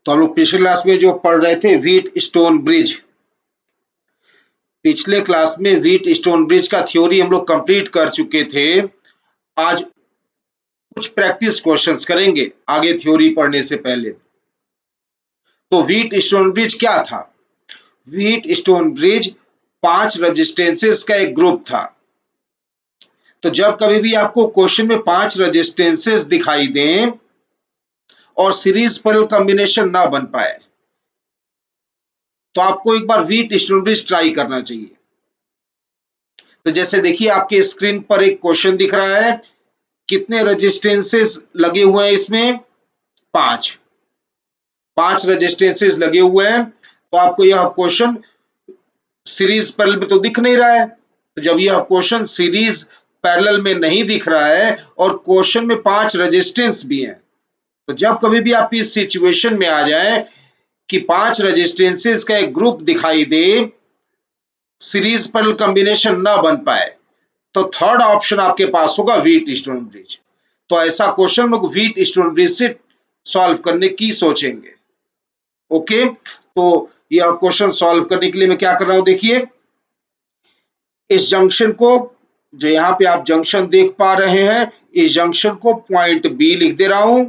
तो हम लोग पिछले क्लास में जो पढ़ रहे थे व्हीट स्टोन ब्रिज, पिछले क्लास में व्हीट स्टोन ब्रिज का थ्योरी हम लोग कंप्लीट कर चुके थे। आज कुछ प्रैक्टिस क्वेश्चंस करेंगे आगे थ्योरी पढ़ने से पहले। तो व्हीट स्टोन ब्रिज क्या था? व्हीट स्टोन ब्रिज 5 रेजिस्टेंसेस का एक ग्रुप था। तो जब कभी भी आपको क्वेश्चन में 5 रेजिस्टेंसेस दिखाई दें और सीरीज पैरेलल कॉम्बिनेशन ना बन पाए, तो आपको एक बार व्हीट स्टोन ब्रिज ट्राई करना चाहिए। तो जैसे देखिए आपके स्क्रीन पर एक क्वेश्चन दिख रहा है, कितने रेजिस्टेंसेस लगे हुए हैं इसमें? 5 रेजिस्टेंसेस लगे हुए हैं। तो आपको यह क्वेश्चन सीरीज पैरेलल में तो दिख नहीं रहा है। तो जब यह क्वेश्चन सीरीज पैरेलल में नहीं दिख रहा है और क्वेश्चन में 5 रेजिस्टेंस भी हैं, तो जब कभी भी आप इस सिचुएशन में आ जाए कि 5 रेजिस्टेंसेस का एक ग्रुप दिखाई दे, सीरीज पैरेलल कॉम्बिनेशन ना बन पाए, तो थर्ड ऑप्शन आपके पास होगा व्हीट स्टोन ब्रिज। तो ऐसा क्वेश्चन लोग व्हीट स्टोन ब्रिज से सॉल्व करने की सोचेंगे। ओके, तो यह क्वेश्चन सॉल्व करने के लिए मैं क्या कर रहा हूं, देखिए इस जंक्शन को, जो यहां पे आप जंक्शन देख पा रहे हैं, इस जंक्शन को पॉइंट बी लिख दे रहा हूं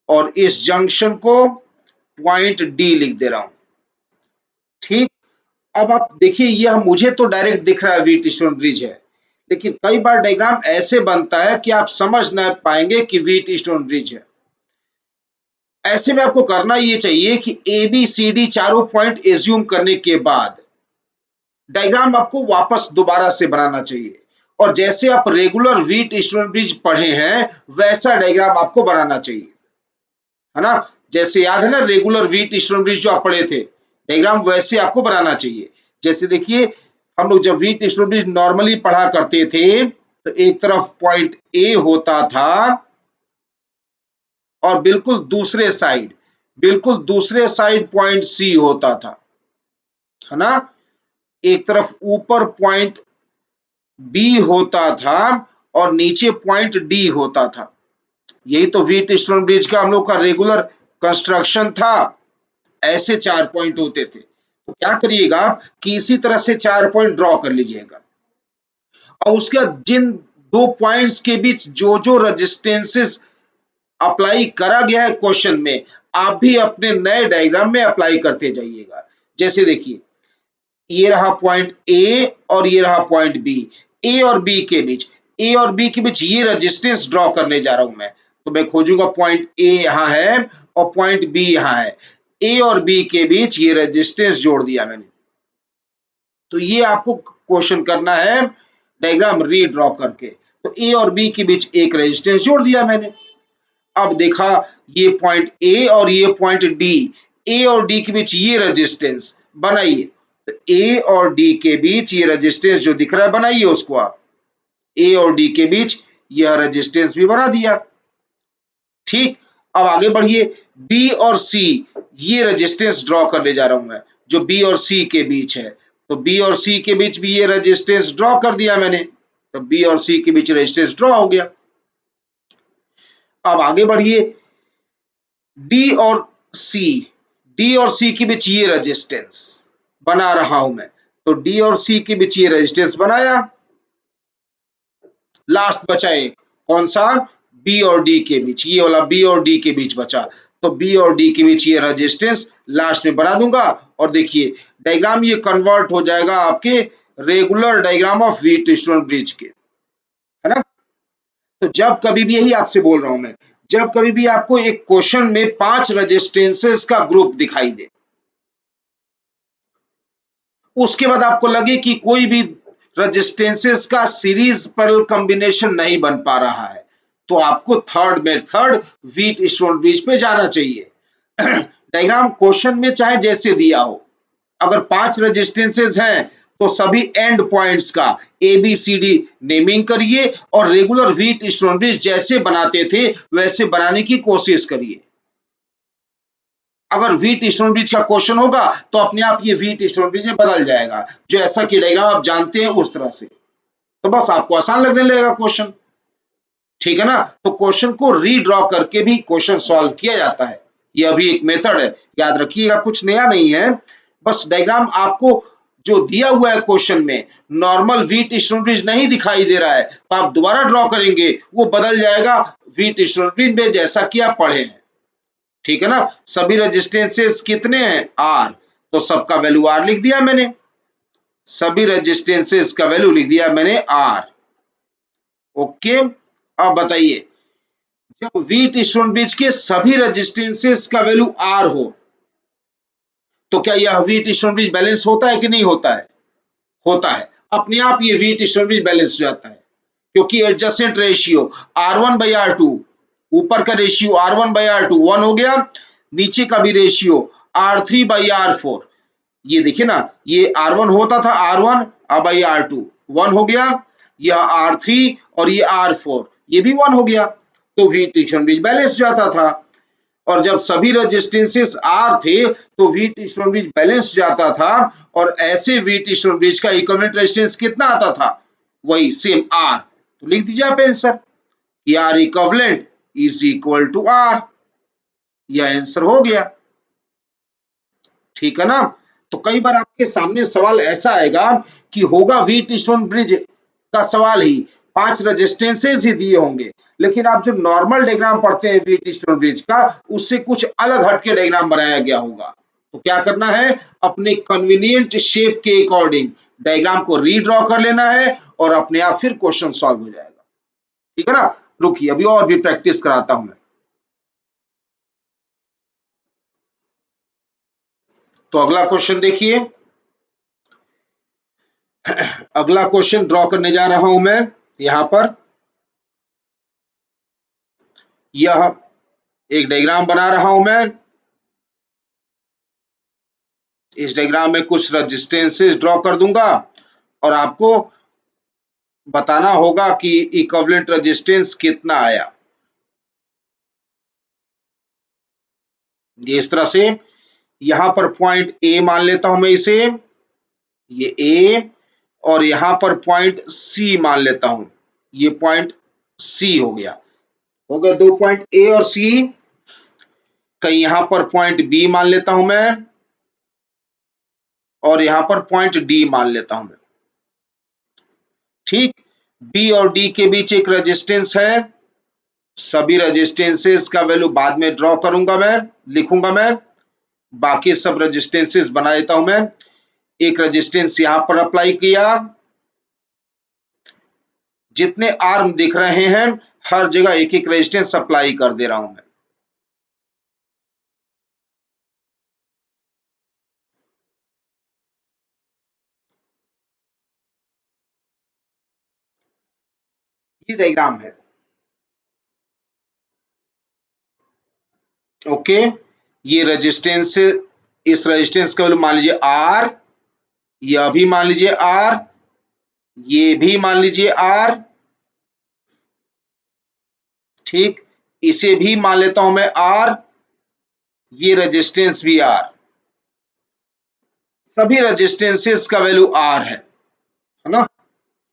और इस जंक्शन को पॉइंट डी लिख दे रहा हूं। ठीक, अब आप देखिए यह मुझे तो डायरेक्ट दिख रहा है व्हीट स्टोन ब्रिज है, लेकिन कई बार डायग्राम ऐसे बनता है कि आप समझ ना पाएंगे कि व्हीट स्टोन ब्रिज है। ऐसे में आपको करना ये चाहिए कि ए बी सी डी चारों पॉइंट एज्यूम करने के बाद डायग्राम आपको वापस दोबारा से बनाना चाहिए, और जैसे आप रेगुलर व्हीट स्टोन ब्रिज पढ़े हैं वैसा डायग्राम आपको बनाना चाहिए, है ना। जैसे याद है ना रेगुलर व्हीट स्टोन ब्रिज जो आप पढ़े थे, डायग्राम वैसे आपको बनाना चाहिए। जैसे देखिए हम लोग जब व्हीट स्टोन ब्रिज नॉर्मली पढ़ा करते थे, तो एक तरफ पॉइंट ए होता था और बिल्कुल दूसरे साइड पॉइंट सी होता था, है ना। एक तरफ ऊपर पॉइंट बी होता था और नीचे पॉइंट डी होता था। यही तो व्हीट स्टोन ब्रिज का हम लोग का रेगुलर कंस्ट्रक्शन था। ऐसे 4 पॉइंट होते थे। तो क्या करिएगा कि इसी तरह से 4 पॉइंट ड्रॉ कर लीजिएगा, और उसके बाद जिन 2 पॉइंट्स के बीच जो जो रेजिस्टेंसेस अप्लाई करा गया है क्वेश्चन में, आप भी अपने नए डायग्राम में अप्लाई करते जाइएगा। जैसे देखिए ये रहा पॉइंट ए और ये रहा पॉइंट बी। ए और बी के बीच ये रेजिस्टेंस ड्रॉ करने जा रहा हूं मैं। तो मैं खोजूंगा पॉइंट ए यहां है और पॉइंट बी यहां है। ए और बी के बीच ये रेजिस्टेंस जोड़ दिया मैंने। तो ये आपको क्वेश्चन करना है डायग्राम रीड्रॉ करके। तो ए और बी के बीच एक रेजिस्टेंस जोड़ दिया मैंने। अब देखा ये पॉइंट ए और ये पॉइंट डी, ए और डी के बीच ये रेजिस्टेंस बनाइए। तो ए और डी के बीच ये रेजिस्टेंस जो दिख रहा है बनाइए उसको आप। ए और डी के बीच यह रेजिस्टेंस भी बना दिया। ठीक, अब आगे बढ़िए, बी और सी ये रेजिस्टेंस ड्रॉ करने जा रहा हूं मैं, जो बी और सी के बीच है। तो बी और सी के बीच भी ये रेजिस्टेंस ड्रॉ कर दिया मैंने। तो बी और सी के बीच रेजिस्टेंस ड्रॉ हो गया। अब आगे बढ़िए, डी और सी के बीच ये रेजिस्टेंस बना रहा हूं मैं। तो डी और सी के बीच ये रेजिस्टेंस बनाया। लास्ट बचा एक, कौन सा? बी और डी के बीच, ये वाला बी और डी के बीच बचा। तो बी और डी के बीच ये रेजिस्टेंस लास्ट में बना दूंगा, और देखिए डायग्राम ये कन्वर्ट हो जाएगा आपके regular diagram of wheat stone bridge के, है ना। तो जब कभी भी, यही आपसे बोल रहा हूं मैं, जब कभी भी आपको एक क्वेश्चन में 5 रेजिस्टेंसेस का ग्रुप दिखाई दे, उसके बाद आपको लगे कि कोई भी रेजिस्टेंसेस का सीरीज पैरेलल कॉम्बिनेशन नहीं बन पा रहा है, तो आपको third method wheat stone bridge पे जाना चाहिए। डायग्राम क्वेश्चन में चाहे जैसे दिया हो, अगर 5 रेजिस्टेंसेस हैं तो सभी एंड पॉइंट्स का A B C D naming करिए और रेगुलर व्हीट स्टोन ब्रिज जैसे बनाते थे वैसे बनाने की कोशिश करिए। अगर व्हीट स्टोन ब्रिज का क्वेश्चन होगा तो अपने आप ये व्हीट स्टोन ब्रिज में बदल जाएगा, जो ऐसा कि डायग्राम आप जानते हैं उस तरह से। तो बस आपको आसान लगने लगेगा क्वेश्चन, ठीक है ना। तो क्वेश्चन को रीड्रॉ करके भी क्वेश्चन सॉल्व किया जाता है। ये अभी एक मेथड है, याद रखिएगा, कुछ नया नहीं है। बस डायग्राम आपको जो दिया हुआ है क्वेश्चन में, नॉर्मल वीट स्टोन ब्रिज नहीं दिखाई दे रहा है, तो आप दोबारा ड्रॉ करेंगे, वो बदल जाएगा वीट स्टोन ब्रिज में, जैसा कि आप पढ़े हैं। ठीक है ना। सभी रेजिस्टेंसेस कितने हैं? आर, तो सबका वैल्यू आर लिख दिया मैंने, सभी रेजिस्टेंसेस का वैल्यू लिख दिया मैंने आर। ओके, अब बताइए, जब वीट स्टोन ब्रिज के सभी रेजिस्टेंसेस का वैल्यू आर हो, तो क्या यह वीट स्टोन ब्रिज बैलेंस होता है कि नहीं होता है? होता है, अपने आप ये वीट स्टोन ब्रिज बैलेंस हो जाता है, क्योंकि एडजेसेंट रेशियो R1/R2, ऊपर का रेशियो R1/R2 1 हो गया, नीचे का भी रेशियो R3/R4। ये देखिए ना, ये R1 होता था R1, अब R2 1 हो गया, यह R3 और ये R4 ये भी 1 हो गया, तो वीट स्टोन ब्रिज बैलेंस हो जाता था। और जब सभी रेजिस्टेंसेस आर थे, तो वीट स्टोन ब्रिज बैलेंस जाता था, और ऐसे वीट स्टोन ब्रिज का इक्विवेलेंट रेजिस्टेंस कितना आता था? वही सेम आर। तो लिख दीजिए आप आंसर कि R equivalent is equal to R. यह आंसर हो गया। ठीक है ना। तो कई बार आपके सामने सवाल ऐसा आएगा कि होगा वीट स्टोन ब्रिज का सवाल ही, 5 रेजिस्टेंसेस ही दिए होंगे, लेकिन आप जो नॉर्मल डायग्राम पढ़ते हैं वीट स्टोन ब्रिज का, उससे कुछ अलग हटके डायग्राम बनाया गया होगा। तो क्या करना है, अपने कन्वीनियंट शेप के अकॉर्डिंग डायग्राम को रीड्रॉ कर लेना है, और अपने आप फिर क्वेश्चन सॉल्व हो जाएगा। ठीक है ना। रुकिए, अभी और भी प्रैक्टिस कराता हूं मैं। तो अगला क्वेश्चन देखिए, अगला क्वेश्चन ड्रॉ करने जा रहा हूं मैं यहां पर। यह एक डायग्राम बना रहा हूं मैं। इस डायग्राम में कुछ रेजिस्टेंसेस ड्रॉ कर दूंगा, और आपको बताना होगा कि इक्विवेलेंट रेजिस्टेंस कितना आया। ये इस तरह से, यहां पर पॉइंट ए मान लेता हूं मैं इसे, ये ए, और यहां पर पॉइंट सी मान लेता हूं, ये पॉइंट सी हो गया। हो गए 2 पॉइंट ए और सी। कहीं यहां पर पॉइंट बी मान लेता हूं मैं, और यहां पर पॉइंट डी मान लेता हूं मैं। ठीक, बी और डी के बीच एक रेजिस्टेंस है। सभी रेजिस्टेंसेस का वैल्यू बाद में ड्रॉ करूंगा मैं, लिखूंगा मैं। बाकी सब रेजिस्टेंसेस बना देता हूं मैं। एक रेजिस्टेंस यहां पर अप्लाई किया, जितने आर्म दिख रहे हैं हर जगह एक एक रेजिस्टेंस अप्लाई कर दे रहा हूं मैं। ये डायग्राम है। ओके, ये रेजिस्टेंस, इस रेजिस्टेंस का वैल्यू मान लीजिए आर, यह भी मान लीजिए आर, ये भी मान लीजिए आर। ठीक, इसे भी मान लेता हूं मैं आर, ये रेजिस्टेंस भी आर। सभी रेजिस्टेंसेस का वैल्यू आर है ना।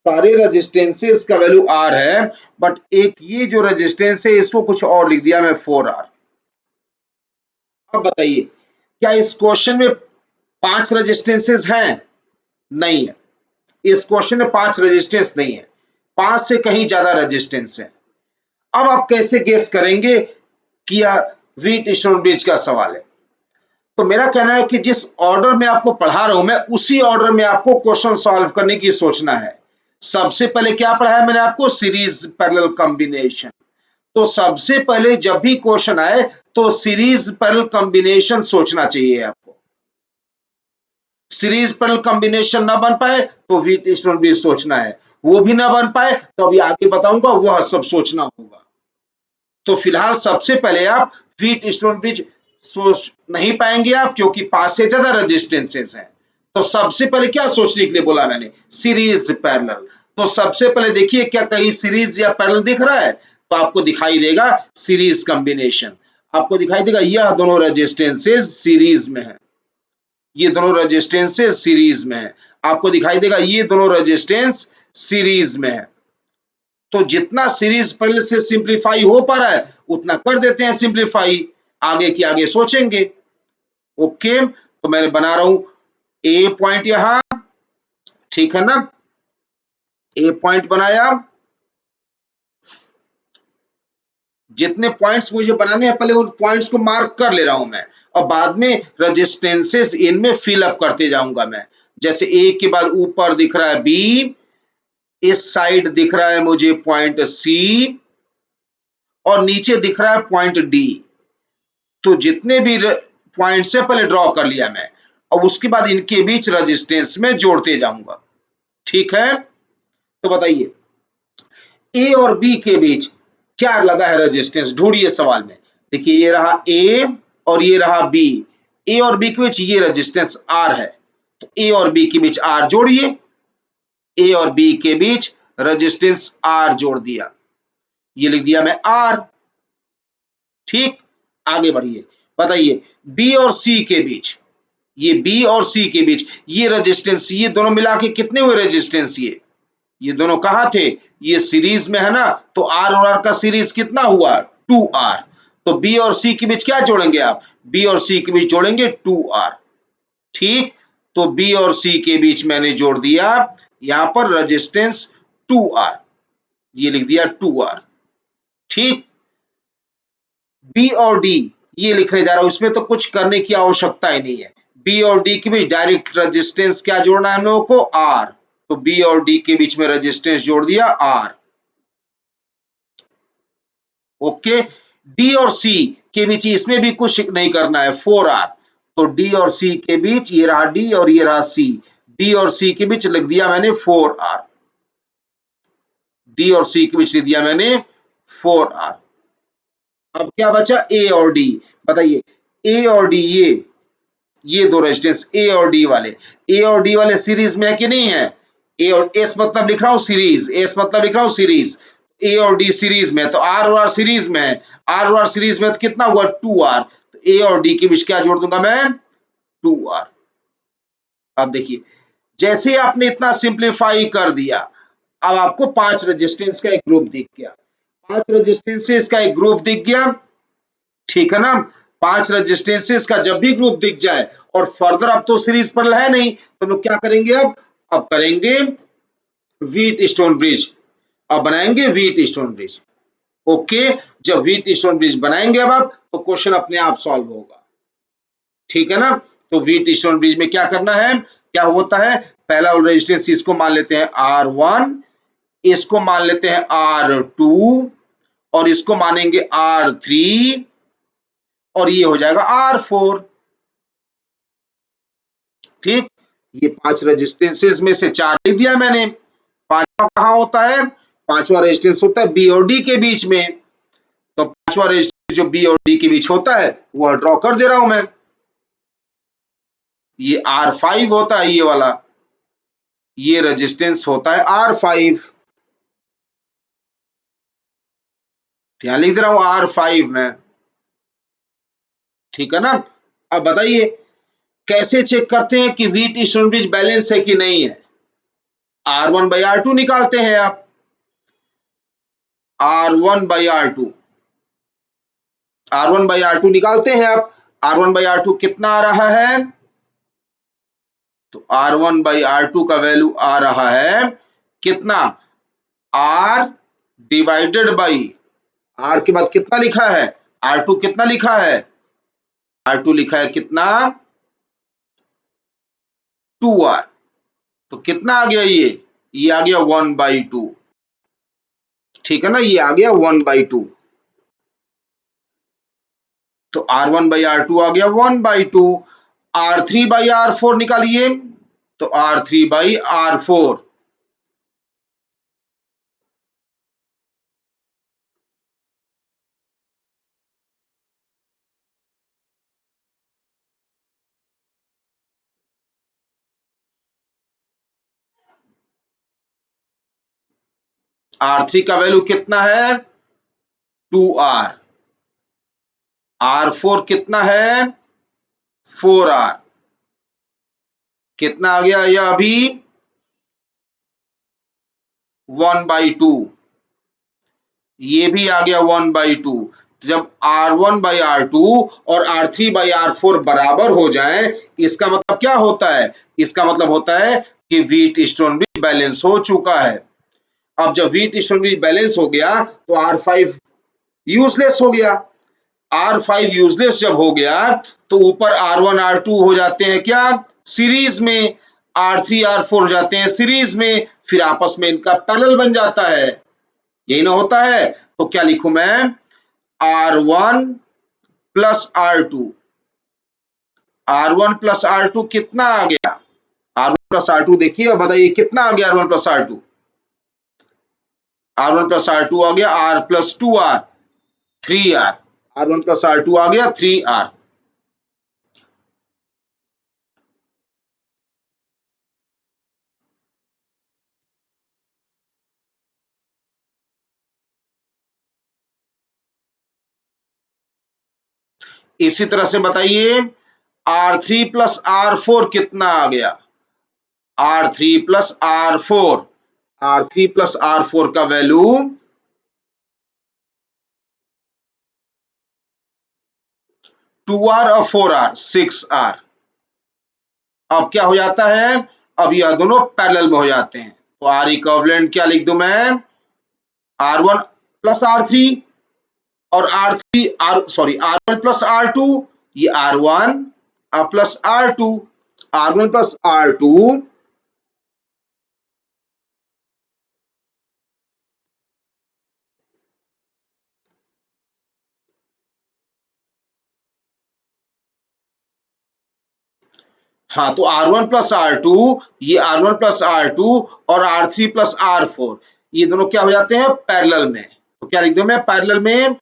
सारे रेजिस्टेंसेस का वैल्यू आर है, बट एक ये जो रेजिस्टेंस है इसको कुछ और लिख दिया मैं 4R। अब बताइए, क्या इस क्वेश्चन में 5 रेजिस्टेंसेस हैं? नहीं है, इस क्वेश्चन में 5 रेजिस्टेंस नहीं है, 5 से कहीं ज्यादा रेजिस्टेंस है। अब आप कैसे गेस करेंगे कि यह वीट स्टोन ब्रिज का सवाल है? तो मेरा कहना है कि जिस ऑर्डर में आपको पढ़ा रहा हूं मैं, उसी ऑर्डर में आपको क्वेश्चन सॉल्व करने की सोचना है। सबसे पहले क्या पढ़ाया मैंने आपको? Series parallel combination. तो सबसे पहले जब भी क्वेश्चन आए, तो सीरीज पैरेलल कॉम्बिनेशन सोचना चाहिए आपको। सीरीज पैरेलल कॉम्बिनेशन ना बन पाए तो वीट स्टोन ब्रिज सोचना है, वो भी ना बन पाए तो अभी आगे बताऊंगा वह सब सोचना होगा। तो फिलहाल सबसे पहले आप वीट स्टोन ब्रिज सोच नहीं पाएंगे आप, क्योंकि 5 से ज्यादा रेजिस्टेंसेस हैं। तो सबसे पहले क्या सोचने के लिए बोला मैंने? Series parallel. तो सबसे पहले देखिए, क्या कहीं सीरीज या पैरेलल दिख रहा है? तो आपको दिखाई देगा सीरीज कॉम्बिनेशन। आपको दिखाई देगा यह दोनों रेजिस्टेंसेस सीरीज में है, ये दोनों रेजिस्टेंसेस सीरीज में है। आपको दिखाई देगा ये दोनों रेजिस्टेंस सीरीज में है। तो जितना सीरीज पहले से सिंप्लीफाई हो पा रहा है उतना कर देते हैं सिंप्लीफाई। आगे की आगे सोचेंगे। ओके, तो मैंने बना रहा हूं ए पॉइंट यहां, ठीक है ना, ए पॉइंट बनाया। जितने पॉइंट्स मुझे बनाने हैं पहले उन पॉइंट्स को मार्क कर ले रहा हूं मैं, और बाद में रजिस्टेंसेस इनमें फिल अप करते जाऊंगा मैं। जैसे ए के बाद ऊपर दिख रहा है बी, इस साइड दिख रहा है मुझे पॉइंट सी, और नीचे दिख रहा है पॉइंट डी। तो जितने भी पॉइंट्स है पहले ड्रॉ कर लिया मैं, और उसके बाद इनके बीच रेजिस्टेंस में जोड़ते जाऊंगा। ठीक है, तो बताइए ए और बी के बीच क्या लगा है रेजिस्टेंस, ढूंढिए सवाल में। देखिए ये रहा ए और ये रहा बी, ए और बी के बीच ये रेजिस्टेंस आर है, तो ए और बी के बीच आर जोड़िए। ए और बी के बीच रेजिस्टेंस आर जोड़ दिया, ये लिख दिया मैं आर। ठीक, आगे बढ़िए, बताइए बी और सी के बीच, ये बी और सी के बीच ये रेजिस्टेंस, ये दोनों मिला के कितने हुए रेजिस्टेंस, ये दोनों कहां थे, ये सीरीज में है ना, तो आर और आर का सीरीज कितना हुआ 2r। तो बी और सी के बीच क्या जोड़ेंगे आप, बी और सी के बीच जोड़ेंगे 2r। ठीक, तो बी और सी के बीच मैंने जोड़ दिया यहां पर रेजिस्टेंस 2r, ये लिख दिया 2r। ठीक, बी और डी ये लिखने जा रहा हूं, इसमें तो कुछ करने की आवश्यकता ही नहीं है। बी और डी के बीच डायरेक्ट रेजिस्टेंस क्या जोड़ना है हम लोगों को, आर। तो बी और डी के बीच में रेजिस्टेंस जोड़ दिया आर। ओके, डी और सी के बीच इसमें भी कुछ नहीं करना है, 4r। तो डी और सी के बीच ये रहा डी और ये रहा सी, डी और सी के बीच लिख दिया मैंने 4r। डी और सी के बीच लिख दिया मैंने 4r। अब क्या बचा ए और डी, बताइए ए और डी, ये दो रेजिस्टेंस ए और डी वाले, ए और डी वाले सीरीज में है कि नहीं है, ए और एस मतलब लिख रहा हूं सीरीज, एस मतलब लिख रहा हूं सीरीज, ए और डी सीरीज में, तो आर और आर सीरीज में है, आर और आर सीरीज में तो कितना हुआ 2r। तो ए और डी के बीच क्या जोड़ दूंगा मैं 2r। अब देखिए जैसे आपने इतना सिंप्लीफाई कर दिया, अब आपको 5 रेजिस्टेंस का एक ग्रुप दिख गया, 5 रेजिस्टेंसेस का एक ग्रुप दिख गया। ठीक है ना, 5 रेजिस्टेंसेस का जब भी ग्रुप दिख जाए, और फर्दर अब तो सीरीज पर है नहीं, तो लोग क्या करेंगे, अब करेंगे व्हीट स्टोन ब्रिज, अब बनाएंगे व्हीट स्टोन ब्रिज। ओके, जब व्हीट स्टोन ब्रिज बनाएंगे अब आप, तो क्वेश्चन अपने आप सॉल्व होगा। ठीक है ना, तो व्हीट स्टोन ब्रिज में क्या करना है, क्या होता है, पहला रेजिस्टेंस इसको मान लेते हैं R1, इसको मान लेते हैं R2, और इसको मानेंगे R3, और ये हो जाएगा R4। ठीक, ये 5 रेजिस्टेंसेस में से 4 लिख दिया मैंने। पांचवा कहां होता है, पांचवा रेजिस्टेंस होता है बी और डी के बीच में, तो पांचवा रेजिस्टेंस जो बी और डी के बीच होता है वह ड्रॉ कर दे रहा हूं मैं। ये R5 होता है, ये वाला, ये रेजिस्टेंस होता है R5, यहां लिख दे रहा हूं R5 में। ठीक है ना, अब बताइए कैसे चेक करते हैं कि व्हीट स्टोन ब्रिज बैलेंस है कि नहीं है। R1/R2 निकालते हैं आप, R1/R2, R1/R2 निकालते हैं आप। R1/R2 कितना आ रहा है, तो R1/R2 का वैल्यू आ रहा है कितना, R डिवाइडेड बाई, R के बाद कितना लिखा है, R2 कितना लिखा है, R2 लिखा है कितना 2R, तो कितना आ गया, ये आ गया 1/2। ठीक है ना, ये आ गया 1/2। तो R1/R2 आ गया 1/2। R3/R4 निकालिए, तो R3/R4, R3 का वैल्यू कितना है 2R, R4 कितना है 4R, कितना आ गया यह अभी 1/2, ये भी आ गया 1/2। तो जब R1/R2 और R3/R4 बराबर हो जाए, इसका मतलब क्या होता है? इसका मतलब होता है कि व्हीटस्टोन ब्रिज बैलेंस हो चुका है। अब जब व्हीटस्टोन ब्रिज बैलेंस हो गया तो R5 यूजलेस हो गया। R5 यूजलेस जब हो गया तो ऊपर R1 R2 हो जाते हैं क्या? सीरीज में। R3 R4 हो जाते हैं सीरीज में, फिर आपस में इनका पैरेलल बन जाता है। यही ना होता है? तो क्या लिखूं मैं? R1 plus R2। R1 plus R2 कितना आ गया? R1 प्लस R2 देखिए, अब बताइए कितना आ गया R1 plus R2? R1 plus R2 आ गया R plus 2R, 3R। R1 plus R2 आ गया 3R। इसी तरह से बताइए R3 प्लस R4 कितना आ गया? R3 plus R4, R3 plus R4 का वैल्यू 2R और 4R, 6R। अब क्या हो जाता है? अब यह दोनों पैरेलल में हो जाते हैं, तो R इक्विवेलेंट क्या लिख दूं मैं? R1 प्लस R3 और R1 प्लस R2, ये R1 plus R2, R1 plus R2। हाँ, तो R1 प्लस R2, ये R1 प्लस R2 और R3 प्लस R4, ये दोनों क्या हो जाते हैं? पैरेलल में। तो क्या लिख दूं मैं पैरेलल में?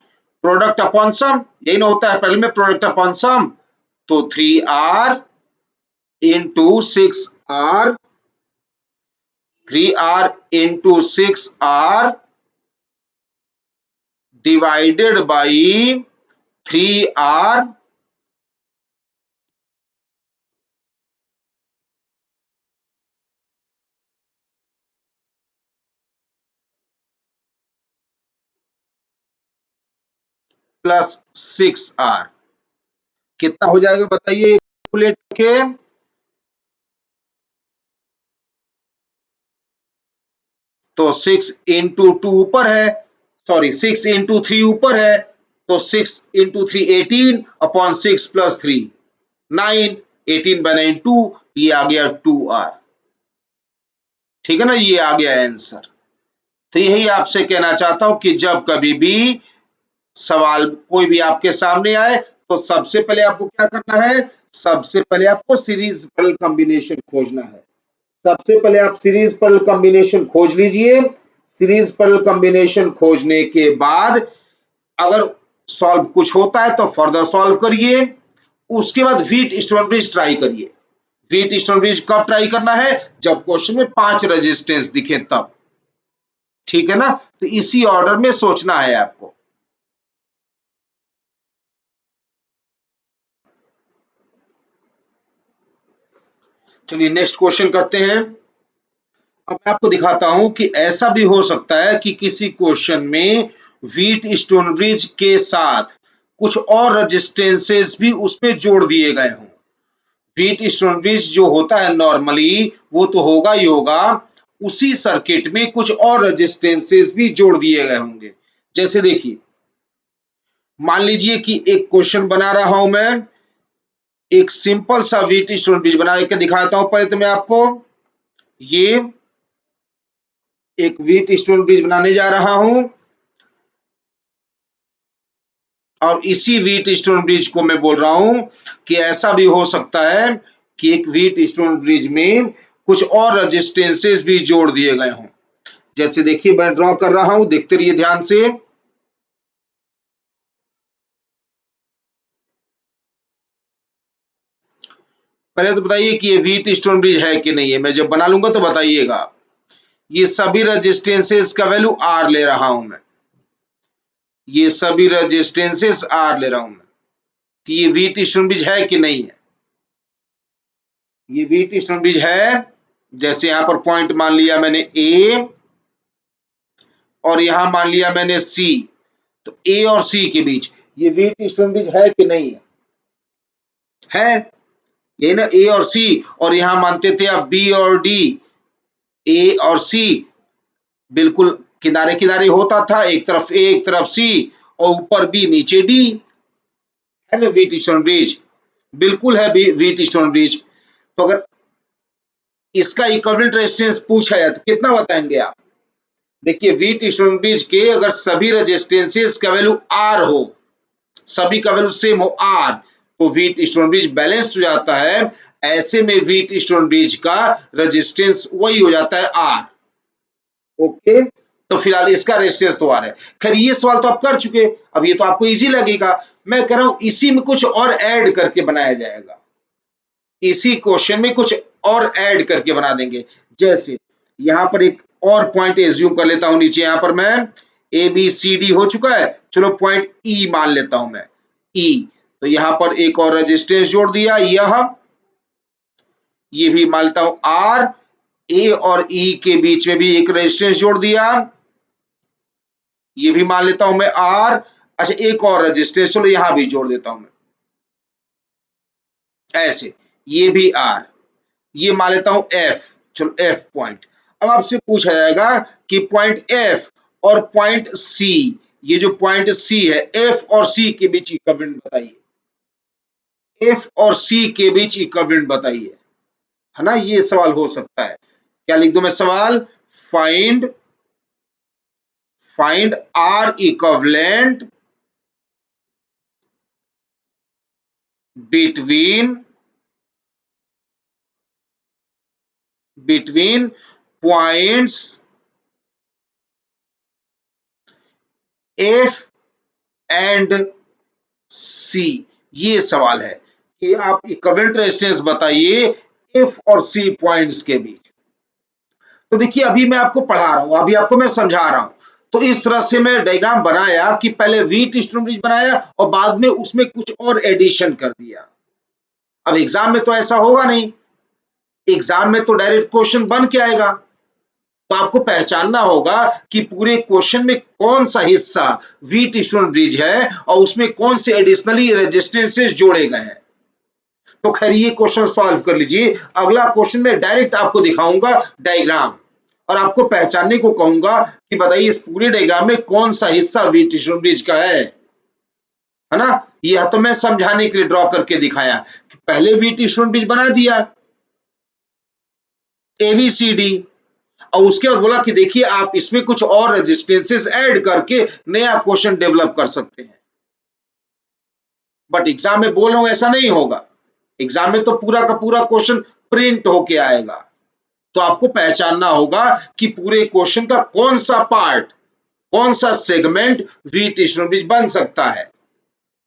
प्रोडक्ट अपॉन सम, यही ना होता है पैरेलल में, प्रोडक्ट अपॉन सम। तो 3R into 6R, 3R into 6R divided by 3R plus 6R। कितना हो जाएगा बताइए कैलकुलेट के? तो 6 इंटू 2 ऊपर है, सॉरी 6 इंटू 3 ऊपर है, तो 6 इंटू 3 18 अपॉन 6 प्लस 3 9, 18 बाई 9 2, ये आ गया 2R। ठीक है ना, ये आ गया आंसर। तो यही आपसे कहना चाहता हूं कि जब कभी भी सवाल कोई भी आपके सामने आए तो सबसे पहले आपको क्या करना है? सबसे पहले आपको सीरीज पैरेलल कॉम्बिनेशन खोजना है। सबसे पहले आप सीरीज पैरेलल कॉम्बिनेशन खोज लीजिए। सीरीज पैरेलल कॉम्बिनेशन खोजने के बाद अगर सॉल्व कुछ होता है तो फर्दर सॉल्व करिए। उसके बाद व्हीटस्टोन ब्रिज ट्राई करिए। व्हीटस्टोन ब्रिज कब ट्राई करना है? जब क्वेश्चन में 5 रेजिस्टेंस दिखे तब। ठीक है ना, तो इसी ऑर्डर में सोचना है आपको। चलिए नेक्स्ट क्वेश्चन करते हैं। अब मैं आपको दिखाता हूं कि ऐसा भी हो सकता है कि किसी क्वेश्चन में व्हीटस्टोन ब्रिज के साथ कुछ और रेजिस्टेंसेस भी उसमें जोड़ दिए गए हों। व्हीटस्टोन ब्रिज जो होता है नॉर्मली वो तो होगा ही होगा, उसी सर्किट में कुछ और रेजिस्टेंसेस भी जोड़ दिए गए होंगे। जैसे देखिए, मान लीजिए कि एक क्वेश्चन बना रहा हूं मैं, एक सिंपल सा व्हीटस्टोन ब्रिज बना के दिखाता हूं। पहले तो मैं आपको ये एक व्हीटस्टोन ब्रिज बनाने जा रहा हूं, और इसी व्हीटस्टोन ब्रिज को मैं बोल रहा हूं कि ऐसा भी हो सकता है कि एक व्हीटस्टोन ब्रिज में कुछ और रेजिस्टेंसेस भी जोड़ दिए गए हों। जैसे देखिए मैं ड्रॉ कर रहा हूं, देखते रहिए ध्यान से। पहले तो बताइए कि ये व्हीटस्टोन ब्रिज है कि नहीं है, मैं जब बना लूंगा तो बताइएगा। ये सभी रेजिस्टेंसेस का वैल्यू आर ले रहा हूं मैं, ये सभी रेजिस्टेंसेस आर ले रहा हूं मैं। तो ये व्हीटस्टोन ब्रिज है कि नहीं है? ये व्हीटस्टोन ब्रिज है। जैसे यहां पर पॉइंट मान लिया मैंने ए और यहां मान लिया मैंने सी, तो ए और सी के बीच ये वीट स्टोन ब्रिज है कि नहीं है? ये ना ए और सी, और यहां मानते थे आप बी और डी, ए और सी बिल्कुल किनारे किनारे होता था, एक तरफ ए एक तरफ सी और ऊपर बी नीचे डी, है ना वीट स्टोन ब्रिज, बिल्कुल है वीट स्टोन ब्रिज। तो अगर इसका इक्विवेलेंट रेजिस्टेंस पूछा जाए तो कितना बताएंगे आप? देखिए वीट स्टोन ब्रिज के अगर सभी रेजिस्टेंसेस का वैल्यू आर हो, सभी का वैल्यू सेम हो आर, तो वीट स्टोन ब्रिज बैलेंस हो जाता है। ऐसे में वीट स्टोन ब्रिज का रेजिस्टेंस वही हो जाता है आर। ओके, तो फिलहाल इसका रेजिस्टेंस तो आर है। खैर ये सवाल तो आप कर चुके, अब ये तो आपको इजी लगेगा। मैं कह रहा हूं इसी में कुछ और ऐड करके बनाया जाएगा, इसी क्वेश्चन में कुछ और ऐड करके बना देंगे। जैसे यहां पर एक और पॉइंट एज्यूम कर लेता हूं, नीचे यहां पर मैं ए बी सी डी हो चुका है, चलो पॉइंट ई मान लेता हूं मैं, ई। तो यहां पर एक और रेजिस्टेंस जोड़ दिया, ये भी मान लेता हूं आर, ए और ई के बीच में भी एक रेजिस्टेंस जोड़ दिया, ये भी मान लेता हूं मैं आर। अच्छा एक और रेजिस्टेंस चलो यहां भी जोड़ देता हूं मैं, ऐसे, ये भी आर, ये मान लेता हूं एफ, चलो एफ पॉइंट। अब आपसे पूछा जाएगा कि पॉइंट एफ और पॉइंट सी, ये जो पॉइंट सी है, एफ और सी के बीच इक्विवेलेंट बताइए, एफ और सी के बीच इक्विवेलेंट बताइए, है ना, ये सवाल हो सकता है। क्या लिख दूं मैं सवाल? Find find R equivalent between points F and C. ये सवाल है कि आप इक्विवेलेंट रेजिस्टेंस बताइए एफ और सी पॉइंट्स के बीच। तो देखिए अभी मैं आपको पढ़ा रहा हूं, अभी आपको मैं समझा रहा हूं, तो इस तरह से मैं डायग्राम बनाया कि पहले वीट स्टोन ब्रिज बनाया और बाद में उसमें कुछ और एडिशन कर दिया। अब एग्जाम में तो ऐसा होगा नहीं, एग्जाम में तो डायरेक्ट क्वेश्चन बन के आएगा, तो आपको पहचानना होगा कि पूरे क्वेश्चन में कौन सा हिस्सा वीट स्टोन ब्रिज है और उसमें कौन से एडिशनली रेजिस्टेंसेस जोड़े गए हैं। तो खैर ये क्वेश्चन सॉल्व कर लीजिए। अगला क्वेश्चन में डायरेक्ट आपको दिखाऊंगा डायग्राम और आपको पहचानने को कहूंगा कि बताइए इस पूरे डायग्राम में कौन सा हिस्सा वीट स्टोन ब्रिज का है ना। यह तो मैं समझाने के लिए ड्रॉ करके दिखाया कि पहले वीट स्टोन ब्रिज बना दिया एबीसीडी, और उसके बाद बोला कि देखिए आप इसमें कुछ और रेजिस्टेंसेस ऐड करके नया क्वेश्चन डेवलप कर सकते हैं। बट एग्जाम में बोल रहा हूं ऐसा नहीं होगा, एग्जाम में तो पूरा का पूरा क्वेश्चन प्रिंट होके आएगा। तो आपको पहचानना होगा कि पूरे क्वेश्चन का कौन सा पार्ट, कौन सा सेगमेंट वीट स्टोन ब्रिज बन सकता है।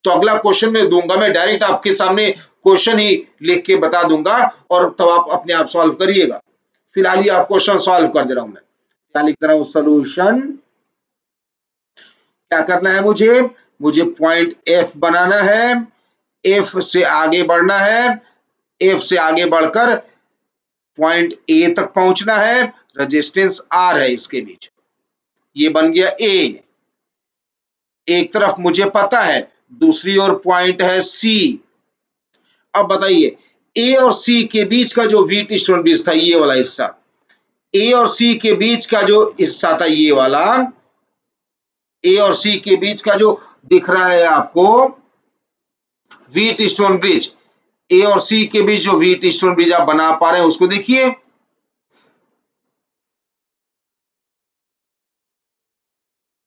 तो अगला क्वेश्चन में दूंगा, मैं डायरेक्ट आपके सामने क्वेश्चन ही लिख के बता दूंगा और तब आप अपने आप सॉल्व करिएगा। फिलहाल ये आप क्वेश्चन सॉल्व कर दे रहा हूं मैं, क्या लिख दे रहा हूं सोल्यूशन। क्या करना है मुझे पॉइंट एफ बनाना है, एफ से आगे बढ़ना है, एफ से आगे बढ़कर पॉइंट ए तक पहुंचना है, रेजिस्टेंस आर है इसके बीच, ये बन गया ए। एक तरफ मुझे पता है, दूसरी ओर पॉइंट है सी। अब बताइए ए और सी के बीच का जो वीट स्टोन ब्रिज था, ये वाला हिस्सा, ए और सी के बीच का जो हिस्सा था ये वाला, ए और सी के बीच का जो दिख रहा है आपको वीट स्टोन ब्रिज, ए और सी के बीच जो वीट स्टोन ब्रिज आप बना पा रहे हैं उसको देखिए,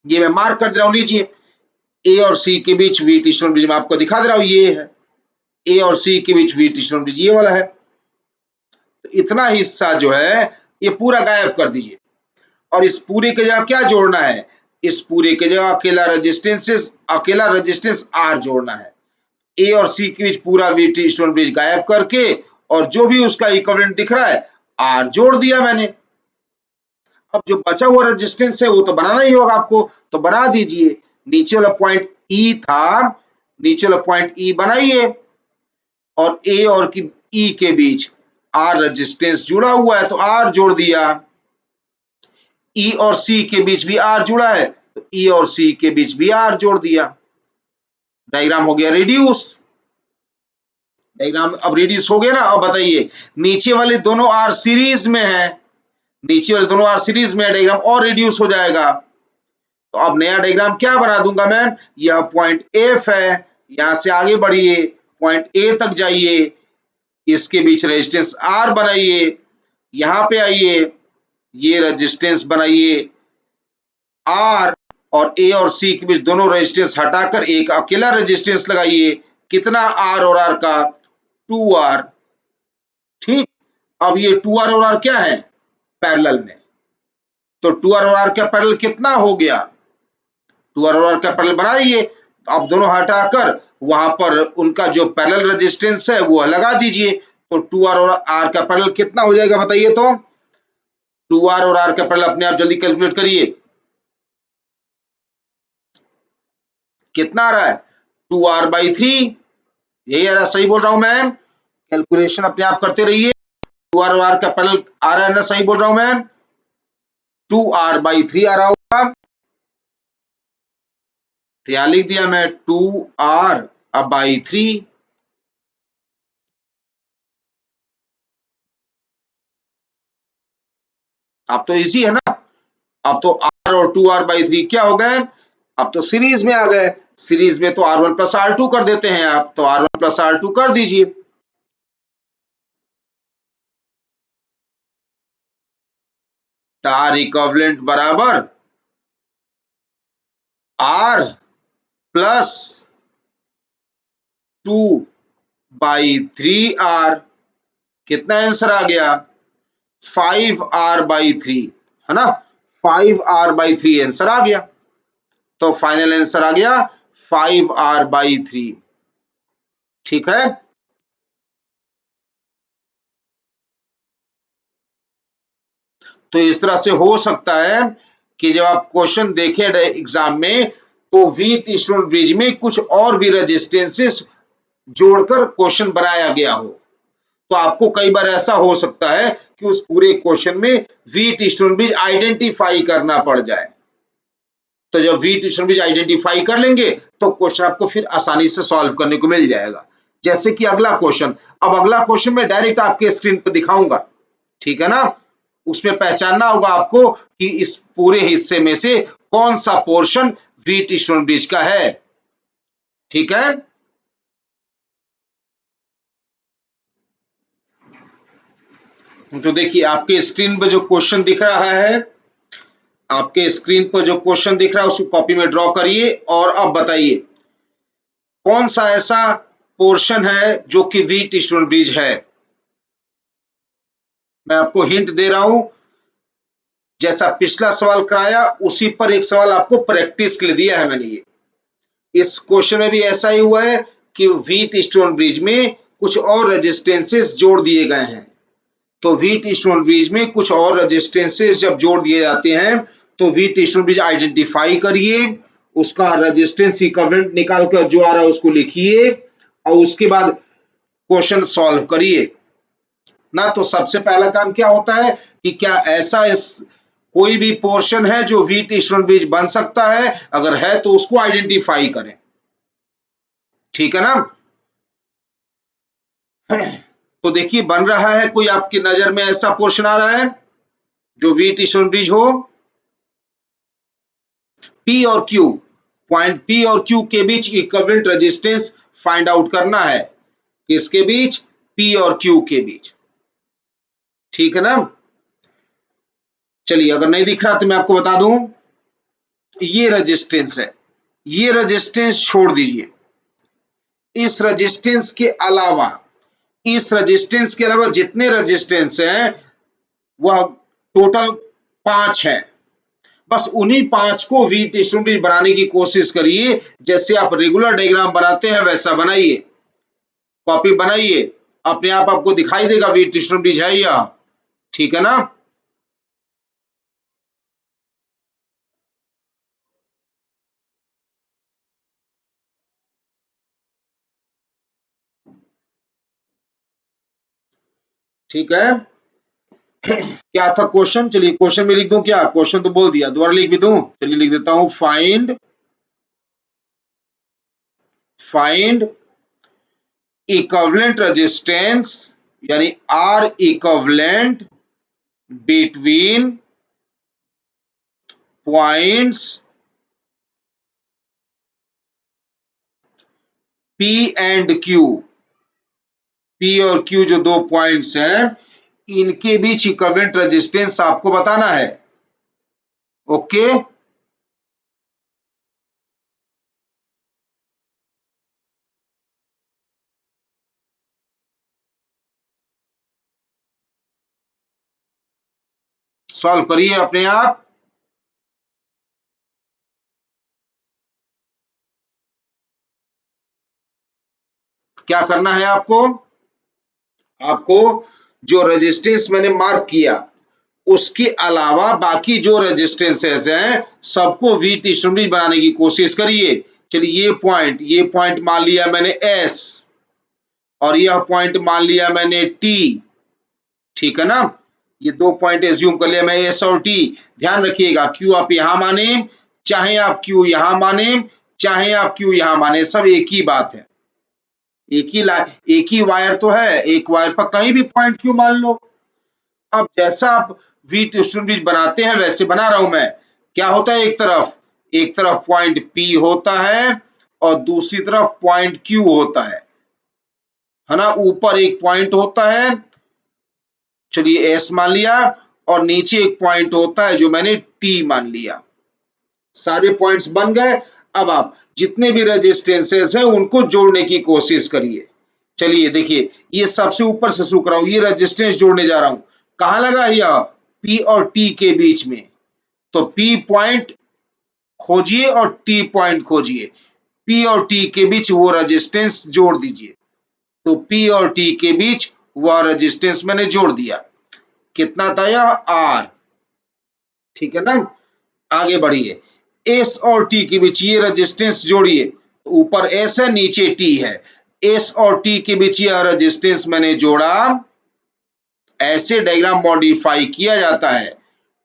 ये मैं मार्क कर दे रहा हूं, लीजिए ए और सी के बीच वीट स्टोन ब्रिज मैं आपको दिखा दे रहा हूं, ये है ए और सी के बीच वीट स्टोन ब्रिज, ये वाला है। तो इतना हिस्सा जो है ये पूरा गायब कर दीजिए और इस पूरे के जगह क्या जोड़ना है, इस पूरे के जगह अकेला रेजिस्टेंस आर जोड़ना है। ए और सी के बीच पूरा वीट स्टोन ब्रिज गायब करके और जो भी उसका इक्विवेलेंट दिख रहा है आर जोड़ दिया मैंने। अब जो बचा हुआ रेजिस्टेंस है वो तो बनाना ही होगा आपको, तो बना दीजिए। नीचे वाला पॉइंट ई था, नीचे वाला पॉइंट ई बनाइए और ए और ई के बीच आर रेजिस्टेंस जुड़ा हुआ है तो आर जोड़ दिया, ई और सी के बीच भी आर जुड़ा है तो ई और सी के बीच भी आर जोड़ दिया, डायग्राम हो गया रिड्यूस। डायग्राम अब रिड्यूस हो गया ना। अब बताइए नीचे वाले दोनों आर सीरीज में है, नीचे वाले दोनों आर सीरीज में है, डायग्राम और रिड्यूस हो जाएगा। तो अब नया डायग्राम क्या बना दूंगा मैम, यह पॉइंट एफ है, यहां से आगे बढ़िए पॉइंट ए तक जाइए, इसके बीच रेजिस्टेंस आर बनाइए, यहां पे आइए, ये रेजिस्टेंस बनाइए आर, और ए और सी के बीच दोनों रेजिस्टेंस हटाकर एक अकेला रेजिस्टेंस लगाइए, कितना आर और आर का, 2R। ठीक, अब ये 2R और आर क्या है, पैरेलल में, तो 2R और आर का पैरेलल कितना हो गया, 2R और आर का पैरेलल बनाइए। अब दोनों हटाकर वहां पर उनका जो पैरेलल रेजिस्टेंस है वो लगा दीजिए, तो 2R और आर का पैरेलल कितना हो जाएगा बताइए, तो 2R और आर का पैरेलल अपने आप जल्दी कैलकुलेट करिए, कितना आ रहा है, 2R/3, यही आ रहा, सही बोल रहा हूं मैं, कैलकुलेशन अपने आप करते रहिए। 2R और आर का पैरेलल आ रहा है ना, सही बोल रहा हूं मैं, 2R/3 आ रहा होगा, तो यहां लिख दिया मैं 2R/3। अब तो इजी है ना, अब तो R और 2R/3 क्या हो गए, अब तो सीरीज में आ गए, सीरीज में तो R1 प्लस R2 कर देते हैं आप, तो R1 प्लस R2 कर दीजिए, तार इक्विवेलेंट बराबर R प्लस 2/3R, कितना आंसर आ गया, 5R/3, है ना, 5R/3 आंसर आ गया, तो फाइनल आंसर आ गया 5R/3। ठीक है, तो इस तरह से हो सकता है कि जब आप क्वेश्चन देखें एग्जाम में, तो व्हीट स्टोन ब्रिज में कुछ और भी रेजिस्टेंसेस जोड़कर क्वेश्चन बनाया गया हो, तो आपको कई बार ऐसा हो सकता है कि उस पूरे क्वेश्चन में व्हीट स्टोन ब्रिज आइडेंटिफाई करना पड़ जाए, तो जब व्हीट स्टोन ब्रिज आइडेंटिफाई कर लेंगे तो क्वेश्चन आपको फिर आसानी से सॉल्व करने को मिल जाएगा। जैसे कि अगला क्वेश्चन, अब अगला क्वेश्चन मैं डायरेक्ट आपके स्क्रीन पर दिखाऊंगा, ठीक है ना, उसमें पहचानना होगा आपको कि इस पूरे हिस्से में से कौन सा पोर्शन व्हीट स्टोन ब्रिज का है। ठीक है, तो देखिए आपके स्क्रीन पर जो क्वेश्चन दिख रहा है, आपके स्क्रीन पर जो क्वेश्चन दिख रहा है उसको कॉपी में ड्रॉ करिए, और अब बताइए कौन सा ऐसा पोर्शन है जो कि व्हीट स्टोन ब्रिज है। मैं आपको हिंट दे रहा हूं, जैसा पिछला सवाल कराया उसी पर एक सवाल आपको प्रैक्टिस के लिए दिया है मैंने, ये इस क्वेश्चन में भी ऐसा ही हुआ है कि व्हीट स्टोन ब्रिज में कुछ और रेजिस्टेंसेस जोड़ दिए गए हैं, तो व्हीट स्टोन ब्रिज में कुछ और रेजिस्टेंसेस जब जोड़ दिए जाते हैं तो व्हीट स्टोन ब्रिज आइडेंटिफाई करिए, उसका रेजिस्टेंस इक्विवेलेंट निकाल कर जो आ रहा है उसको लिखिए, और उसके बाद क्वेश्चन सॉल्व करिए ना। तो सबसे पहला काम क्या होता है कि क्या ऐसा इस कोई भी पोर्शन है जो व्हीट स्टोन ब्रिज बन सकता है, अगर है तो उसको आइडेंटिफाई करें, ठीक है ना। तो देखिए बन रहा है, कोई आपकी नजर में ऐसा पोर्शन आ रहा है जो व्हीट स्टोन ब्रिज हो, P और Q, पॉइंट P और Q के बीच इक्विवेलेंट रेजिस्टेंस फाइंड आउट करना है, किसके बीच, P और Q के बीच, ठीक है ना। चलिए अगर नहीं दिख रहा तो मैं आपको बता दूं, ये रेजिस्टेंस है, ये रेजिस्टेंस छोड़ दीजिए, इस रेजिस्टेंस के अलावा, इस रेजिस्टेंस के अलावा जितने रेजिस्टेंस हैं वह टोटल 5 है, बस उन्हीं 5 को व्हीट स्टोन ब्रिज बनाने की कोशिश करिए, जैसे आप रेगुलर डायग्राम बनाते हैं वैसा बनाइए, कॉपी बनाइए, अपने आप आपको दिखाई देगा व्हीट स्टोन ब्रिज है या, ठीक है ना। ठीक है, क्या था क्वेश्चन? चलिए क्वेश्चन में लिख दूं क्या? क्वेश्चन तो बोल दिया, दोबारा लिख भी दूं? चलिए लिख देता हूं, फाइंड इक्विवेलेंट रेजिस्टेंस यानी R equivalent between points P and Q। P और Q जो दो पॉइंट्स हैं, इनके बीच इक्विवेलेंट रेजिस्टेंस आपको बताना है। ओके, सॉल्व करिए अपने आप। क्या करना है आपको? आपको जो रेजिस्टेंस मैंने मार्क किया उसके अलावा बाकी जो रेजिस्टेंसेस हैं सबको वी स्टोनब्रिज बनाने की कोशिश करिए। चलिए ये पॉइंट मान लिया मैंने S और यह पॉइंट मान लिया मैंने T। ठीक है ना? ये दो पॉइंट एज्यूम कर लिया मैं, S और T। ध्यान रखिएगा, Q आप यहां माने, चाहे आप Q यहां माने, चाहे आप Q यहां माने, सब एक ही बात है। एक ही वायर तो है, एक वायर पर कहीं भी पॉइंट Q मान लो। अब जैसा आप वी ट्यूशन ब्रिज बनाते हैं वैसे बना रहा हूं मैं। क्या होता है? एक तरफ पॉइंट P होता है और दूसरी तरफ पॉइंट Q होता है ना? ऊपर एक पॉइंट होता है, चलिए S मान लिया, और नीचे एक पॉइंट होता है जो मैंने T मान लिया। सारे पॉइंट्स बन गए। अब आप जितने भी रेजिस्टेंसेस हैं उनको जोड़ने की कोशिश करिए। चलिए देखिए, ये सबसे ऊपर से शुरू कर रहा हूं, ये रेजिस्टेंस जोड़ने जा रहा हूं। कहां लगा? यह P और T के बीच में। तो P पॉइंट खोजिए और T पॉइंट खोजिए। P और T के बीच वो रेजिस्टेंस जोड़ दीजिए। तो P और T के बीच वह रेजिस्टेंस मैंने जोड़ दिया। कितना था यह? R। ठीक है ना? आगे बढ़िए, S और T के बीच ये रेजिस्टेंस जोड़िए। ऊपर S है, नीचे T है। S और T के बीच यह रेजिस्टेंस मैंने जोड़ा। ऐसे डायग्राम मॉडिफाई किया जाता है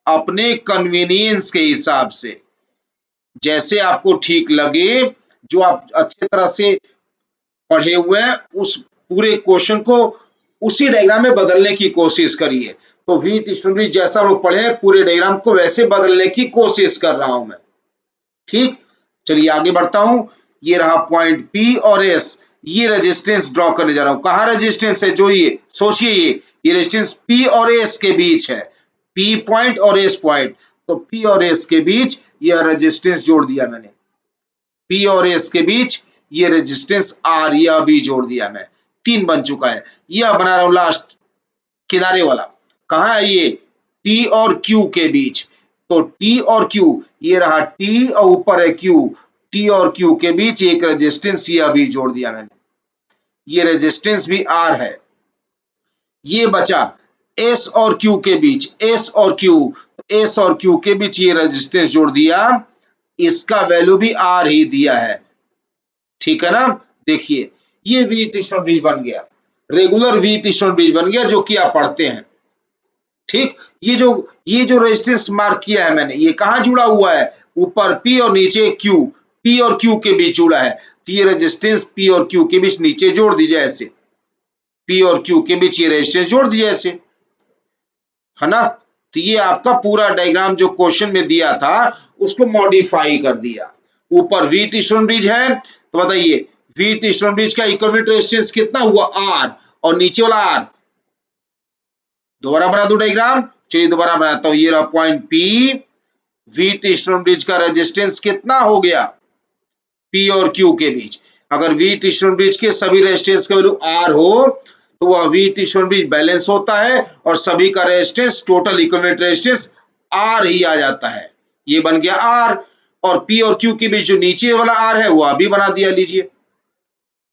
अपने कन्वीनियंस के हिसाब से, जैसे आपको ठीक लगे। जो आप अच्छे तरह से पढ़े हुए हैं उस पूरे क्वेश्चन को उसी डायग्राम में बदलने की कोशिश करिए। तो वी स्टोनब्रिज जैसा लोग पढ़े पूरे डायग्राम को वैसे बदलने की कोशिश कर रहा हूं मैं। ठीक, चलिए आगे बढ़ता हूं। ये रहा पॉइंट P और S, ये रेजिस्टेंस ड्रॉ करने जा रहा हूं। कहां रेजिस्टेंस है? जो ये सोचिए, ये रेजिस्टेंस P और S के बीच है। P पॉइंट और S पॉइंट, तो P और S के बीच यह रेजिस्टेंस जोड़ दिया मैंने। P और S के बीच ये रेजिस्टेंस R, यह भी जोड़ दिया मैं। 3 बन चुका है। यह बना रहा हूं लास्ट किनारे वाला। कहां है ये? T और Q के बीच। तो T और Q, ये रहा T और ऊपर है Q। T और Q के बीच एक रेजिस्टेंस यह भी जोड़ दिया मैंने। ये रेजिस्टेंस भी R है। ये बचा S और Q के बीच, S और Q के बीच ये रेजिस्टेंस जोड़ दिया। इसका वैल्यू भी R ही दिया है। ठीक है ना? देखिए, ये वी स्टोन ब्रिज बन गया, रेगुलर वी स्टोन ब्रिज बन गया जो कि आप पढ़ते हैं। ठीक, ये जो रेजिस्टेंस मार्क किया है मैंने, ये कहां जुड़ा हुआ है? ऊपर P और नीचे Q। P और Q के बीच जुड़ा है। तो ये रेजिस्टेंस P और Q के बीच नीचे जोड़ दीजिए ऐसे। P और Q के बीच ये रेजिस्टेंस जोड़ दीजिए ऐसे, है ना? तो ये आपका पूरा डायग्राम जो क्वेश्चन में दिया था उसको मॉडिफाई कर दिया। ऊपर वी स्टोन ब्रिज है, तो बताइए वी स्टोन ब्रिज का इक्विवेलेंट रेजिस्टेंस कितना हुआ? R। और नीचे वाला R। दोबारा बना दो डायग्राम। चलिए दोबारा बनाता हूं। ये रहा point P। Wheatstone bridge का रेजिस्टेंस कितना हो गया? P और Q के बीच। अगर वी स्टोन ब्रिज के सभी रेजिस्टेंस का वैल्यू R हो तो वह वी स्टोन ब्रिज बैलेंस होता है और सभी का resistance, total equivalent resistance R ही आ जाता है। ये बन गया R। और P और Q के बीच जो नीचे वाला R है वह भी बना दिया, लीजिए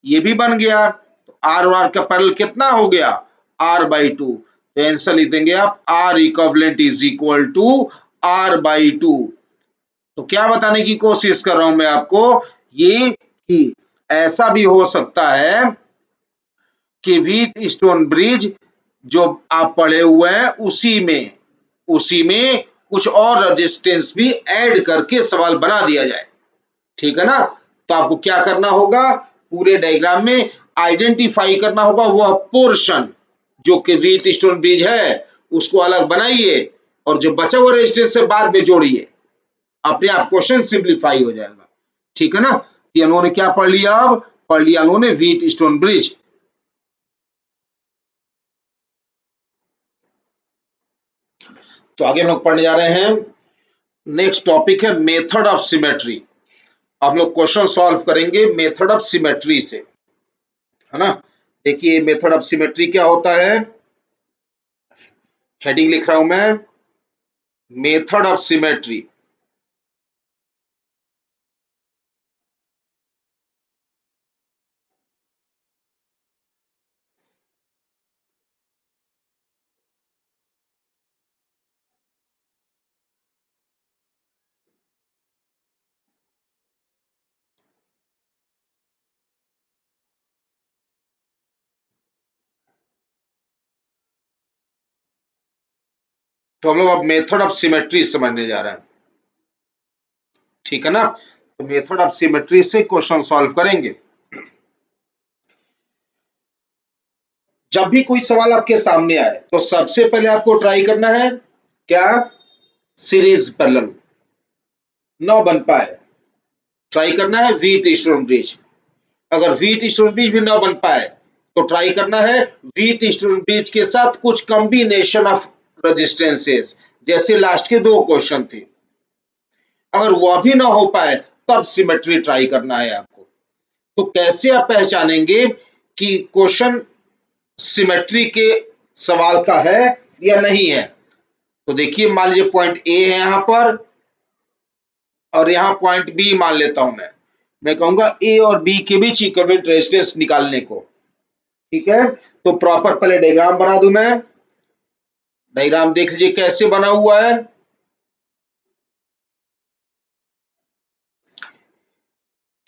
ये भी बन गया। तो R और R का पैरेलल कितना हो गया? R/2। तो आंसर लिख देंगे आप, R equivalent is equal to R/2। तो क्या बताने की कोशिश कर रहा हूं मैं आपको? ये कि ऐसा भी हो सकता है कि वी स्टोन ब्रिज जो आप पढ़े हुए हैं उसी में कुछ और रेजिस्टेंस भी ऐड करके सवाल बना दिया जाए। ठीक है ना? तो आपको क्या करना होगा, पूरे डायग्राम में आइडेंटिफाई करना होगा वह पोर्शन जो कि व्हीट स्टोन ब्रिज है, उसको अलग बनाइए और जो बचा हुआ रेजिस्टेंस से बाद में जोड़िए, अपने आप क्वेश्चन सिंप्लीफाई हो जाएगा। ठीक है ना? ये उन्होंने क्या पढ़ लिया, अब पढ़ लिया उन्होंने व्हीट स्टोन ब्रिज। तो आगे हम लोग पढ़ने जा रहे हैं, नेक्स्ट टॉपिक है मेथड ऑफ सिमेट्री। हम लोग क्वेश्चन सॉल्व करेंगे मेथड ऑफ सिमेट्री से, है ना? देखिए मेथड ऑफ सिमेट्री क्या होता है, हेडिंग लिख रहा हूं मैं, मेथड ऑफ सिमेट्री। तो हम लोग अब मेथड ऑफ सिमेट्री समझने जा रहे हैं। ठीक है ना? तो मेथड ऑफ सिमेट्री से क्वेश्चन सॉल्व करेंगे। जब भी कोई सवाल आपके सामने आए तो सबसे पहले आपको ट्राई करना है क्या, सीरीज पैरेलल। ना बन पाए, ट्राई करना है व्हीट स्टोन ब्रिज। अगर व्हीट स्टोन ब्रिज भी ना बन पाए तो ट्राई करना है व्हीट स्टोन ब्रिज के साथ कुछ कॉम्बिनेशन ऑफ रेजिस्टेंसेस, जैसे लास्ट के दो क्वेश्चन थे। अगर वह भी ना हो पाए तब सिमेट्री ट्राई करना है आपको। तो कैसे आप पहचानेंगे कि क्वेश्चन सिमेट्री के सवाल का है या नहीं है? तो देखिए मान लीजिए पॉइंट ए है यहां पर और यहां पॉइंट बी मान लेता हूं मैं कहूंगा ए और बी के बीच इक्विवेलेंट रेजिस्टेंस निकालने को। ठीक है, तो प्रॉपर पहले डायग्राम बना दूं मैं। डायग्राम देख लीजिए कैसे बना हुआ है।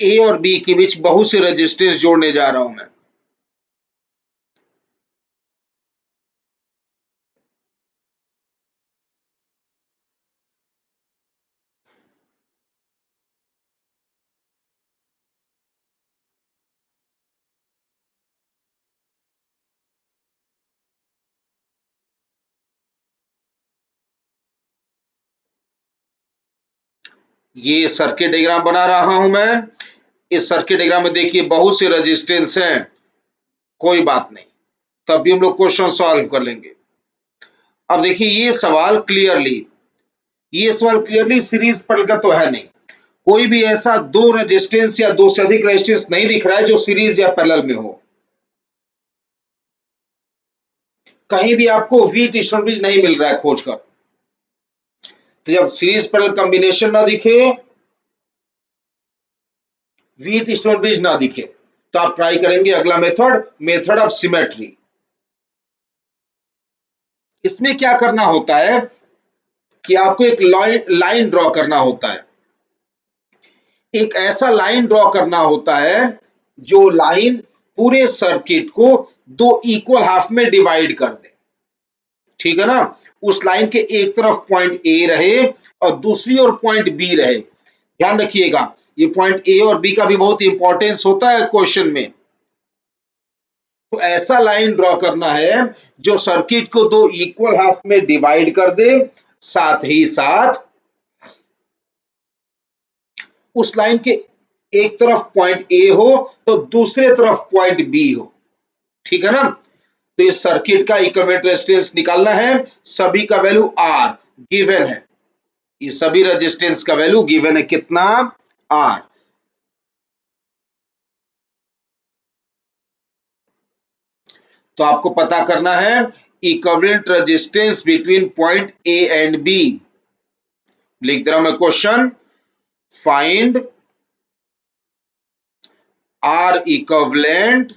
ए और बी के बीच बहुत से रेजिस्टेंस जोड़ने जा रहा हूं मैं। ये सर्किट डायग्राम बना रहा हूं मैं। इस सर्किट डायग्राम में देखिए बहुत से रेजिस्टेंस हैं, कोई बात नहीं, तब भी हम लोग क्वेश्चन सॉल्व कर लेंगे। अब देखिए ये सवाल क्लियरली सीरीज पैरेलल का तो है नहीं। कोई भी ऐसा दो रेजिस्टेंस या दो से अधिक रेजिस्टेंस नहीं दिख रहा है जो सीरीज या पैरेलल में हो। कहीं भी आपको व्हीट स्टोन ब्रिज नहीं मिल रहा है खोजकर। तो जब सीरीज पैरेलल कॉम्बिनेशन ना दिखे, व्हीट स्टोन ब्रिज ना दिखे, तो आप ट्राई करेंगे अगला मेथड, मेथड ऑफ सिमेट्री। इसमें क्या करना होता है कि आपको एक लाइन ड्रॉ करना होता है। एक ऐसा लाइन ड्रॉ करना होता है जो लाइन पूरे सर्किट को दो इक्वल हाफ में डिवाइड कर दे। ठीक है ना? उस लाइन के एक तरफ पॉइंट ए रहे और दूसरी ओर पॉइंट बी रहे। ध्यान रखिएगा, ये पॉइंट ए और बी का भी बहुत इंपॉर्टेंस होता है क्वेश्चन में। तो ऐसा लाइन ड्रॉ करना है जो सर्किट को दो इक्वल हाफ में डिवाइड कर दे, साथ ही साथ उस लाइन के एक तरफ पॉइंट ए हो तो दूसरे तरफ पॉइंट बी हो। ठीक है ना? तो इस सर्किट का इक्विवेलेंट रेजिस्टेंस निकालना है। सभी का वैल्यू आर गिवन है। ये सभी रेजिस्टेंस का वैल्यू गिवन है, कितना, आर। तो आपको पता करना है equivalent resistance between point A and B. लिख दे रहा हूं मैं question, find R equivalent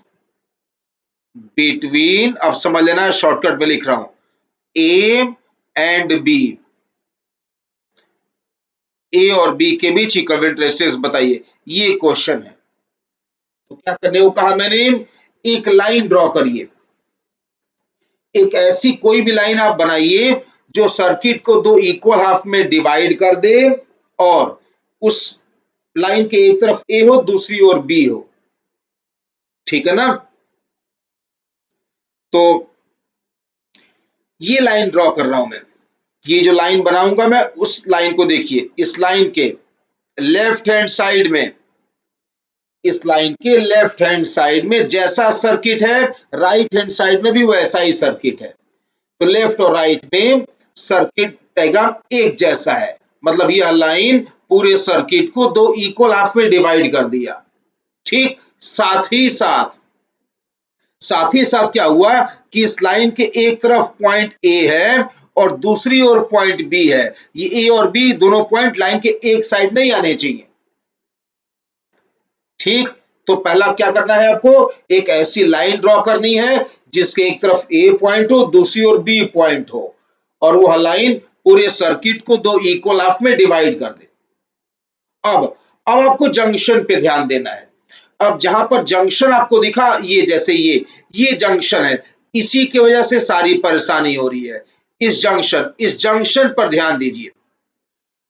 between, अब समझ लेना शॉर्टकट में लिख रहा हूं, ए एंड बी। ए और बी के बीच इक्विवेलेंट रेजिस्टेंस बताइए, ये क्वेश्चन है। तो क्या करने को कहा मैंने, एक लाइन ड्रॉ करिए। एक ऐसी कोई भी लाइन आप बनाइए जो सर्किट को दो इक्वल हाफ में डिवाइड कर दे और उस लाइन के एक तरफ ए हो दूसरी ओर बी हो, ठीक है ना। तो ये लाइन ड्रॉ कर रहा हूं मैं, ये जो लाइन बनाऊंगा मैं उस लाइन को देखिए, इस लाइन के लेफ्ट हैंड साइड में, इस लाइन के लेफ्ट हैंड साइड में जैसा सर्किट है राइट हैंड साइड में भी वैसा ही सर्किट है। तो लेफ्ट और राइट में सर्किट डायग्राम एक जैसा है, मतलब यह लाइन पूरे सर्किट को दो इक्वल हाफ में डिवाइड कर दिया। ठीक, साथ ही साथ क्या हुआ कि इस लाइन के एक तरफ पॉइंट ए है और दूसरी ओर पॉइंट बी है। ये ए और बी दोनों पॉइंट लाइन के एक साइड नहीं आने चाहिए। ठीक, तो पहला क्या करना है आपको, एक ऐसी लाइन ड्रॉ करनी है जिसके एक तरफ ए पॉइंट हो दूसरी ओर बी पॉइंट हो और वह लाइन पूरे सर्किट को दो इक्वल हाफ में डिवाइड कर दे। अब आपको जंक्शन पे ध्यान देना है। अब जहां पर जंक्शन आपको दिखा, ये जैसे ये जंक्शन है, इसी की वजह से सारी परेशानी हो रही है। इस जंक्शन पर ध्यान दीजिए।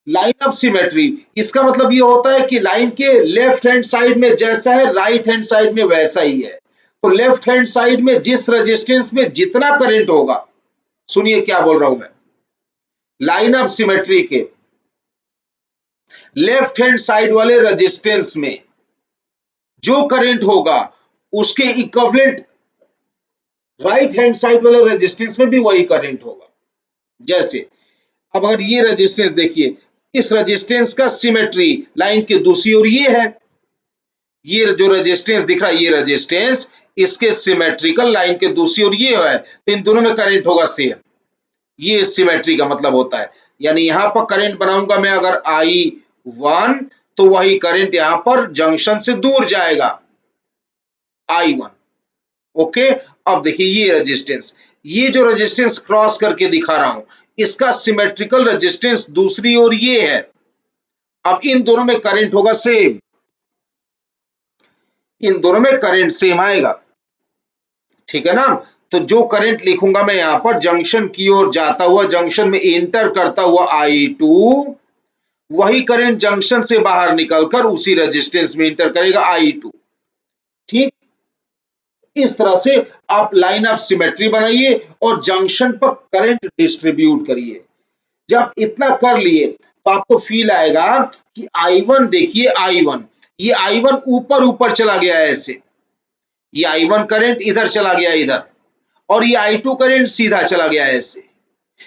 लाइन ऑफ सिमेट्री, इसका मतलब ये होता है कि लाइन के लेफ्ट हैंड साइड में जैसा है राइट हैंड साइड में वैसा ही है। तो लेफ्ट हैंड साइड में जिस रेजिस्टेंस में जितना करंट होगा, सुनिए क्या बोल रहा हूं मैं, लाइन ऑफ सिमेट्री के लेफ्ट हैंड साइड वाले रेजिस्टेंस में जो करंट होगा उसके इक्विवेलेंट राइट हैंड साइड वाले रेजिस्टेंस में भी वही करंट होगा। जैसे अब अगर ये रेजिस्टेंस देखिए, इस रेजिस्टेंस का सिमेट्री लाइन की दूसरी ओर ये है, ये जो रेजिस्टेंस दिख रहा है ये रेजिस्टेंस, इसके सिमेट्रिकल लाइन के दूसरी ओर ये है, तो इन दोनों में करंट होगा सेम। ये सिमेट्री का मतलब होता है, यानी यहां पर करंट बनाऊंगा मैं अगर I1, तो वही करंट यहां पर जंक्शन से दूर जाएगा I1। ओके, अब देखिए ये रेजिस्टेंस, ये जो रेजिस्टेंस क्रॉस करके दिखा रहा हूं, इसका सिमेट्रिकल रेजिस्टेंस दूसरी ओर ये है। अब इन दोनों में करंट होगा सेम, इन दोनों में करंट सेम आएगा, ठीक है ना। तो जो करंट लिखूंगा मैं यहां पर जंक्शन की ओर जाता हुआ, जंक्शन में एंटर करता हुआ I2, वही करंट जंक्शन से बाहर निकलकर उसी रेजिस्टेंस में एंटर करेगा I2। ठीक, इस तरह से आप लाइन ऑफ सिमेट्री बनाइए और जंक्शन पर करंट डिस्ट्रीब्यूट करिए। जब इतना कर लिए तो आपको फील आएगा कि I1, देखिए I1, ये I1 ऊपर ऊपर चला गया है ऐसे, ये I1 करंट इधर चला गया इधर, और ये I2 करंट सीधा चला गया है ऐसे।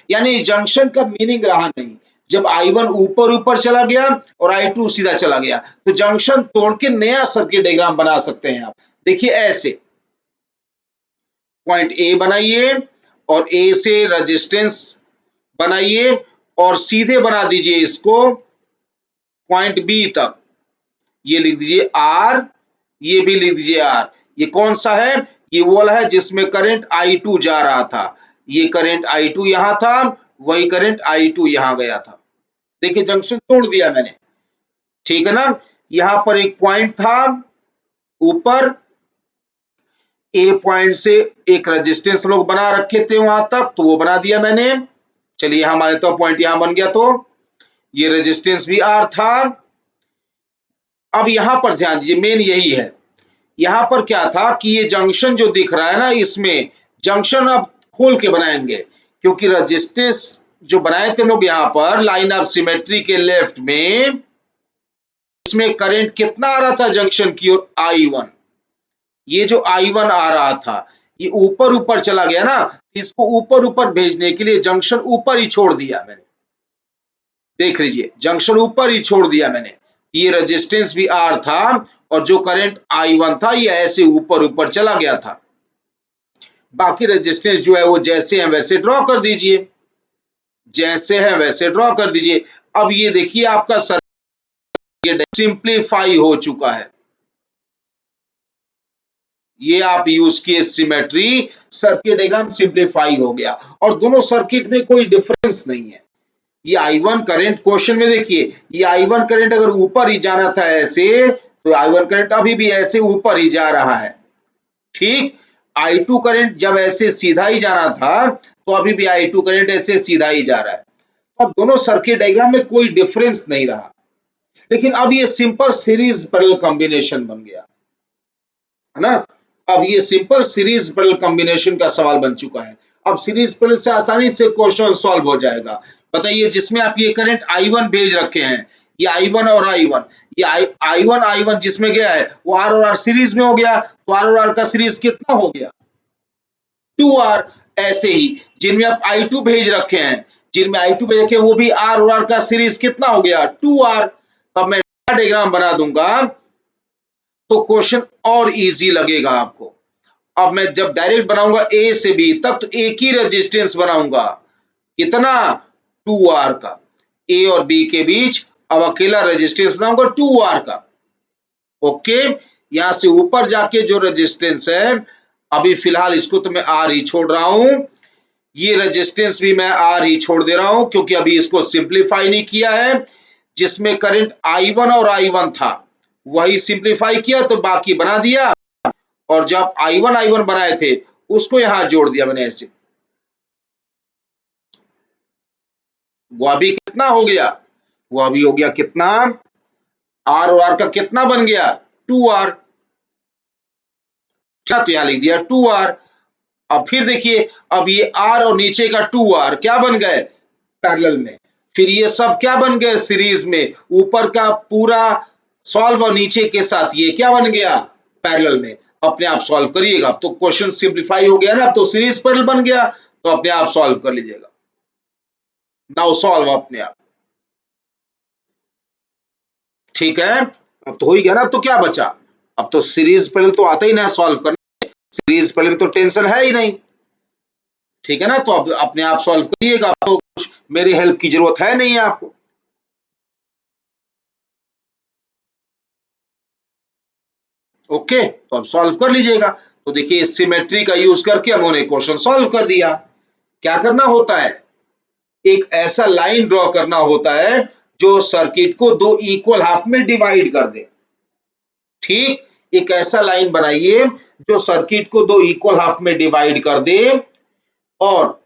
यानी जंक्शन का मीनिंग रहा नहीं। जब I1 ऊपर ऊपर चला गया और I2 सीधा चला गया, तो जंक्शन तोड़ के नया सर्किट डायग्राम बना सकते हैं आप। देखिए ऐसे पॉइंट ए बनाइए और ए से रेजिस्टेंस बनाइए और सीधे बना दीजिए इसको पॉइंट बी तक। ये लिख दीजिए आर, ये भी लिख दीजिए आर। ये कौन सा है, ये वो वाला है जिसमें करंट I2 जा रहा था। ये करंट I2 यहां था, वही करंट I2 यहां गया था। देखिए जंक्शन तोड़ दिया मैंने, ठीक है ना। यहां पर एक पॉइंट था ऊपर, ए पॉइंट से एक रेजिस्टेंस लोग बना रखे थे वहां तक, तो वो बना दिया मैंने। चलिए यहां माने तो पॉइंट यहां बन गया, तो ये रेजिस्टेंस भी आर था। अब यहां पर ध्यान दीजिए, मेन यही है। यहां पर क्या था कि ये जंक्शन जो दिख रहा है ना, इसमें जंक्शन अब खोल के बनाएंगे, क्योंकि रेजिस्टेंस जो बनाए थे लोग यहां पर लाइन ऑफ सिमेट्री के लेफ्ट में, इसमें करंट कितना आ रहा था जंक्शन की ओर, I1। ये जो I1 आ रहा था ये ऊपर ऊपर चला गया ना, इसको ऊपर ऊपर भेजने के लिए जंक्शन ऊपर ही छोड़ दिया मैंने। देख लीजिए जंक्शन ऊपर ही छोड़ दिया मैंने। ये रेजिस्टेंस भी R था और जो करंट I1 था ये ऐसे ऊपर ऊपर चला गया था। बाकी रेजिस्टेंस जो है वो जैसे हैं वैसे ड्रॉ कर दीजिए, जैसे है वैसे ड्रॉ कर दीजिए। अब ये देखिए आपका सर्किट सिंप्लीफाई हो चुका है। ये आप यूज किए सिमेट्री, सर्किट डायग्राम सिंप्लीफाई हो गया और दोनों सर्किट में कोई डिफरेंस नहीं है। ये I1 करंट क्वेश्चन में देखिए, ये I1 करंट अगर ऊपर ही जाना था ऐसे, तो I1 करंट अभी भी ऐसे ऊपर ही जा रहा है। ठीक, I2 करंट जब ऐसे सीधा ही जा रहा था, तो अभी भी I2 करंट ऐसे सीधा ही जा रहा है। अब दोनों सर्किट डायग्राम में कोई डिफरेंस नहीं रहा, लेकिन अब ये सिंपल सीरीज पैरेलल कॉम्बिनेशन बन गया, है ना। अब ये सिंपल सीरीज पैरेलल कॉम्बिनेशन का सवाल बन चुका है। अब सीरीज पैरेलल से आसानी से क्वेश्चन सॉल्व हो जाएगा। बताइए, जिसमें आप ये करंट I1 भेज रखे हैं, ये I1 और I1, ये I1 जिसमें गया है वो R और R सीरीज में हो गया, तो R और R का सीरीज कितना हो गया, 2R। ऐसे ही जिनमें आप I2 भेज रखे हैं, जिनमें I2 भेज रखे हैं, वो भी R और R का सीरीज कितना हो गया, 2R। अब मैं डायग्राम बना दूंगा तो क्वेश्चन और इजी लगेगा आपको। अब मैं जब डायरेक्ट बनाऊंगा ए से बी तक, तो एक ही रेजिस्टेंस बनाऊंगा, कितना, 2R का। ए और बी के बीच अब अकेला रेजिस्टेंस बनाऊंगा 2R का। ओके, यहां से ऊपर जाके जो रेजिस्टेंस है, अभी फिलहाल इसको तो मैं R ही छोड़ रहा हूं, ये रेजिस्टेंस भी मैं R ही छोड़ दे रहा हूं, क्योंकि अभी इसको सिंप्लीफाई नहीं किया है। जिसमें करंट I1 और I1 था वही सिंप्लीफाई किया तो बाकी बना दिया, और जब I1 बनाए थे उसको यहां जोड़ दिया मैंने ऐसे। वो अभी कितना हो गया, वो अभी हो गया कितना, R और R का कितना बन गया, 2R। क्या, तो यहां लिख दिया 2R। अब फिर देखिए, अब ये R और नीचे का 2R क्या बन गए, पैरेलल में। फिर ये सब क्या बन गए, सीरीज में। ऊपर का पूरा सॉल्व और नीचे के साथ ये क्या बन गया, पैरेलल में। अपने आप सॉल्व करिएगा। अब तो क्वेश्चन सिंप्लीफाई हो गया ना, अब तो सीरीज पैरेलल बन गया, तो अपने आप सॉल्व कर लीजिएगा। नाउ सॉल्व अपने आप, ठीक है। अब तो हो ही गया ना, अब तो क्या बचा, अब तो सीरीज पैरेलल तो आता ही ना सॉल्व करने, सीरीज पैरेलल में तो टेंशन है ही नहीं, ठीक है ना। तो अब अपने आप सॉल्व करिएगा, तो कुछ मेरी हेल्प की जरूरत है नहीं है आपको। ओके, तो अब सॉल्व कर लीजिएगा। तो देखिए, सिमेट्री का यूज करके हमने क्वेश्चन सॉल्व कर दिया। क्या करना होता है, एक ऐसा लाइन ड्रॉ करना होता है जो सर्किट को दो इक्वल हाफ में डिवाइड कर दे। ठीक, एक ऐसा लाइन बनाइए जो सर्किट को दो इक्वल हाफ में डिवाइड कर दे, और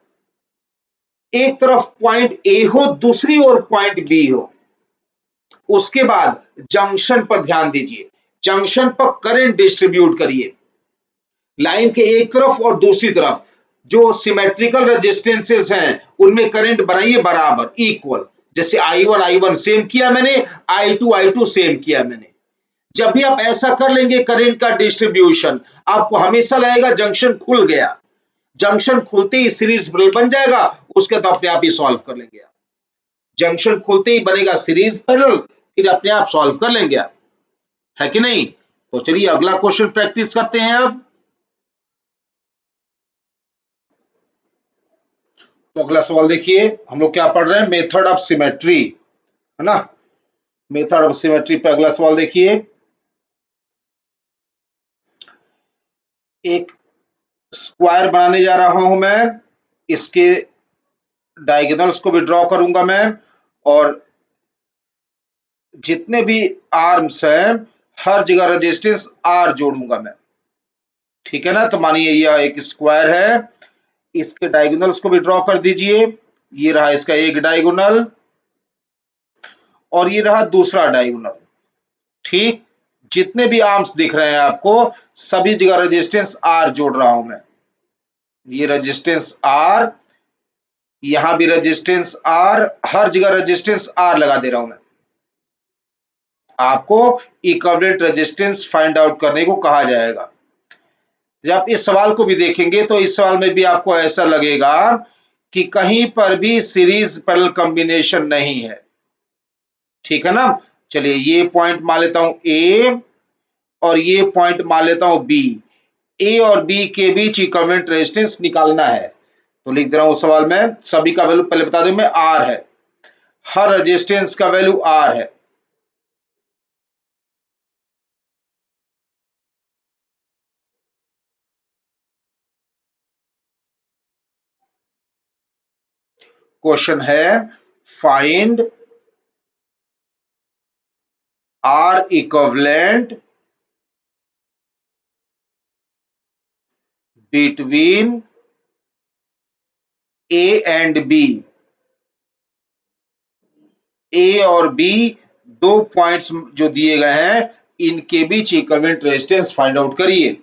एक तरफ पॉइंट ए हो, दूसरी ओर पॉइंट बी हो। उसके बाद जंक्शन पर ध्यान दीजिए, जंक्शन पर करंट डिस्ट्रीब्यूट करिए, लाइन के एक तरफ और दूसरी तरफ जो सिमेट्रिकल रेजिस्टेंसेस हैं उनमें करंट बनाइए बराबर, इक्वल। जैसे I1 सेम किया मैंने, I2 सेम किया मैंने। जब भी आप ऐसा कर लेंगे करंट का डिस्ट्रीब्यूशन, आपको हमेशा लगेगा जंक्शन खुल गया। जंक्शन खुलते ही सीरीज पैरेलल बन जाएगा, उसके तो अपने आप ही सॉल्व कर लेंगे आप। जंक्शन खुलते ही बनेगा सीरीज पैरेलल, फिर अपने आप सॉल्व कर लेंगे आप, है कि नहीं। तो चलिए अगला क्वेश्चन प्रैक्टिस करते हैं अब। तो अगला सवाल देखिए, हम लोग क्या पढ़ रहे हैं, मेथड ऑफ सिमेट्री, है ना। मेथड ऑफ सिमेट्री पे अगला सवाल देखिए, एक स्क्वायर बनाने जा रहा हूं मैं, इसके डायगोनल्स को भी ड्रॉ करूंगा मैं, और जितने भी आर्म्स हैं हर जगह रेजिस्टेंस आर जोड़ूंगा मैं, ठीक है ना। तो मानिए यह एक स्क्वायर है, इसके डायगोनल्स को भी ड्रॉ कर दीजिए। ये रहा इसका एक डायगोनल, और ये रहा दूसरा डायगोनल। ठीक, जितने भी आर्म्स दिख रहे हैं आपको, सभी जगह रेजिस्टेंस आर जोड़ रहा हूं मैं। ये रेजिस्टेंस आर, यहां भी रेजिस्टेंस आर, हर जगह रेजिस्टेंस आर लगा दे रहा हूं मैं। आपको इक्विवेलेंट रेजिस्टेंस फाइंड आउट करने को कहा जाएगा। जब इस सवाल को भी देखेंगे तो इस सवाल में भी आपको ऐसा लगेगा कि कहीं पर भी सीरीज पैरेलल कॉम्बिनेशन नहीं है, ठीक है ना। चलिए ये पॉइंट मान लेता हूं ए, और ये पॉइंट मान लेता हूं बी। ए और बी के बीच इक्विवेलेंट रेजिस्टेंस निकालना है, तो लिख दे रहा हूं सवाल में, सभी का वैल्यू पहले बता दूं मैं, आर है, हर रेजिस्टेंस का वैल्यू आर है। क्वेश्चन है, find R equivalent between A and B, A और बी दो पॉइंट्स जो दिए गए हैं इनके बीच इक्विवेलेंट रेजिस्टेंस फाइंड आउट करिए।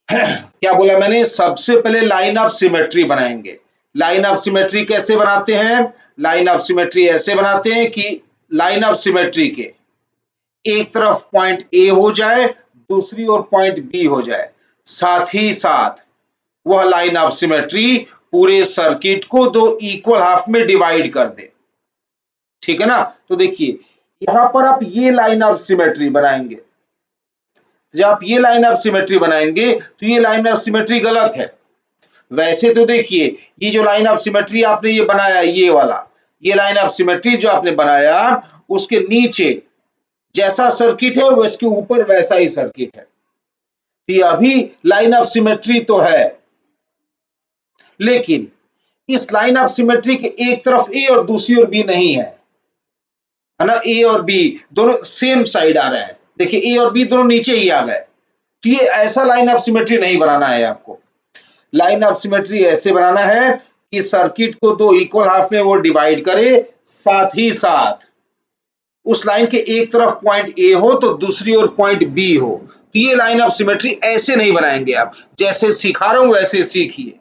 क्या बोला मैंने, सबसे पहले लाइन ऑफ सिमेट्री बनाएंगे। लाइन ऑफ सिमेट्री कैसे बनाते हैं, लाइन ऑफ सिमेट्री ऐसे बनाते हैं कि लाइन ऑफ सिमेट्री के एक तरफ पॉइंट ए हो जाए, दूसरी ओर पॉइंट बी हो जाए, साथ ही साथ वह लाइन ऑफ सिमेट्री पूरे सर्किट को दो इक्वल हाफ में डिवाइड कर दे। ठीक है ना, तो देखिए यहां पर आप ये लाइन ऑफ सिमेट्री बनाएंगे। जब आप ये लाइन ऑफ सिमेट्री बनाएंगे तो ये लाइन ऑफ सिमेट्री गलत है। वैसे तो देखिए ये जो लाइन ऑफ सिमेट्री आपने ये बनाया, ये वाला ये लाइन ऑफ सिमेट्री जो आपने बनाया उसके नीचे जैसा सर्किट है वो इसके ऊपर वैसा ही सर्किट है। ये अभी लाइन ऑफ सिमेट्री तो है, लेकिन इस लाइन ऑफ सिमेट्री के एक तरफ ए और दूसरी ओर बी नहीं है, है ना। ए और बी दोनों सेम साइड आ रहे हैं। देखिए ए और बी दोनों नीचे ही आ गए, तो ये ऐसा लाइन ऑफ सिमेट्री नहीं बनाना है आपको। लाइन ऑफ सिमेट्री ऐसे बनाना है कि सर्किट को दो इक्वल हाफ में वो डिवाइड करे, साथ ही साथ उस लाइन के एक तरफ पॉइंट ए हो तो दूसरी ओर पॉइंट बी हो। तो ये लाइन ऑफ सिमेट्री ऐसे नहीं बनाएंगे आप, जैसे सिखा रहा हूं वैसे सीखिए।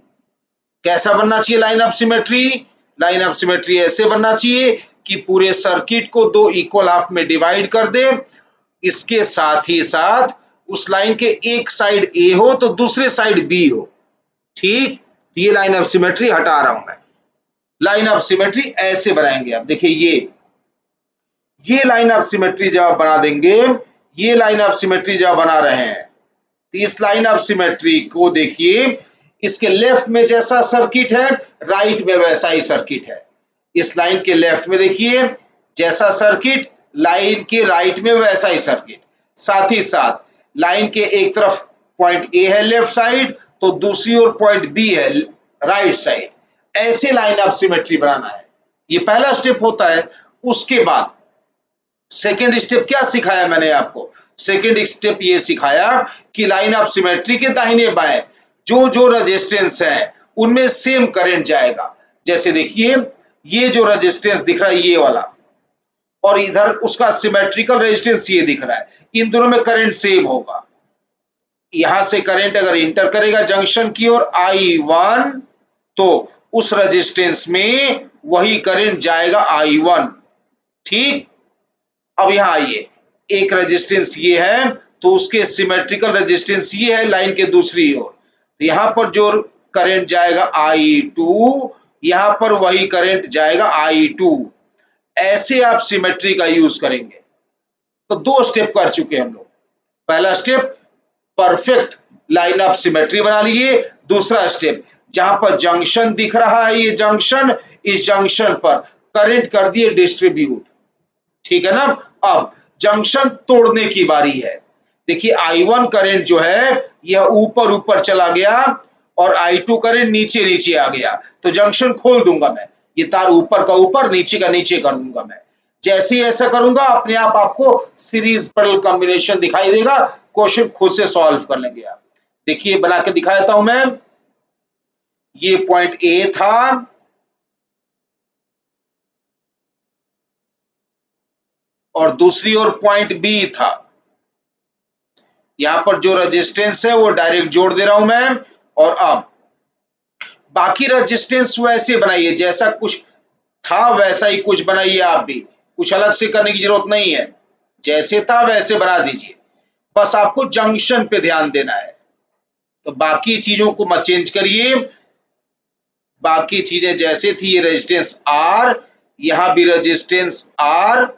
कैसा बनना चाहिए line of symmetry, line of symmetry ऐसे बनना चाहिए कि पूरे सर्किट को दो इक्वल हाफ में डिवाइड कर दे, इसके साथ ही साथ उस लाइन के एक साइड ए हो तो दूसरे साइड बी हो। ठीक, ये लाइन ऑफ सिमेट्री हटा रहा हूं मैं। लाइन ऑफ सिमेट्री ऐसे बनाएंगे आप। देखिए ये लाइन ऑफ सिमेट्री जब आप बना देंगे, ये लाइन ऑफ सिमेट्री जब बना रहे हैं तो इस लाइन ऑफ सिमेट्री को देखिए, इसके लेफ्ट में जैसा सर्किट है राइट में वैसा ही सर्किट है। इस लाइन के लेफ्ट में देखिए जैसा सर्किट, लाइन के राइट में वैसा ही सर्किट, साथ ही साथ लाइन के एक तरफ पॉइंट ए है लेफ्ट साइड तो दूसरी ओर पॉइंट बी है राइट साइड। ऐसे लाइन ऑफ सिमेट्री बनाना है, ये पहला स्टेप होता है। उसके बाद सेकेंड स्टेप क्या सिखाया मैंने आपको, सेकेंड स्टेप ये सिखाया कि लाइन ऑफ सिमेट्री के दाहिने बाएं जो जो रेजिस्टेंस है उनमें सेम करंट जाएगा। जैसे देखिए ये जो रेजिस्टेंस दिख रहा है ये वाला, और इधर उसका सिमेट्रिकल रेजिस्टेंस ये दिख रहा है, इन दोनों में करंट सेम होगा। यहां से करंट अगर इंटर करेगा जंक्शन की ओर I1 तो उस रेजिस्टेंस में वही करंट जाएगा I1। ठीक, अब यहां आइए, एक रेजिस्टेंस ये है तो उसके सिमेट्रिकल रेजिस्टेंस ये है लाइन के दूसरी ओर, तो यहां पर जो करंट जाएगा I2, यहां पर वही करंट जाएगा I2। ऐसे आप सिमेट्री का यूज करेंगे। तो दो स्टेप कर चुके हम लोग। पहला step perfect line of symmetry बना लिए, दूसरा स्टेप जहां पर जंक्शन दिख रहा है ये जंक्शन, इस जंक्शन पर करंट कर दिए डिस्ट्रीब्यूट। ठीक है ना, अब जंक्शन तोड़ने की बारी है। देखिए I1 करंट जो है यह ऊपर ऊपर चला गया और I2 करंट नीचे नीचे आ गया, तो जंक्शन खोल दूंगा मैं, ये तार ऊपर का ऊपर नीचे का नीचे कर दूंगा मैं। जैसे ही ऐसा करूंगा अपने आप आपको सीरीज पैरेलल कॉम्बिनेशन दिखाई देगा, क्वेश्चन खुद से सॉल्व कर लेंगे आप। देखिए बना के दिखा देता हूं मैं, ये पॉइंट ए था और दूसरी ओर पॉइंट बी था। यहां पर जो रेजिस्टेंस है वो डायरेक्ट जोड़ दे रहा हूं मैं, और अब बाकी रेजिस्टेंस वैसे बनाइए, जैसा कुछ था वैसा ही कुछ बनाइए आप भी, कुछ अलग से करने की जरूरत नहीं है, जैसे था वैसे बना दीजिए। बस आपको जंक्शन पे ध्यान देना है, तो बाकी चीजों को मत चेंज करिए। बाकी चीजें जैसे थी, ये रेजिस्टेंस R, यहां भी रेजिस्टेंस R,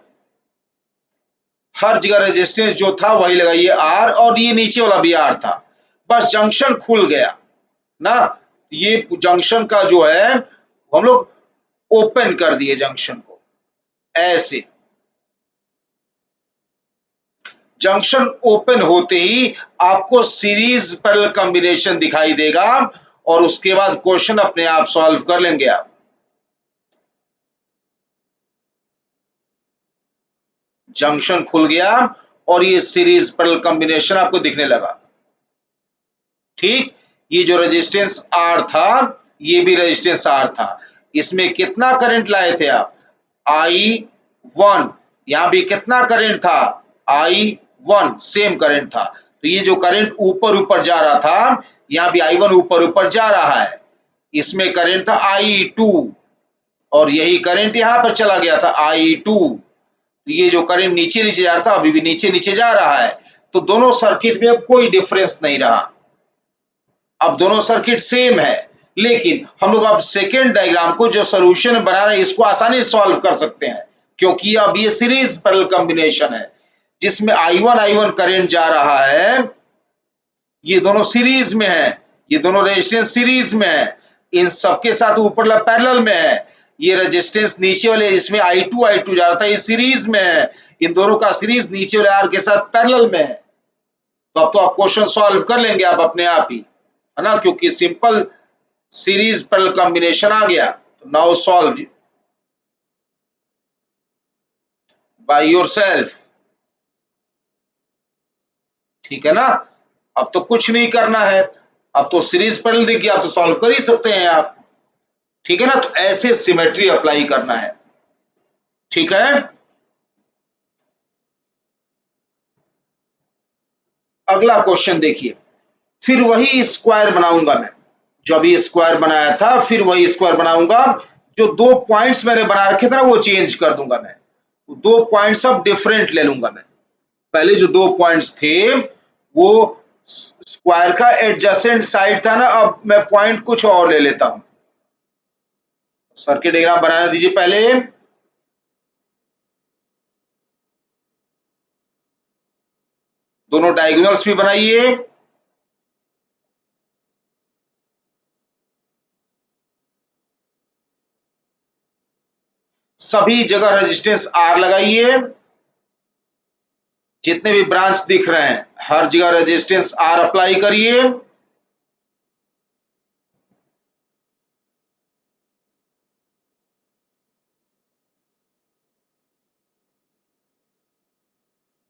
हर जगह रेजिस्टेंस जो था वही लगाइए R, और ये नीचे वाला भी R था। बस जंक्शन खुल गया ना, ये जंक्शन का जो है हम लोग ओपन कर दिए जंक्शन को। ऐसे जंक्शन ओपन होते ही आपको सीरीज पैरेलल कॉम्बिनेशन दिखाई देगा, और उसके बाद क्वेश्चन अपने आप सॉल्व कर लेंगे आप। जंक्शन खुल गया और ये सीरीज पैरेलल कॉम्बिनेशन आपको दिखने लगा। ठीक, ये जो रेजिस्टेंस R था, ये भी रेजिस्टेंस R था। इसमें कितना करंट लाए थे आप? I1। यहां भी कितना करंट था? I1, सेम करंट था। तो ये जो करंट ऊपर ऊपर जा रहा था, यहां भी I1 ऊपर ऊपर जा रहा है। इसमें करंट था I2 और यही करंट यहां पर चला गया था I2। तो ये जो करंट नीचे नीचे जा रहा था, अभी भी नीचे नीचे जा रहा है। तो दोनों सर्किट में अब कोई डिफरेंस नहीं रहा, अब दोनों सर्किट सेम है। लेकिन हम लोग अब सेकेंड डायग्राम को जो सोल्यूशन बना रहे हैं, इसको आसानी से सॉल्व कर सकते हैं, क्योंकि अब ये सीरीज पैरेलल कॉम्बिनेशन है जिसमें I1 करंट जा रहा है। ये दोनों सीरीज में है, ये दोनों रेजिस्टेंस सीरीज में है, इन सबके साथ ऊपर वाला पैरेलल में है। ये रेजिस्टेंस नीचे वाले इसमें I2 जा रहा था, ये सीरीज में है। इन दोनों का सीरीज नीचे वाले R के साथ पैरेलल में है। तो अब तो आप क्वेश्चन सॉल्व कर लेंगे आप अपने आप ही, है ना, क्योंकि सिंपल सीरीज पैरेलल कॉम्बिनेशन आ गया। तो नाउ सॉल्व बाय योरसेल्फ, ठीक है ना। अब तो कुछ नहीं करना है, अब तो सीरीज पैरेलल दिख गया, अब तो सॉल्व कर ही सकते हैं आप, ठीक है ना। तो ऐसे सिमेट्री अप्लाई करना है, ठीक है। अगला क्वेश्चन देखिए, फिर वही स्क्वायर बनाऊंगा मैं, जो अभी स्क्वायर बनाया था, फिर वही स्क्वायर बनाऊंगा। जो दो पॉइंट्स मैंने बना रखे थे ना, वो चेंज कर दूंगा मैं, दो पॉइंट्स अब डिफरेंट ले लूंगा मैं। पहले जो दो पॉइंट्स थे वो स्क्वायर का एडजेसेंट साइड था ना, अब मैं पॉइंट कुछ और ले लेता हूं। सर्किट डायग्राम बनाने दीजिए पहले। दोनों डायगोनल्स भी बनाइए। सभी जगह रेजिस्टेंस R लगाइए, जितने भी ब्रांच दिख रहे हैं हर जगह रेजिस्टेंस R अप्लाई करिए।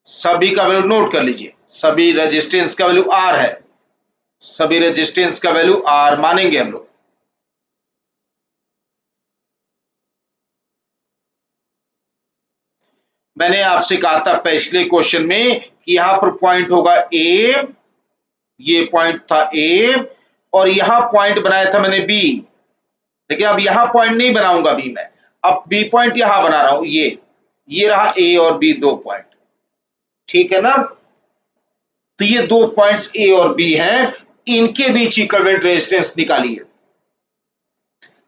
सभी का वैल्यू नोट कर लीजिए, सभी रेजिस्टेंस का वैल्यू R है, सभी रेजिस्टेंस का वैल्यू R मानेंगे हम लोग। मैंने आपसे कहा था पिछले क्वेश्चन में कि यहां पर पॉइंट होगा A, ये पॉइंट था A, और यहां पॉइंट बनाया था मैंने B, लेकिन अब यहां पॉइंट नहीं बनाऊंगा B मैं, अब B पॉइंट यहां बना रहा हूं। ये रहा A और B दो पॉइंट, ठीक है ना। तो ये दो पॉइंट्स A और B हैं, इनके बीच इक्विवेलेंट रेजिस्टेंस निकालिए।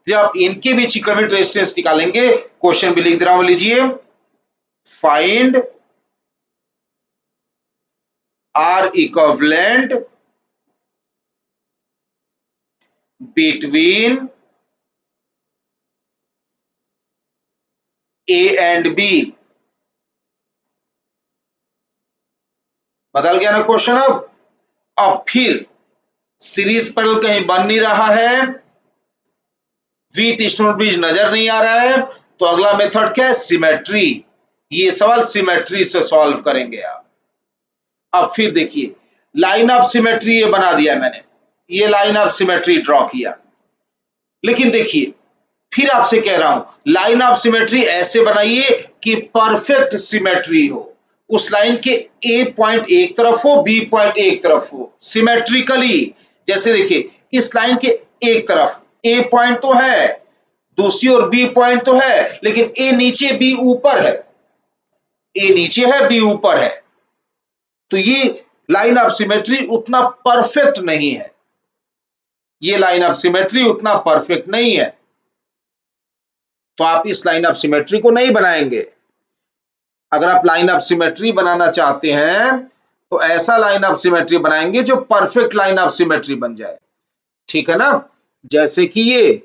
जब आप इनके बीच इक्विवेलेंट रेजिस्टेंस निकालेंगे, क्वेश्चन भी लिख दे रहा हूं, लीजिए। Find R equivalent between A and B। बदल गया ना क्वेश्चन। अब फिर सीरीज पैरेलल कहीं बन नहीं रहा है, व्हीट स्टोन ब्रिज नजर नहीं आ रहा है, तो अगला मेथड क्या है? सिमेट्री। ये सवाल सिमेट्री से सॉल्व करेंगे आप। अब फिर देखिए, लाइन ऑफ सिमेट्री ये बना दिया मैंने, ये लाइन ऑफ सिमेट्री ड्रॉ किया। लेकिन देखिए, फिर आपसे कह रहा हूं लाइन ऑफ सिमेट्री ऐसे बनाइए कि परफेक्ट सिमेट्री हो, उस लाइन के ए पॉइंट एक तरफ हो, बी पॉइंट एक तरफ हो, सिमेट्रिकली। जैसे देखिए, इस लाइन के एक तरफ ए पॉइंट तो है, दूसरी ओर बी पॉइंट तो है, लेकिन ए नीचे बी ऊपर है, ए नीचे है बी ऊपर है। तो ये लाइन ऑफ सिमेट्री उतना परफेक्ट नहीं है, ये लाइन ऑफ सिमेट्री उतना परफेक्ट नहीं है, तो आप इस लाइन ऑफ सिमेट्री को नहीं बनाएंगे। अगर आप लाइन ऑफ सिमेट्री बनाना चाहते हैं तो ऐसा लाइन ऑफ सिमेट्री बनाएंगे जो परफेक्ट लाइन ऑफ सिमेट्री बन जाए, ठीक है ना। जैसे कि ये,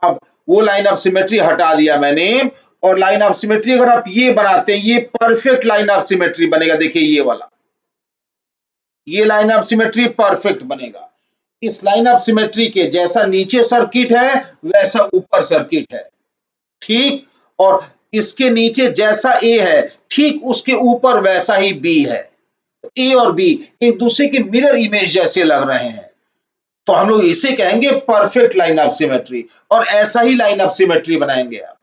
अब वो लाइन ऑफ सिमेट्री हटा दिया मैंने, और लाइन ऑफ सिमेट्री अगर आप ये बनाते हैं, ये परफेक्ट लाइन ऑफ सिमेट्री बनेगा। देखिए ये वाला, ये लाइन ऑफ सिमेट्री परफेक्ट बनेगा। इस लाइन ऑफ सिमेट्री के जैसा नीचे सर्किट है वैसा ऊपर सर्किट है, ठीक। और इसके नीचे जैसा ए है, ठीक उसके ऊपर वैसा ही बी है। तो ए और बी एक दूसरे के मिरर इमेज जैसे लग रहे हैं, तो हम लोग इसे कहेंगे परफेक्ट लाइन ऑफ सिमेट्री। और ऐसा ही लाइन ऑफ सिमेट्री बनाएंगे आप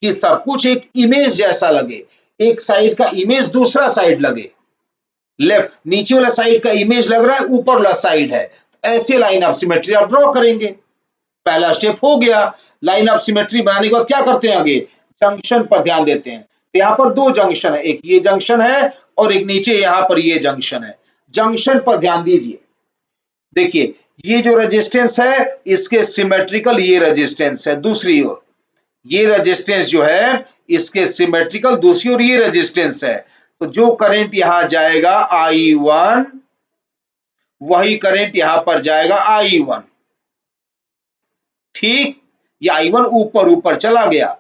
कि सब कुछ एक इमेज जैसा लगे, एक साइड का इमेज दूसरा साइड लगे, लेफ्ट नीचे वाला साइड का इमेज लग रहा है ऊपर वाला साइड है, ऐसे लाइन ऑफ सिमेट्री आप ड्रॉ करेंगे। पहला स्टेप हो गया। लाइन ऑफ सिमेट्री बनाने के बाद क्या करते हैं आगे, जंक्शन पर ध्यान देते हैं। तो यहाँ पर दो जंक्शन है, एक ये जंक्शन है और एक नीचे यहाँ पर ये जंक्शन है। जंक्शन पर ध्यान दीजिए, देखिए ये जो रेजिस्टेंस है इसके सिमेट्रिकल ये रेजिस्टेंस है, दूसरी ओर ये रेजिस्टेंस जो है इसके सिमेट्रिकल दूसरी ओर ये रेजिस्टेंस है। तो जो करंट यहां जाएगा I1 वही करंट यहां पर जाएगा I1। ठीक, ये I1 ऊपर ऊपर चला गया।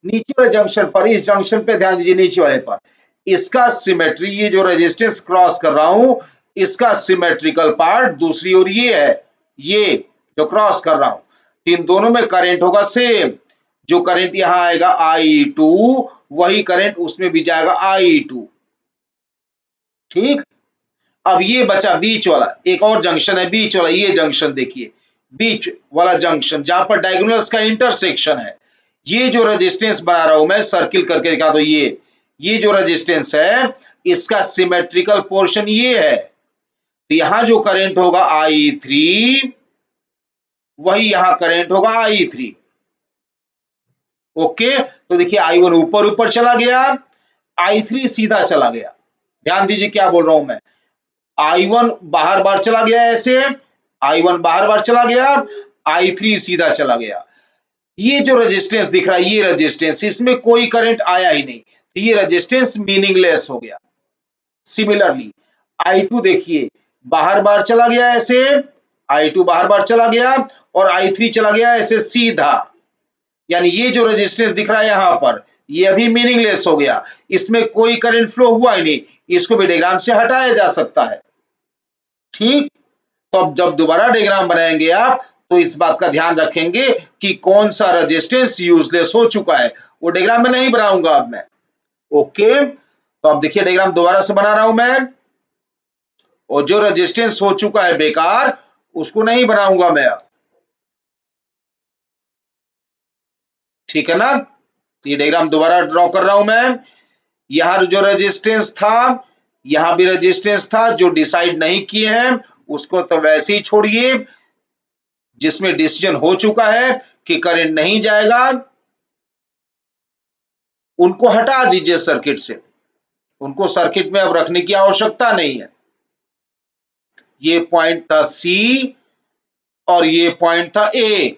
नीचे वाले जंक्शन पर, इस जंक्शन पे ध्यान दीजिए, नीचे वाले पर इसका सिमेट्री, ये जो रेजिस्टेंस क्रॉस कर रहा हूं इसका सिमेट्रिकल पार्ट दूसरी ओर ये है, ये जो क्रॉस कर रहा हूं। इन दोनों में करंट होगा सेम। जो करंट यहां आएगा I2 वही करंट उसमें भी जाएगा I2। ठीक, अब ये बचा बीच वाला, एक और जंक्शन है बीच वाला, ये जंक्शन देखिए, बीच वाला जंक्शन जहां पर डायगोनल्स का इंटरसेक्शन है। ये जो रेजिस्टेंस बना रहा हूं मैं, सर्किल करके दिखा दो, ये जो रेजिस्टेंस है इसका सिमेट्रिकल पोर्शन ये है। तो यहां जो करंट होगा I3 वही यहां करंट होगा I3। ओके, तो देखिए I1 ऊपर ऊपर चला गया, I3 सीधा चला गया। ध्यान दीजिए क्या बोल रहा हूं मैं, I1 बाहर बाहर चला गया, ऐसे I1 बाहर बाहर चला गया, I3 सीधा चला गया। ये जो रेजिस्टेंस दिख रहा है, ये रेजिस्टेंस, इसमें कोई करंट आया ही नहीं, तो ये रेजिस्टेंस मीनिंगलेस हो गया। सिमिलरली I2 देखिए बाहर बाहर चला गया, ऐसे I2 बाहर बाहर चला गया और I3 चला गया ऐसे सीधा, यानी ये जो रेजिस्टेंस दिख रहा है यहां पर, ये अभी मीनिंगलेस हो गया, इसमें कोई करंट फ्लो हुआ ही नहीं, इसको भी डायग्राम से हटाया जा सकता है। ठीक, तो अब जब दोबारा डायग्राम बनाएंगे आप तो इस बात का ध्यान रखेंगे कि कौन सा रेजिस्टेंस यूजलेस हो चुका है, वो डायग्राम में नहीं बनाऊंगा अब मैं। ओके, तो अब देखिए डायग्राम दोबारा से बना रहा हूं मैं, और जो रेजिस्टेंस हो चुका है बेकार उसको नहीं बनाऊंगा मैं अब। ठीक है ना, तो ये डायग्राम दोबारा ड्रॉ कर रहा हूं मैं। यहां जो रेजिस्टेंस था, यहां भी रेजिस्टेंस था, जो डिसाइड नहीं किए हैं उसको तो वैसे ही छोड़िए, जिसमें डिसीजन हो चुका है कि करंट नहीं जाएगा उनको हटा दीजिए सर्किट से, उनको सर्किट में अब रखने की आवश्यकता नहीं है। ये पॉइंट था C और ये पॉइंट था A।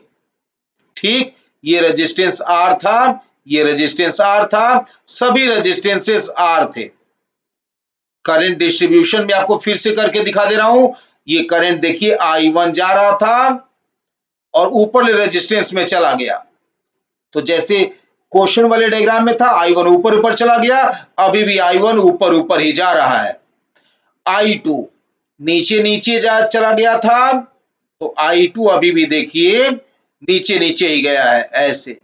ठीक, ये रेजिस्टेंस R था, ये रेजिस्टेंस R था, सभी रेजिस्टेंसेस R थे। करंट डिस्ट्रीब्यूशन में आपको फिर से करके दिखा दे रहा हूं, ये करंट देखिए I1 जा रहा था और ऊपर रेजिस्टेंस में चला गया, तो जैसे क्वेश्चन वाले डायग्राम में था I1 ऊपर ऊपर चला गया, अभी भी I1 ऊपर ऊपर ही जा रहा है। I2 नीचे नीचे चला गया था, तो I2 अभी भी देखिए नीचे नीचे ही गया है ऐसे।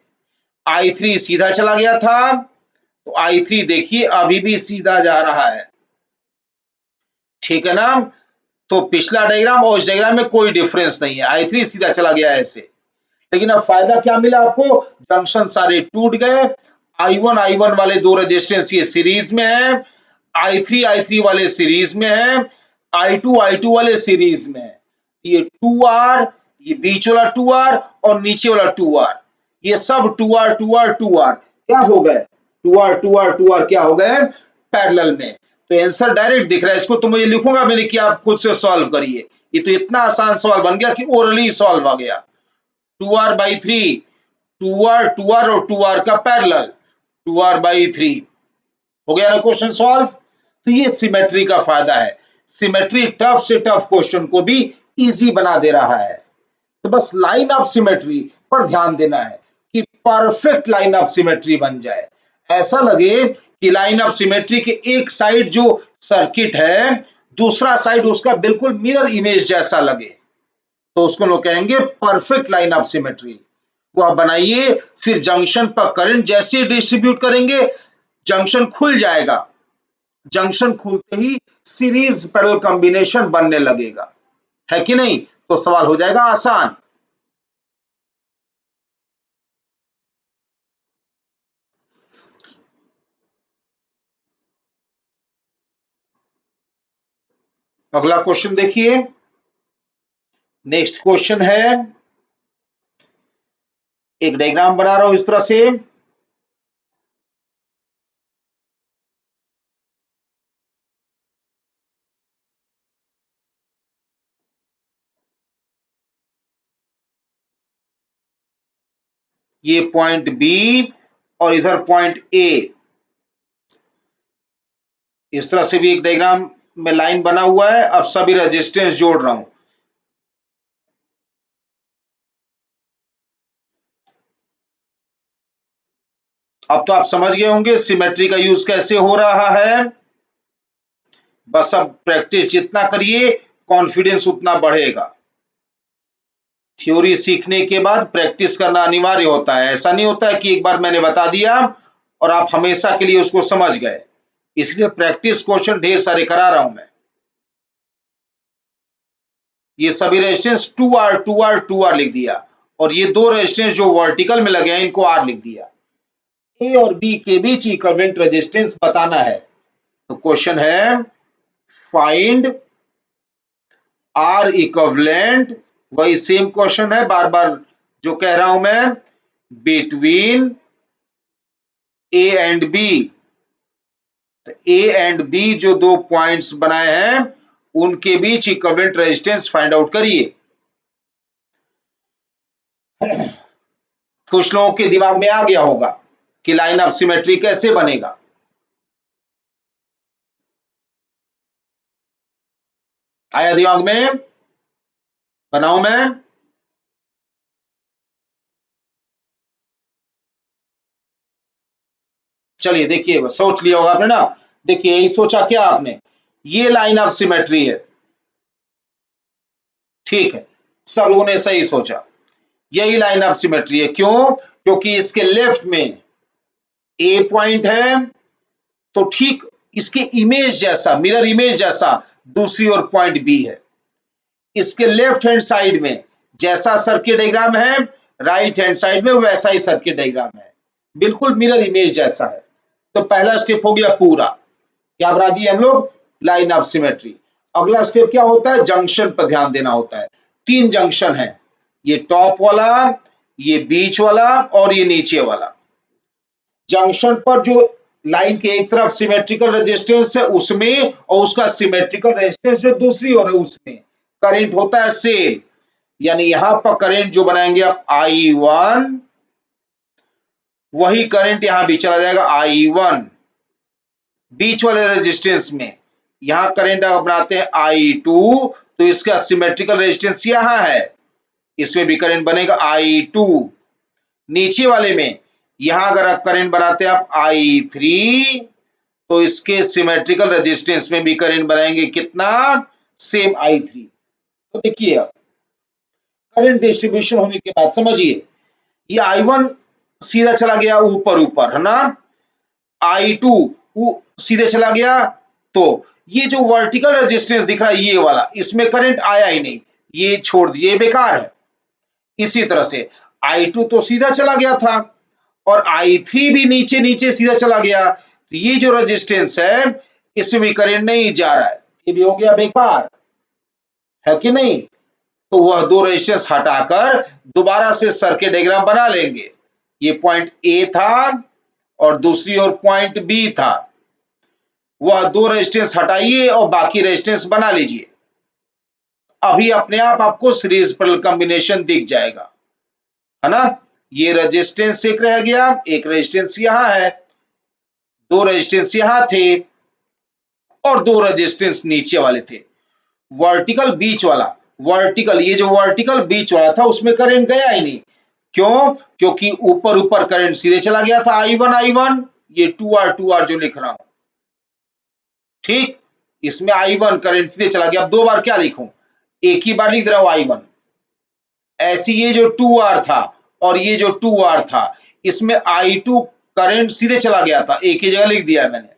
I3 सीधा चला गया था, तो I3 देखिए अभी भी सीधा जा रहा है। ठीक है ना, तो पिछला डायग्राम और इस डायग्राम में कोई डिफरेंस नहीं है, I3 सीधा चला गया ऐसे। लेकिन अब फायदा क्या मिला आपको, जंक्शन सारे टूट गए, I1 वाले दो रेजिस्टेंस ये सीरीज में है, I3 वाले सीरीज में है, I2 वाले सीरीज में है। ये 2R, ये बीच वाला 2R और नीचे वाला 2R, ये सब 2R क्या हो गए, 2R क्या हो गए, पैरेलल में। तो आंसर डायरेक्ट दिख रहा है, इसको तो मुझे लिखूंगा मैंने कि आप खुद से सॉल्व करिए। ये तो इतना आसान सवाल बन गया कि ओरली सॉल्व हो गया। 2R/3, 2R और 2R का पैरेलल, 2R/3 हो गया ना क्वेश्चन सॉल्व। तो ये सिमेट्री का फायदा है, सिमेट्री टफ से टफ क्वेश्चन को भी इजी बना दे रहा है। तो बस लाइन ऑफ सिमेट्री पर ध्यान देना है कि परफेक्ट लाइन ऑफ सिमेट्री बन जाए, ऐसा लगे कि लाइन ऑफ सिमेट्री के एक साइड जो सर्किट है दूसरा साइड उसका बिल्कुल मिरर इमेज जैसा लगे, तो उसको लोग कहेंगे परफेक्ट लाइन ऑफ सिमेट्री। वो आप बनाइए, फिर जंक्शन पर करंट जैसे डिस्ट्रीब्यूट करेंगे जंक्शन खुल जाएगा, जंक्शन खुलते ही सीरीज पैरेलल कॉम्बिनेशन बनने लगेगा, है कि नहीं? तो सवाल हो जाएगा आसान। अगला क्वेश्चन देखिए। नेक्स्ट क्वेश्चन है, एक डायग्राम बना रहा हूं इस तरह से। ये पॉइंट बी और इधर पॉइंट ए, इस तरह से भी एक डायग्राम में लाइन बना हुआ है। अब सभी रेजिस्टेंस जोड़ रहा हूं। अब तो आप समझ गए होंगे सिमेट्री का यूज कैसे हो रहा है। बस अब प्रैक्टिस जितना करिए कॉन्फिडेंस उतना बढ़ेगा। थ्योरी सीखने के बाद प्रैक्टिस करना अनिवार्य होता है। ऐसा नहीं होता है कि एक बार मैंने बता दिया और आप हमेशा के लिए उसको समझ गए। इसलिए प्रैक्टिस क्वेश्चन ढेर सारे करा रहा हूं मैं। ये सभी रेजिस्टेंस 2R 2R 2R लिख दिया, और ये दो रेजिस्टेंस जो वर्टिकल में लगे हैं इनको R लिख दिया। ए और बी के बीच इक्विवेलेंट रेजिस्टेंस बताना है। तो क्वेश्चन है, फाइंड आर इक्विवेलेंट, वही सेम क्वेश्चन है बार बार जो कह रहा हूं मैं, बिटवीन ए एंड बी। तो ए एंड बी जो दो पॉइंट्स बनाए हैं उनके बीच इक्विवेलेंट रेजिस्टेंस फाइंड आउट करिए। कुछ लोगों के दिमाग में आ गया होगा कि लाइन ऑफ सिमेट्री कैसे बनेगा। आया दिमाग में? बनाऊं मैं? चलिए देखिए, सोच लिया होगा आपने ना। देखिए यही सोचा क्या आपने, ये लाइन ऑफ सिमेट्री है, ठीक है, सब लोगों ने सही सोचा। यही लाइन ऑफ सिमेट्री है। क्यों? क्योंकि इसके लेफ्ट में ए पॉइंट है, तो ठीक इसके इमेज जैसा, मिरर इमेज जैसा दूसरी ओर पॉइंट बी है। इसके लेफ्ट हैंड साइड में जैसा सर्किट डायग्राम है, राइट हैंड साइड में वैसा ही सर्किट डायग्राम है, बिल्कुल मिरर इमेज जैसा है। तो पहला स्टेप हो गया पूरा। क्या बना दिए हम लोग? Line of symmetry. अगला स्टेप क्या होता है? जंक्शन पर ध्यान देना होता है। तीन जंक्शन है, ये टॉप वाला, ये बीच वाला और ये नीचे वाला। जंक्शन पर जो लाइन के एक तरफ सिमेट्रिकल रेजिस्टेंस है उसमें, और उसका सिमेट्रिकल रेजिस्टेंस जो दूसरी ओर है उसमें करंट होता है सेम। यानी यहां पर करंट जो बनाएंगे आप I1, वही करंट यहां भी चला जाएगा I1। बीच वाले रेजिस्टेंस में यहां करंट आप बनाते हैं I2, तो इसका सिमेट्रिकल रेजिस्टेंस यहां है, इसमें भी करंट बनेगा I2। नीचे वाले में यहां अगर आप करंट बनाते हैं आप I3, तो इसके सिमेट्रिकल रेजिस्टेंस में भी करंट बनाएंगे कितना? Same I3। तो देखिए अब करंट डिस्ट्रीब्यूशन होने के बाद समझिए, ये I1 सीधा चला गया ऊपर ऊपर, है ना, I2 सीधे चला गया। तो ये जो वर्टिकल रेजिस्टेंस दिख रहा है ये वाला, इसमें करंट आया ही नहीं, ये छोड़ दिए, बेकार है। इसी तरह से I2 तो सीधा चला गया था और I3 भी नीचे नीचे सीधा चला गया, तो ये जो रेजिस्टेंस है इसमें भी करंट नहीं जा रहा है, ये भी हो गया बेकार, है कि नहीं? तो वह दो रेजिस्टेंस हटाकर दोबारा से सर्किट डायग्राम बना लेंगे। ये पॉइंट ए था और दूसरी ओर पॉइंट बी था, वह दो रेजिस्टेंस हटाइए और बाकी रेजिस्टेंस बना लीजिए। अभी अपने आप आपको सीरीज पैरेलल कॉम्बिनेशन दिख जाएगा, है ना। ये रेजिस्टेंस एक रह गया, एक रेजिस्टेंस यहां है, दो रेजिस्टेंस यहां थे और दो रेजिस्टेंस नीचे वाले थे। वर्टिकल बीच वाला, वर्टिकल, ये जो वर्टिकल बीच वाला था उसमें करंट गया ही नहीं। क्यों? क्योंकि ऊपर ऊपर करंट सीधे चला गया था I1 I1, ये 2R 2R जो लिख रहा हूं, ठीक, इसमें I1 करंट सीधे चला गया। अब दो बार क्या लिखूं, एक ही बार लिख रहा हूं I1। ऐसी ये जो 2R था और ये जो 2R था, इसमें I2 करंट सीधे चला गया था, एक ही जगह लिख दिया है मैंने।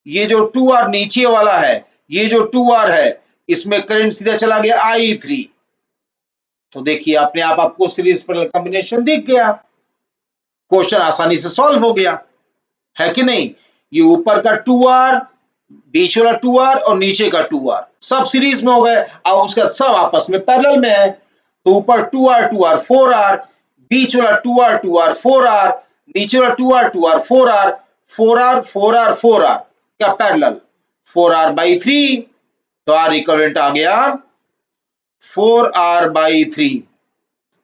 ये जो 2R नीचे वाला है, ये जो 2R है, इसमें करंट सीधा चला गया I3। तो देखिए अपने आप आपको सीरीज पैरेलल कॉम्बिनेशन दिख गया, क्वेश्चन आसानी से सॉल्व हो गया, है कि नहीं। ये ऊपर का 2R, बीच वाला 2R और नीचे का 2R सब सीरीज में हो गए, और उसका सब आपस में पैरेलल में है। तो ऊपर 2R 2R 4R, बीच वाला 2R 2R 4R, नीचे वाला 2R 2R 4R, 4R 4R 4R क्या पैरेलल 4R/3। तो R इक्विवेलेंट आ गया 4R/3,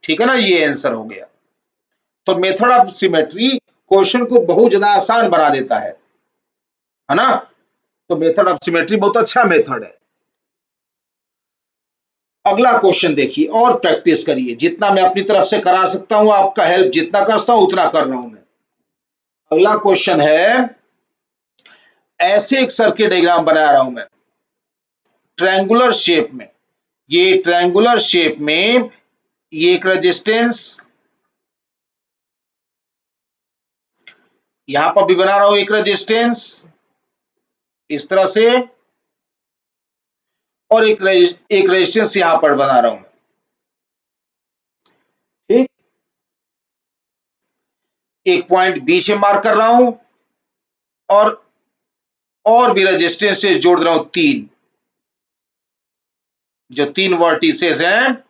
ठीक है ना, ये आंसर हो गया। तो मेथड ऑफ सिमेट्री क्वेश्चन को बहुत ज्यादा आसान बना देता है ना। तो मेथड ऑफ सिमेट्री बहुत अच्छा मेथड है। अगला क्वेश्चन देखिए और प्रैक्टिस करिए, जितना मैं अपनी तरफ से करा सकता हूं, आपका हेल्प जितना कर सकता हूं उतना कर रहा हूं मैं। अगला क्वेश्चन है, ऐसे एक सर्किट डायग्राम बना रहा हूं मैं ट्रायंगुलर शेप में। ये ट्रायंगुलर शेप में ये एक रेजिस्टेंस यहां पर भी बना रहा हूं, एक रेजिस्टेंस इस तरह से, और एक रेजिस्टेंस यहां पर बना रहा हूं, ठीक। एक पॉइंट बीच में मार्क कर रहा हूं, और भी रेजिस्टेंस से जोड़ रहा हूं तीन, जो तीन वर्टिसेस हैं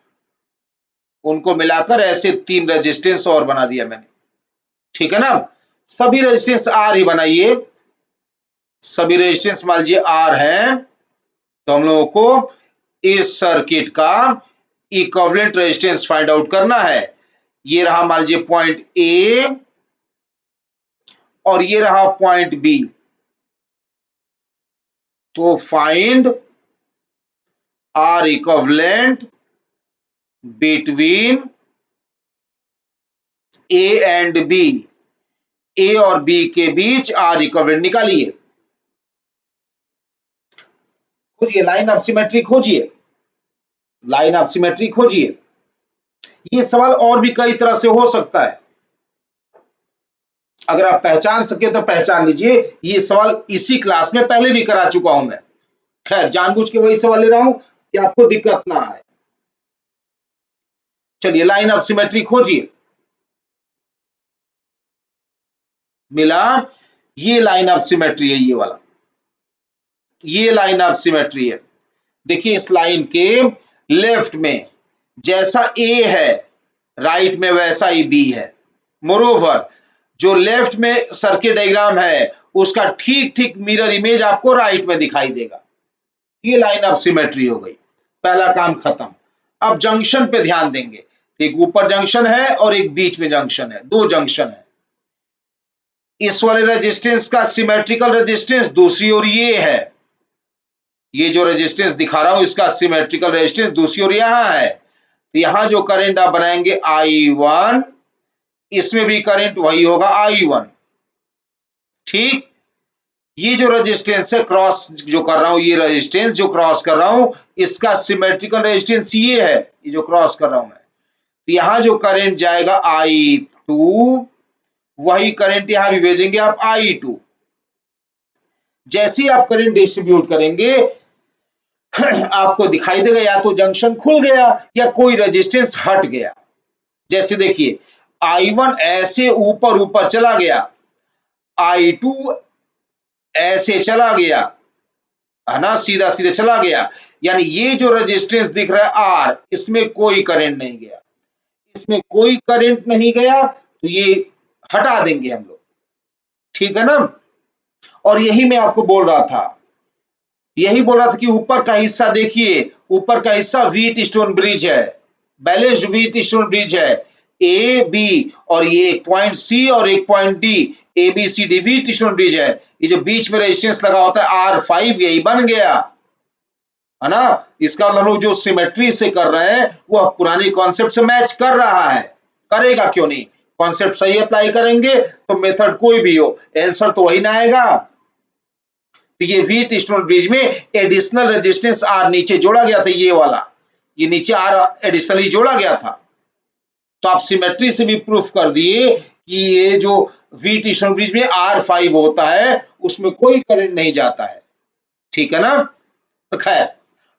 उनको मिलाकर ऐसे तीन रेजिस्टेंस और बना दिया मैंने, ठीक है ना। सभी रेजिस्टेंस आर ही बनाइए, सभी रेजिस्टेंस मान लीजिए आर है। तो हम लोगों को इस सर्किट का इक्विवेलेंट रेजिस्टेंस फाइंड आउट करना है। ये रहा मान लीजिए पॉइंट ए और ये रहा पॉइंट बी। तो find R equivalent between A and B, A और बी के बीच आर इक्विवेलेंट निकालिए। खोजिए लाइन ऑफ सिमेट्री, खोजिए लाइन ऑफ सिमेट्री खोजिए। ये सवाल और भी कई तरह से हो सकता है, अगर आप पहचान सके तो पहचान लीजिए। ये सवाल इसी क्लास में पहले भी करा चुका हूं मैं, खैर जानबूझ के वही सवाल ले रहा हूं कि आपको दिक्कत ना आए। चलिए लाइन ऑफ सिमेट्री खोजिए। मिला, ये लाइन ऑफ सिमेट्री है, ये वाला, ये लाइन ऑफ सिमेट्री है। देखिए इस लाइन के लेफ्ट में जैसा ए है, राइट में वैसा ही बी है। मोरोवर जो लेफ्ट में सर्किट डायग्राम है उसका ठीक ठीक मिरर इमेज आपको राइट में दिखाई देगा। ये लाइन ऑफ सिमेट्री हो गई, पहला काम खत्म। अब जंक्शन पे ध्यान देंगे, एक ऊपर जंक्शन है और एक बीच में जंक्शन है, दो जंक्शन है। इस वाले रेजिस्टेंस का सिमेट्रिकल रेजिस्टेंस दूसरी ओर ये है, ये जो रेजिस्टेंस दिखा रहा हूं इसका सिमेट्रिकल रेजिस्टेंस दूसरी ओर यहां है। तो यहां जो करंट आप बनाएंगे I1, इसमें भी करंट वही होगा I1, ठीक। ये जो रेजिस्टेंस है क्रॉस जो कर रहा हूं, ये रेजिस्टेंस जो क्रॉस कर रहा हूं इसका सिमेट्रिकल रेजिस्टेंस ये है, ये जो क्रॉस कर रहा हूं मैं। तो यहां जो करंट जाएगा I2, वही करंट यहां भी भेजेंगे आप I2। जैसे ही आप करंट डिस्ट्रीब्यूट करेंगे आपको दिखाई देगा या तो जंक्शन खुल गया या कोई रेजिस्टेंस हट गया। जैसे देखिए I1 ऐसे ऊपर ऊपर चला गया, I2 ऐसे चला गया, है ना, सीधा सीधा चला गया। यानी ये जो रेजिस्टेंस दिख रहा है R, इसमें कोई करंट नहीं गया, इसमें कोई करंट नहीं गया, तो ये हटा देंगे हम लोग, ठीक है ना। और यही मैं आपको बोल रहा था, यही बोल रहा था कि ऊपर का हिस्सा देखिए, ऊपर का हिस्सा व्हीट स्टोन ब्रिज है, बैलेंस्ड व्हीट स्टोन ब्रिज है, ए बी, और ये एक पॉइंट सी और एक point D, A B C D Wheatstone bridge है। ये जो बीच में रेजिस्टेंस लगा होता है R5, यही बन गया, है ना। इसका हम लोग जो सिमेट्री से कर रहे हैं वो पुरानी कॉन्सेप्ट से मैच कर रहा है, करेगा क्यों नहीं, कॉन्सेप्ट सही अप्लाई करेंगे तो मेथड कोई भी हो आंसर तो वही ना आएगा। तो ये व्हीट स्टोन ब्रिज में एडिशनल रेजिस्टेंस R नीचे जोड़ा गया था, ये वाला, ये नीचे R एडिशनली जोड़ा गया था। तो आप सिमेट्री से भी प्रूफ कर दिए कि ये जो व्हीट स्टोन ब्रिज में R5 होता है उसमें कोई करंट नहीं जाता है, ठीक है ना। तो खैर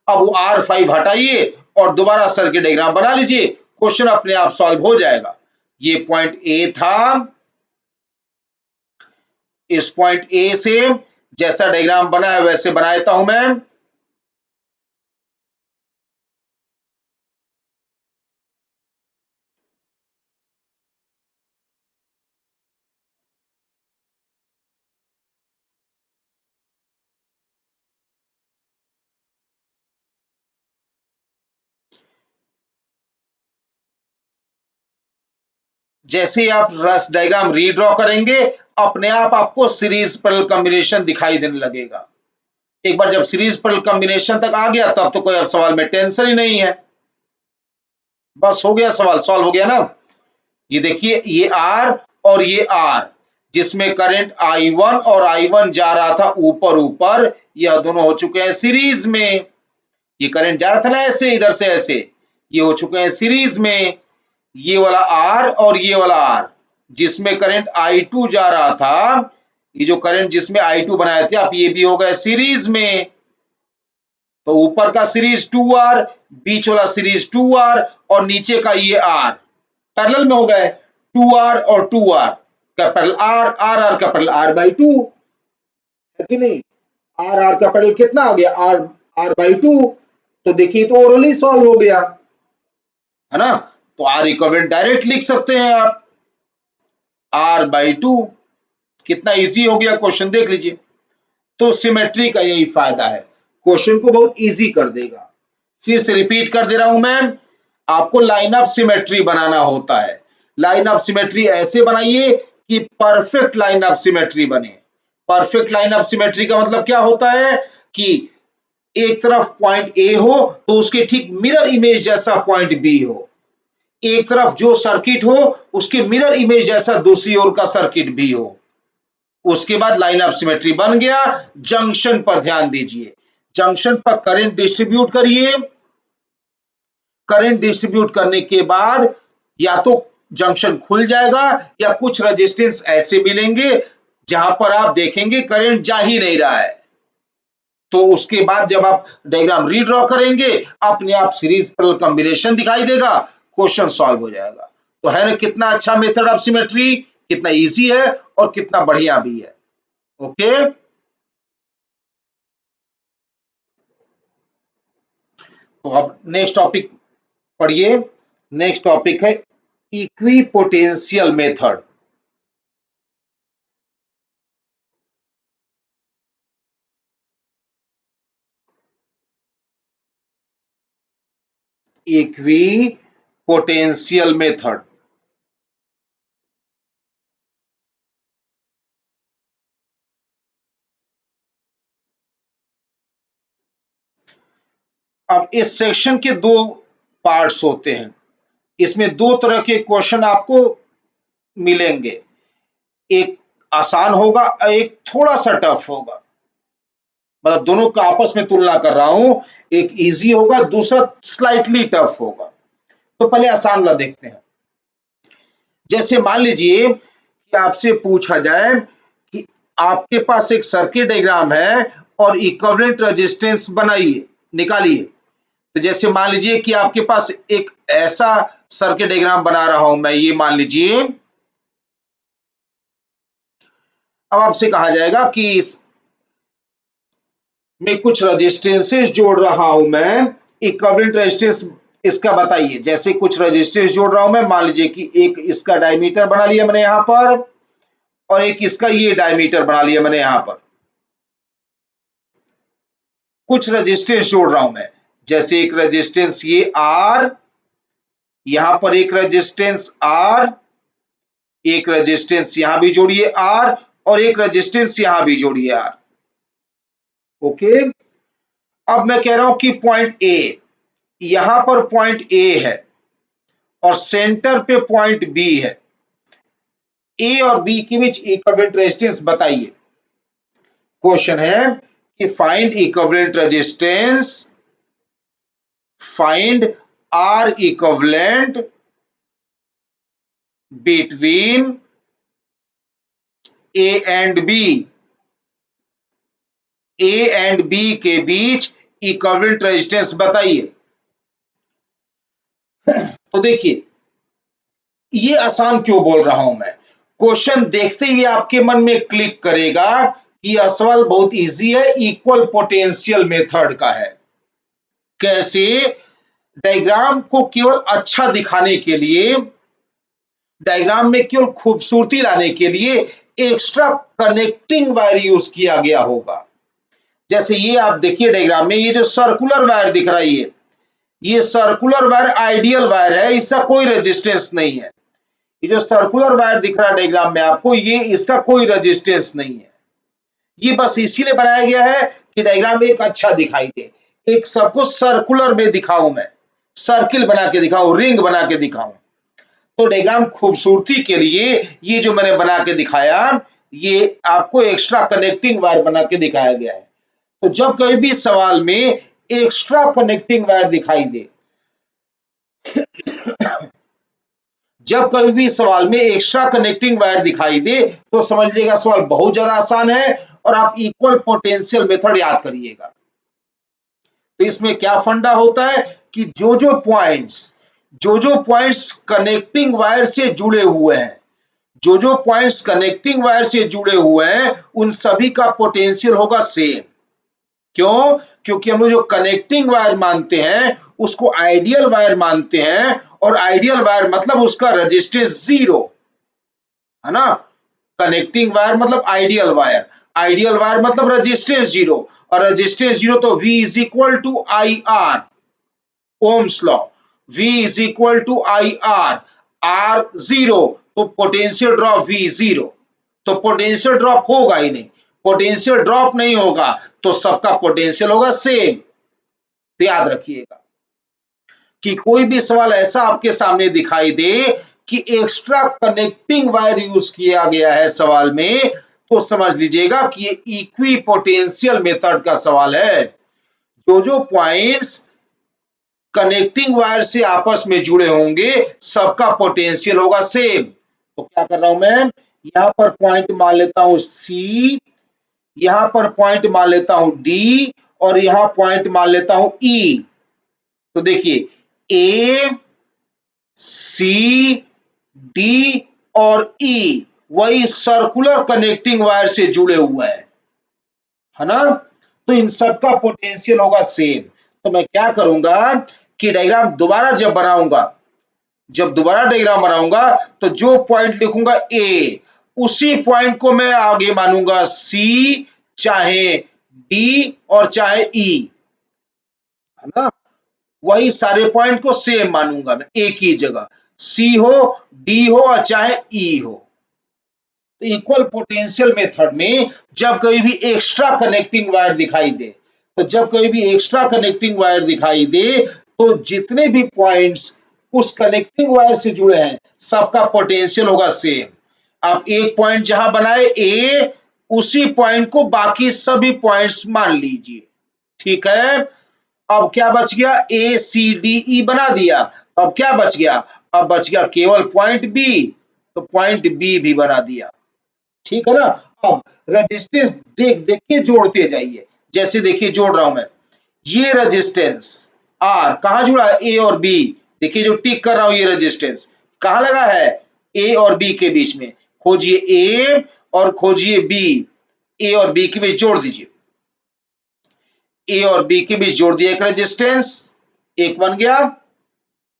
अब वो R5 हटाइए और दोबारा सर्किट डायग्राम बना लीजिए, क्वेश्चन अपने आप सॉल्व हो जाएगा। ये पॉइंट ए था, इस पॉइंट ए से जैसा डायग्राम बना है वैसे बना देता हूं मैं। जैसे ही आप रस डायग्राम रीड्रॉ करेंगे अपने आप आपको सीरीज पैरेलल कॉम्बिनेशन दिखाई देने लगेगा। एक बार जब सीरीज पैरेलल कॉम्बिनेशन तक आ गया तब तो कोई अब सवाल में टेंशन ही नहीं है, बस हो गया, सवाल सॉल्व हो गया ना। ये देखिए ये R और ये R जिसमें करंट I1 और I1 जा रहा था ऊपर ऊपर, यह दोनों हो चुके हैं सीरीज में। ये करंट जा रहा था ना ऐसे इधर से ऐसे, ये हो चुके हैं सीरीज में। ये वाला R और ये वाला R जिसमें करंट I2 जा रहा था, ये जो करंट जिसमें I2 बनाए थे आप ये भी हो गए सीरीज में। तो ऊपर का सीरीज 2R, बीच वाला सीरीज 2R और नीचे का ये R पैरेलल में हो गए 2R और 2R, capital R, R R capital R by 2, है कि नहीं। R R का पैरेलल कितना आ गया, R R बाई 2। तो देखिए तो ओरली सॉल्व हो गया, है ना। तो R इक्विवेलेंट डायरेक्ट लिख सकते हैं आप, R बाई 2। कितना इजी हो गया क्वेश्चन, देख लीजिए। तो सिमेट्री का यही फायदा है, क्वेश्चन को बहुत इजी कर देगा। फिर से रिपीट कर दे रहा हूं मैं, आपको लाइन ऑफ सिमेट्री बनाना होता है। लाइन ऑफ सिमेट्री ऐसे बनाइए कि परफेक्ट लाइन ऑफ सिमेट्री बने। परफेक्ट लाइन ऑफ सिमेट्री का मतलब क्या होता है कि एक तरफ पॉइंट ए हो तो उसके ठीक मिरर इमेज जैसा पॉइंट बी हो, एक तरफ जो सर्किट हो उसके मिरर इमेज जैसा दूसरी ओर का सर्किट भी हो। उसके बाद लाइन ऑफ सिमेट्री बन गया। जंक्शन पर ध्यान दीजिए, जंक्शन पर करंट डिस्ट्रीब्यूट करिए। करंट डिस्ट्रीब्यूट करने के बाद या तो जंक्शन खुल जाएगा या कुछ रेजिस्टेंस ऐसे मिलेंगे जहां पर आप देखेंगे करंट जा ही नहीं रहा है। तो उसके बाद जब आप डायग्राम रीड्रॉ करेंगे अपने आप सीरीज पैरेलल कॉम्बिनेशन दिखाई देगा, क्वेश्चन सॉल्व हो जाएगा। तो है ना कितना अच्छा मेथड ऑफ सिमेट्री, कितना इजी है और कितना बढ़िया भी है। ओके, तो अब नेक्स्ट टॉपिक पढ़िए। नेक्स्ट टॉपिक है इक्विपोटेंशियल मेथड। Equipotential method. अब इस सेक्शन के दो पार्ट्स होते हैं, इसमें दो तरह के क्वेश्चन आपको मिलेंगे, एक आसान होगा एक थोड़ा सा टफ होगा। मतलब दोनों का आपस में तुलना कर रहा हूं, एक इजी होगा दूसरा स्लाइटली टफ होगा। तो पहले आसान वाला देखते हैं। जैसे मान लीजिए कि आपसे पूछा जाए कि आपके पास एक सर्किट डायग्राम है और इक्विवेलेंट रेजिस्टेंस बनाइए, निकालिए। तो जैसे मान लीजिए कि आपके पास एक ऐसा सर्किट डायग्राम बना रहा हूं मैं, ये मान लीजिए। अब आपसे कहा जाएगा कि इस में कुछ रेजिस्टेंसेस जोड़ रहा हूं मैं, इक्विवेलेंट रेजिस्टेंस इसका बताइए। जैसे कुछ रेजिस्टेंस जोड़ रहा हूं मैं, मान लीजिए कि एक इसका डायमीटर बना लिया मैंने यहां पर और एक इसका ये डायमीटर बना लिया मैंने यहां पर। कुछ रेजिस्टेंस जोड़ रहा हूं मैं, जैसे एक रेजिस्टेंस ये R, यहां पर एक रेजिस्टेंस R, एक रेजिस्टेंस यहां भी जोड़िए R और एक रेजिस्टेंस यहां भी जोड़िए R। ओके, अब मैं कह रहा हूं कि पॉइंट ए, यहां पर पॉइंट ए है और सेंटर पे पॉइंट बी है। ए और बी के बीच इक्विवेलेंट रेजिस्टेंस बताइए। क्वेश्चन है कि find equivalent resistance, find R equivalent between A and B के बीच इक्विवेलेंट रेजिस्टेंस बताइए। तो देखिए, ये आसान क्यों बोल रहा हूं मैं, क्वेश्चन देखते ही आपके मन में क्लिक करेगा कि यह सवाल बहुत इजी है, इक्वल पोटेंशियल मेथड का है। कैसे? डायग्राम को केवल अच्छा दिखाने के लिए, डायग्राम में केवल खूबसूरती लाने के लिए एक्स्ट्रा कनेक्टिंग वायर यूज किया गया होगा। जैसे ये आप देखिए डायग्राम में, ये जो सर्कुलर वायर दिख रहा है, ये सर्कुलर वायर आइडियल वायर है, इसका कोई रेजिस्टेंस नहीं है। ये जो सर्कुलर वायर दिख रहा है डायग्राम में आपको, ये इसका कोई रेजिस्टेंस नहीं है। ये बस इसीलिए बनाया गया है कि डायग्राम एक अच्छा दिखाई दे, एक सबको सर्कुलर में दिखाऊं, मैं सर्किल बना के दिखाऊं, रिंग बना के दिखाऊं। तो डायग्राम खूबसूरती के लिए ये जो मैंने बना के दिखाया, ये आपको एक्स्ट्रा कनेक्टिंग वायर बना के दिखाया गया है। तो जब कभी भी सवाल में एक्स्ट्रा कनेक्टिंग वायर दिखाई दे, जब कभी भी सवाल में एक्स्ट्रा कनेक्टिंग वायर दिखाई दे, तो समझ लीजिएगा सवाल बहुत ज्यादा आसान है और आप इक्वल पोटेंशियल मेथड याद करिएगा। तो इसमें क्या फंडा होता है कि जो पॉइंट्स कनेक्टिंग वायर से जुड़े हुए हैं, जो पॉइंट्स कनेक्टिंग वायर से जुड़े हुए हैं, उन सभी का पोटेंशियल होगा सेम। क्यों? क्योंकि हम लोग जो कनेक्टिंग वायर मानते हैं उसको आइडियल वायर मानते हैं, और आइडियल वायर मतलब उसका रेजिस्टेंस जीरो है ना। कनेक्टिंग वायर मतलब आइडियल वायर मतलब रेजिस्टेंस जीरो, और रेजिस्टेंस जीरो तो V is equal to I R, Ohm's law, V is equal to I R, R zero तो पोटेंशियल ड्रॉप V जीरो, तो पोटेंशियल ड्रॉप होगा ही नहीं। पोटेंशियल ड्रॉप नहीं होगा तो सबका पोटेंशियल होगा सेम। तो याद रखिएगा कि कोई भी सवाल ऐसा आपके सामने दिखाई दे कि एक्स्ट्रा कनेक्टिंग वायर यूज किया गया है सवाल में, तो समझ लीजिएगा कि ये इक्वी पोटेंशियल मेथड का सवाल है। जो पॉइंट्स कनेक्टिंग वायर से आपस में जुड़े होंगे, सबका पोटेंशियल होगा सेम। तो क्या कर रहा हूं मैं, यहां पर पॉइंट मान लेता हूं सी, यहां पर पॉइंट मान लेता हूं डी, और यहां पॉइंट मान लेता हूं ई। तो देखिए, ए, सी, डी और ई वही सर्कुलर कनेक्टिंग वायर से जुड़े हुए हैं, है ना। तो इन सबका पोटेंशियल होगा सेम। तो मैं क्या करूंगा कि डायग्राम दोबारा जब दोबारा डायग्राम बनाऊंगा, तो जो पॉइंट लिखूंगा ए, उसी पॉइंट को मैं आगे मानूंगा सी, चाहे डी और चाहे ई, है ना। वही सारे पॉइंट को सेम मानूंगा मैं, एक ही जगह सी हो, डी हो और चाहे ई हो। तो इक्वल पोटेंशियल मेथड में जब कभी भी एक्स्ट्रा कनेक्टिंग वायर दिखाई दे, तो जितने भी पॉइंट्स उस कनेक्टिंग वायर से जुड़े हैं, सबका पोटेंशियल होगा सेम। आप एक पॉइंट जहां बनाए ए, उसी पॉइंट को बाकी सभी पॉइंट्स मान लीजिए, ठीक है। अब क्या बच गया, ए सी डी ई बना दिया, अब क्या बच गया, अब बच गया केवल पॉइंट बी, तो पॉइंट बी भी बना दिया, ठीक है ना। अब रेजिस्टेंस देख देख के जोड़ते जाइए। जैसे देखिए जोड़ रहा हूं मैं, ये रेजिस्टेंस आर कहां जुड़ा है, ए और बी। देखिए जो टिक कर रहा हूं, ये रेजिस्टेंस कहां लगा है, ए और बी के बीच में। खोजिए ए और खोजिए बी, ए और बी के बीच जोड़ दीजिए, ए और बी के बीच जोड़ दिया एक रेजिस्टेंस, एक बन गया,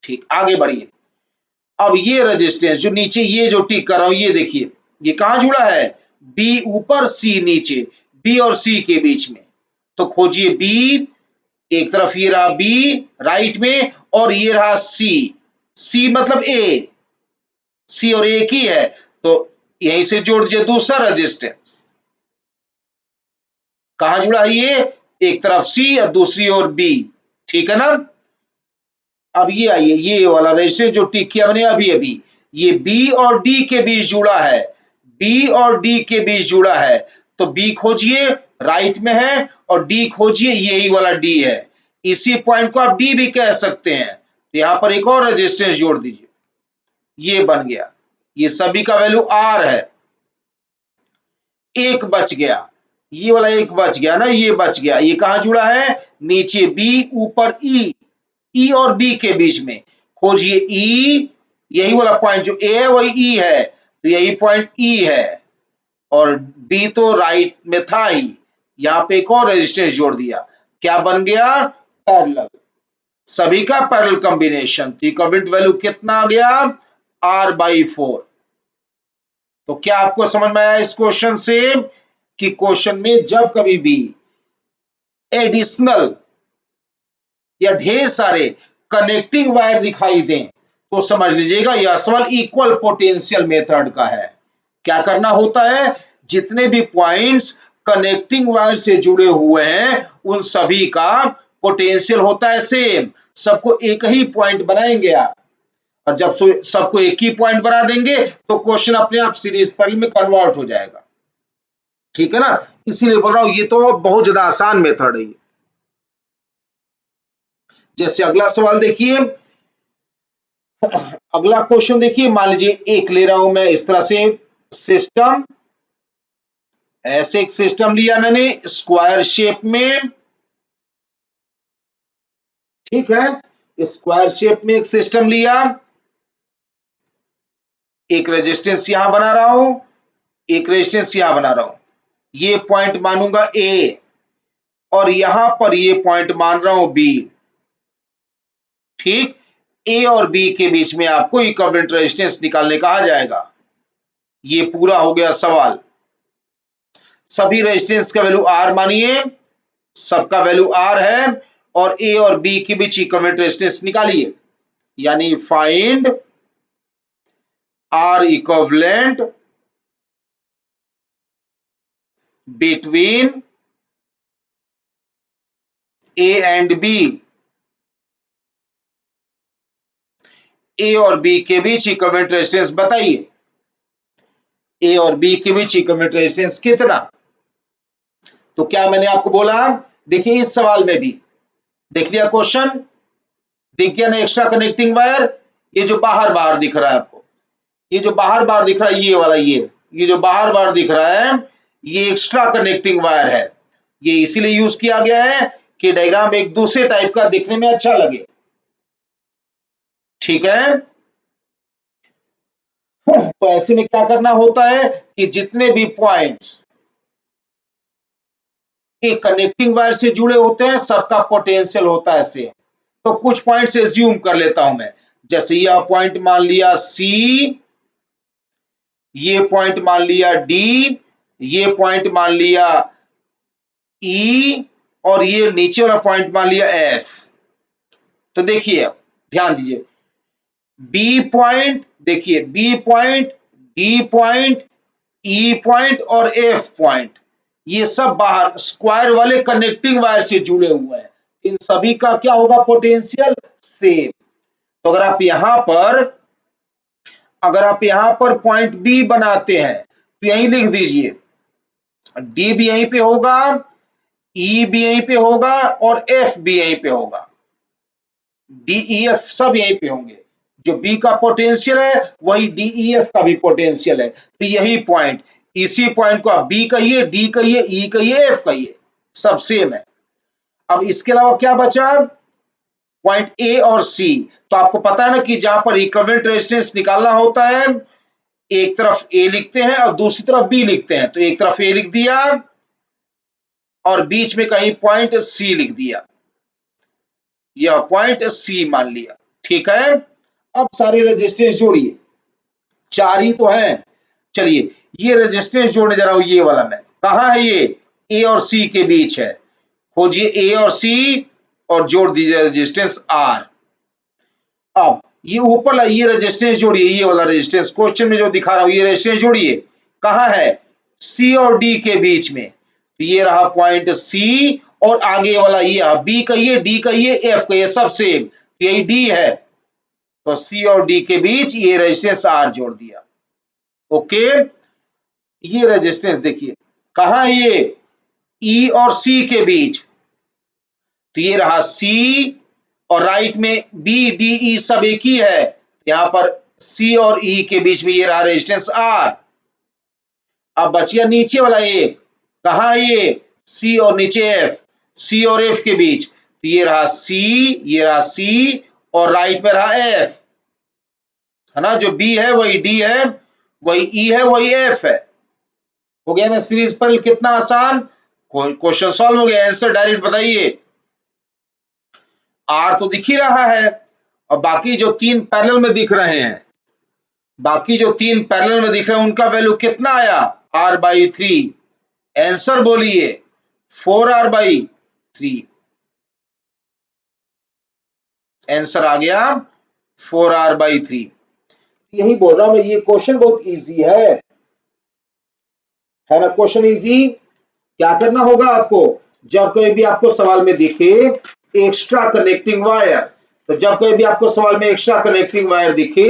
ठीक। आगे बढ़िए, अब ये रेजिस्टेंस जो नीचे ये जो टिक कर रहा हूं, ये देखिए ये कहां जुड़ा है, बी ऊपर सी नीचे, बी और सी के बीच में। तो खोजिए बी, एक तरफ ये रहा बी राइट में, और ये रहा सी, सी मतलब ए, सी और ए की है, तो यहीं से जोड़ दीजिए दूसरा रेजिस्टेंस। कहां जुड़ा है ये, एक तरफ सी और दूसरी ओर बी, ठीक है ना। अब ये आइए, ये वाला रेजिस्टेंस जो टिक किया मैंने अभी अभी, ये बी और डी के बीच जुड़ा है, बी और डी के बीच जुड़ा है। तो बी खोजिए राइट में है, और डी खोजिए, यही वाला डी है, इसी पॉइंट को आप डी भी कह सकते हैं। तो यहां पर एक और रेजिस्टेंस जोड़ दीजिए, ये बन गया, ये सभी का वैल्यू आर है। एक बच गया, ये वाला एक बच गया ना, ये बच गया, ये कहाँ जुड़ा है, नीचे बी ऊपर ई, ई और बी के बीच में खोजिए ई, यही वाला पॉइंट जो ए है वही ई है, तो यही पॉइंट ई है, और बी तो राइट में था ही, यहाँ पे एक और रेजिस्टेंस जोड़ दिया, क्या बन गया, पैरेलल, सभी का पैरेलल कॉम्बिनेशन, तो इक्विवेलेंट वैल्यू कितना आ गया, R/4। तो क्या आपको समझ में आया इस क्वेश्चन से कि क्वेश्चन में जब कभी भी एडिशनल या ढेर सारे कनेक्टिंग वायर दिखाई दें तो समझ लीजिएगा यह सवाल इक्वल पोटेंशियल मेथड का है। क्या करना होता है, जितने भी पॉइंट्स कनेक्टिंग वायर से जुड़े हुए हैं उन सभी का पोटेंशियल होता है सेम, सबको एक ही पॉइंट बनाएंगे आप, और जब सबको एक ही पॉइंट बना देंगे तो क्वेश्चन अपने आप सीरीज पैरेलल में कन्वर्ट हो जाएगा, ठीक है ना, इसीलिए बोल रहा हूं ये तो बहुत ज्यादा आसान मेथड है। जैसे अगला सवाल देखिए, अगला क्वेश्चन देखिए, मान लीजिए एक ले रहा हूं मैं इस तरह से सिस्टम, ऐसे एक सिस्टम लिया मैंने स्क्वायर शेप में, ठीक है, स्क्वायर शेप में एक सिस्टम लिया, एक रेजिस्टेंस यहां बना रहा हूं, एक रेजिस्टेंस यहां बना रहा हूं, ये पॉइंट मानूंगा ए, और यहां पर ये पॉइंट मान रहा हूं बी, ठीक, ए और बी के बीच में आपको इक्विवेलेंट रेजिस्टेंस निकालने कहा जाएगा। ये पूरा हो गया सवाल, सभी रेजिस्टेंस का वैल्यू आर मानिए, सबका वैल्यू आर है, और ए और बी के बीच इक्विवेलेंट रेजिस्टेंस निकालिए, यानी find R equivalent between A and B, A और बी के बीच इक्विवेलेंट रेजिस्टेंस बताइए, ए और बी के बीच इक्विवेलेंट रेजिस्टेंस कितना। तो क्या मैंने आपको बोला, देखिए इस सवाल में भी देख लिया क्वेश्चन, दिख गया ना एक्स्ट्रा कनेक्टिंग वायर, ये जो बाहर बाहर दिख रहा है आपको, ये जो बाहर बाहर दिख रहा है ये वाला, ये जो बाहर बाहर दिख रहा है ये एक्स्ट्रा कनेक्टिंग वायर है, ये इसीलिए यूज किया गया है कि डायग्राम एक दूसरे टाइप का दिखने में अच्छा लगे, ठीक है। तो ऐसे में क्या करना होता है कि जितने भी पॉइंट्स एक कनेक्टिंग वायर से जुड़े होते हैं सबका पोटेंशियल होता है सेम, तो कुछ पॉइंट से एज्यूम कर लेता हूं मैं, जैसे यह पॉइंट मान लिया सी, ये पॉइंट मान लिया डी, ये पॉइंट मान लिया ई, और ये नीचे वाला पॉइंट मान लिया एफ। तो देखिए ध्यान दीजिए, बी पॉइंट, देखिए B point, D point, E point और एफ पॉइंट, ये सब बाहर स्क्वायर वाले कनेक्टिंग वायर से जुड़े हुए हैं, इन सभी का क्या होगा पोटेंशियल सेम। तो अगर आप यहां पर पॉइंट बी बनाते हैं तो यहीं लिख दीजिए, डी भी यहीं पे होगा, ई भी यहीं पे होगा, और एफ भी यहीं पे होगा, डी ई एफ सब यहीं पे होंगे, जो बी का पोटेंशियल है वही डी ई एफ का भी पोटेंशियल है, तो यही पॉइंट, इसी पॉइंट को आप बी कहिए, डी कहिए, ई कहिए, एफ कहिए, सब सेम है। अब इसके अलावा क्या बचा, पॉइंट ए और सी, तो आपको पता है ना कि जहां पर इक्विवेलेंट रेजिस्टेंस निकालना होता है, एक तरफ ए लिखते हैं और दूसरी तरफ बी लिखते हैं, तो एक तरफ ए लिख दिया और बीच में कहीं पॉइंट सी लिख दिया, यह पॉइंट सी मान लिया, ठीक है। अब सारे रेजिस्टेंस जोड़िए, चार ही तो है, चलिए ये रेजिस्टेंस जोड़ने जा रहा हूं, ये वाला मैं, कहां है ये, ए और सी के बीच है, खोजिए ए और सी और जोड़ दीजिए रेजिस्टेंस आर। अब ये ऊपर ये रेजिस्टेंस जोड़िए, ये वाला रेजिस्टेंस क्वेश्चन में जो दिखा रहा हूं ये रेजिस्टेंस जोड़िए, कहां है, सी और डी के बीच में, तो ये रहा पॉइंट सी, और आगे वाला ये बी कहिए, डी कहिए, एफ कहिए, सब सेम, तो यही डी है, तो सी और डी के बीच ये रेजिस्टेंस आर जोड़ दिया, ओके। ये रेजिस्टेंस देखिए कहां है ये, ई और सी के बीच, तो ये रहा सी, और राइट में बी डी ई सब एक ही है, यहां पर सी और ई के बीच में ये रहा रेजिस्टेंस आर। अब बच गया नीचे वाला एक, कहा ये सी और नीचे एफ, सी और एफ के बीच, तो ये रहा सी, ये रहा सी और राइट में रहा एफ, है ना। जो बी है वही डी है, वही ई है, वही एफ है। हो गया ना सीरीज पर, कितना आसान, क्वेश्चन सॉल्व हो गया, आंसर डायरेक्ट बताइए। आर तो दिख ही रहा है, और बाकी जो तीन पैरेलल में दिख रहे हैं, बाकी जो तीन पैरेलल में दिख रहे हैं उनका वैल्यू कितना आया, r/3। आंसर बोलिए 4r/3। आंसर आ गया 4r/3। यही बोल रहा हूं मैं, ये क्वेश्चन बहुत इजी है ना। Question easy. क्या करना होगा आपको, जब कभी भी आपको सवाल में दिखे एक्स्ट्रा कनेक्टिंग वायर, तो जब कभी भी आपको सवाल में एक्स्ट्रा कनेक्टिंग वायर दिखे,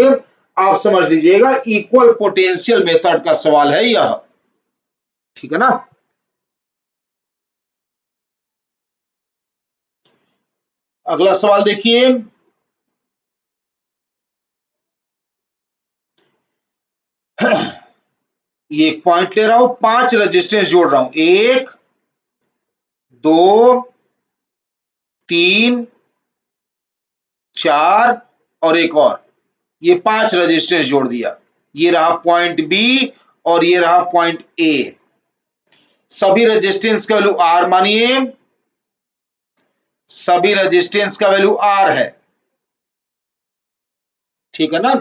आप समझ लीजिएगा इक्वल पोटेंशियल मेथड का सवाल है यह, ठीक है ना। अगला सवाल देखिए, ये पॉइंट ले रहा हूं, 5 रेजिस्टेंस जोड़ रहा हूं, 1 2 3 4 और एक और, ये 5 रेजिस्टेंस जोड़ दिया। ये रहा पॉइंट बी और ये रहा पॉइंट ए। सभी रेजिस्टेंस का वैल्यू आर मानिए, सभी रेजिस्टेंस का वैल्यू आर है, ठीक है ना।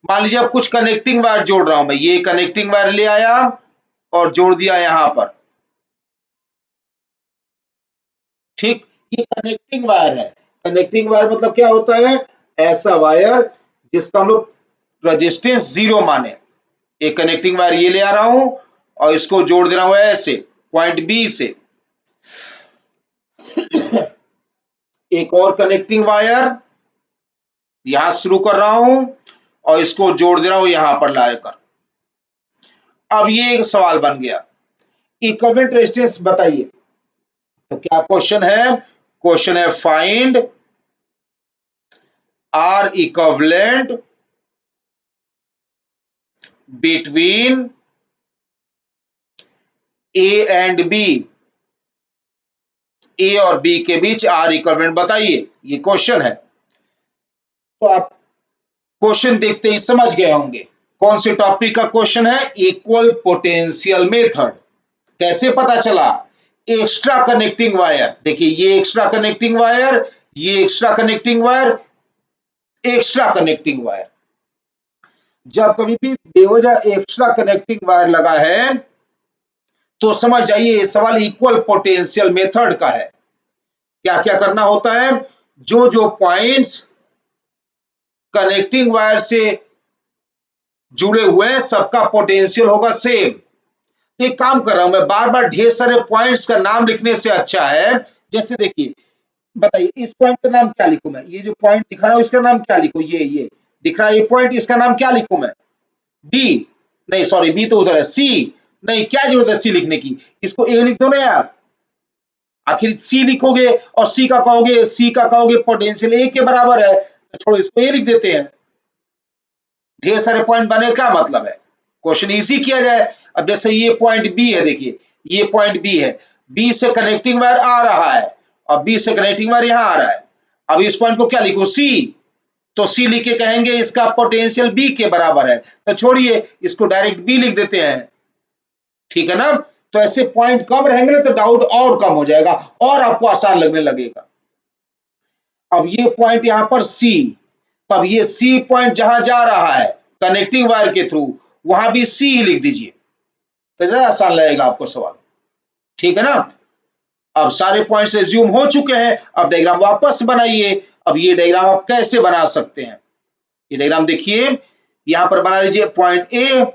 मान लीजिए अब कुछ कनेक्टिंग वायर जोड़ रहा हूं मैं, ये कनेक्टिंग वायर ले आया और जोड़ दिया यहां पर, ठीक। ये कनेक्टिंग वायर है। कनेक्टिंग वायर मतलब क्या होता है, ऐसा वायर जिसका हम लोग रेजिस्टेंस 0 माने। एक कनेक्टिंग वायर ये ले आ रहा हूं और इसको जोड़ दे रहा हूं ऐसे पॉइंट बी से। एक और कनेक्टिंग वायर यहां शुरू कर रहा हूं और इसको जोड़ दे रहा हूं यहां पर लाकर। अब ये एक सवाल बन गया, इक्विवेलेंट रेजिस्टेंस बताइए। तो क्या क्वेश्चन है, क्वेश्चन है find R equivalent between A and B, A और बी के बीच आर इक्विवेलेंट बताइए, ये क्वेश्चन है। तो आप क्वेश्चन देखते ही समझ गए होंगे कौन से टॉपिक का क्वेश्चन है, इक्वल पोटेंशियल मेथड। कैसे पता चला, एक्स्ट्रा कनेक्टिंग वायर, देखिए ये एक्स्ट्रा कनेक्टिंग वायर, ये extra connecting wire, extra connecting wire. जब कभी भी बेवजह एक्स्ट्रा कनेक्टिंग वायर लगा है तो समझ जाइए ये सवाल इक्वल पोटेंशियल मेथड का है। क्या क्या करना होता है, जो जो पॉइंट्स कनेक्टिंग वायर से जुड़े हुए हैं सबका पोटेंशियल होगा सेम। एक काम कर रहा हूं मैं, बार बार ढेर सारे पॉइंट्स का नाम लिखने से अच्छा है, जैसे देखिए बताइए इस पॉइंट का नाम क्या लिखूं मैं, ये जो पॉइंट दिखा रहा हूं इसका नाम क्या लिखूं, ये दिख रहा है ये पॉइंट, इसका नाम क्या लिखूं मैं, बी, नहीं सॉरी बी तो उधर है, सी, नहीं क्या जरूरत है सी लिखने की, इसको ए लिख दो ना यार। आखिर सी लिखोगे और सी का कहोगे पोटेंशियल ए के बराबर है, तो छोड़ो इसको ए लिख देते हैं। ढेर सारे पॉइंट बने क्या मतलब है, क्वेश्चन इजी किया जाए। अब जैसे ये पॉइंट बी है, देखिए ये पॉइंट बी है, बी से कनेक्टिंग वायर आ रहा है और बी से कनेक्टिंग वायर यहां आ रहा है। अब इस पॉइंट को क्या लिखो, सी, तो सी लिख के कहेंगे इसका पोटेंशियल बी के बराबर है, तो छोड़िए इसको डायरेक्ट बी लिख देते हैं, ठीक है ना। तो ऐसे पॉइंट कम रहेंगे ना तो डाउट और कम हो जाएगा और आपको आसान लगने लगेगा। अब ये पॉइंट यहां पर सी, तब ये सी पॉइंट जहां जा रहा है कनेक्टिंग वायर के थ्रू, वहां भी सी ही लिख दीजिए, तो ज्यादा आसान लगेगा आपको सवाल, ठीक है ना। अब सारे पॉइंट्स एज्यूम हो चुके हैं, अब डायग्राम वापस बनाइए। अब ये डायग्राम आप कैसे बना सकते हैं, ये डायग्राम देखिए, यहां पर बना लीजिए पॉइंट ए,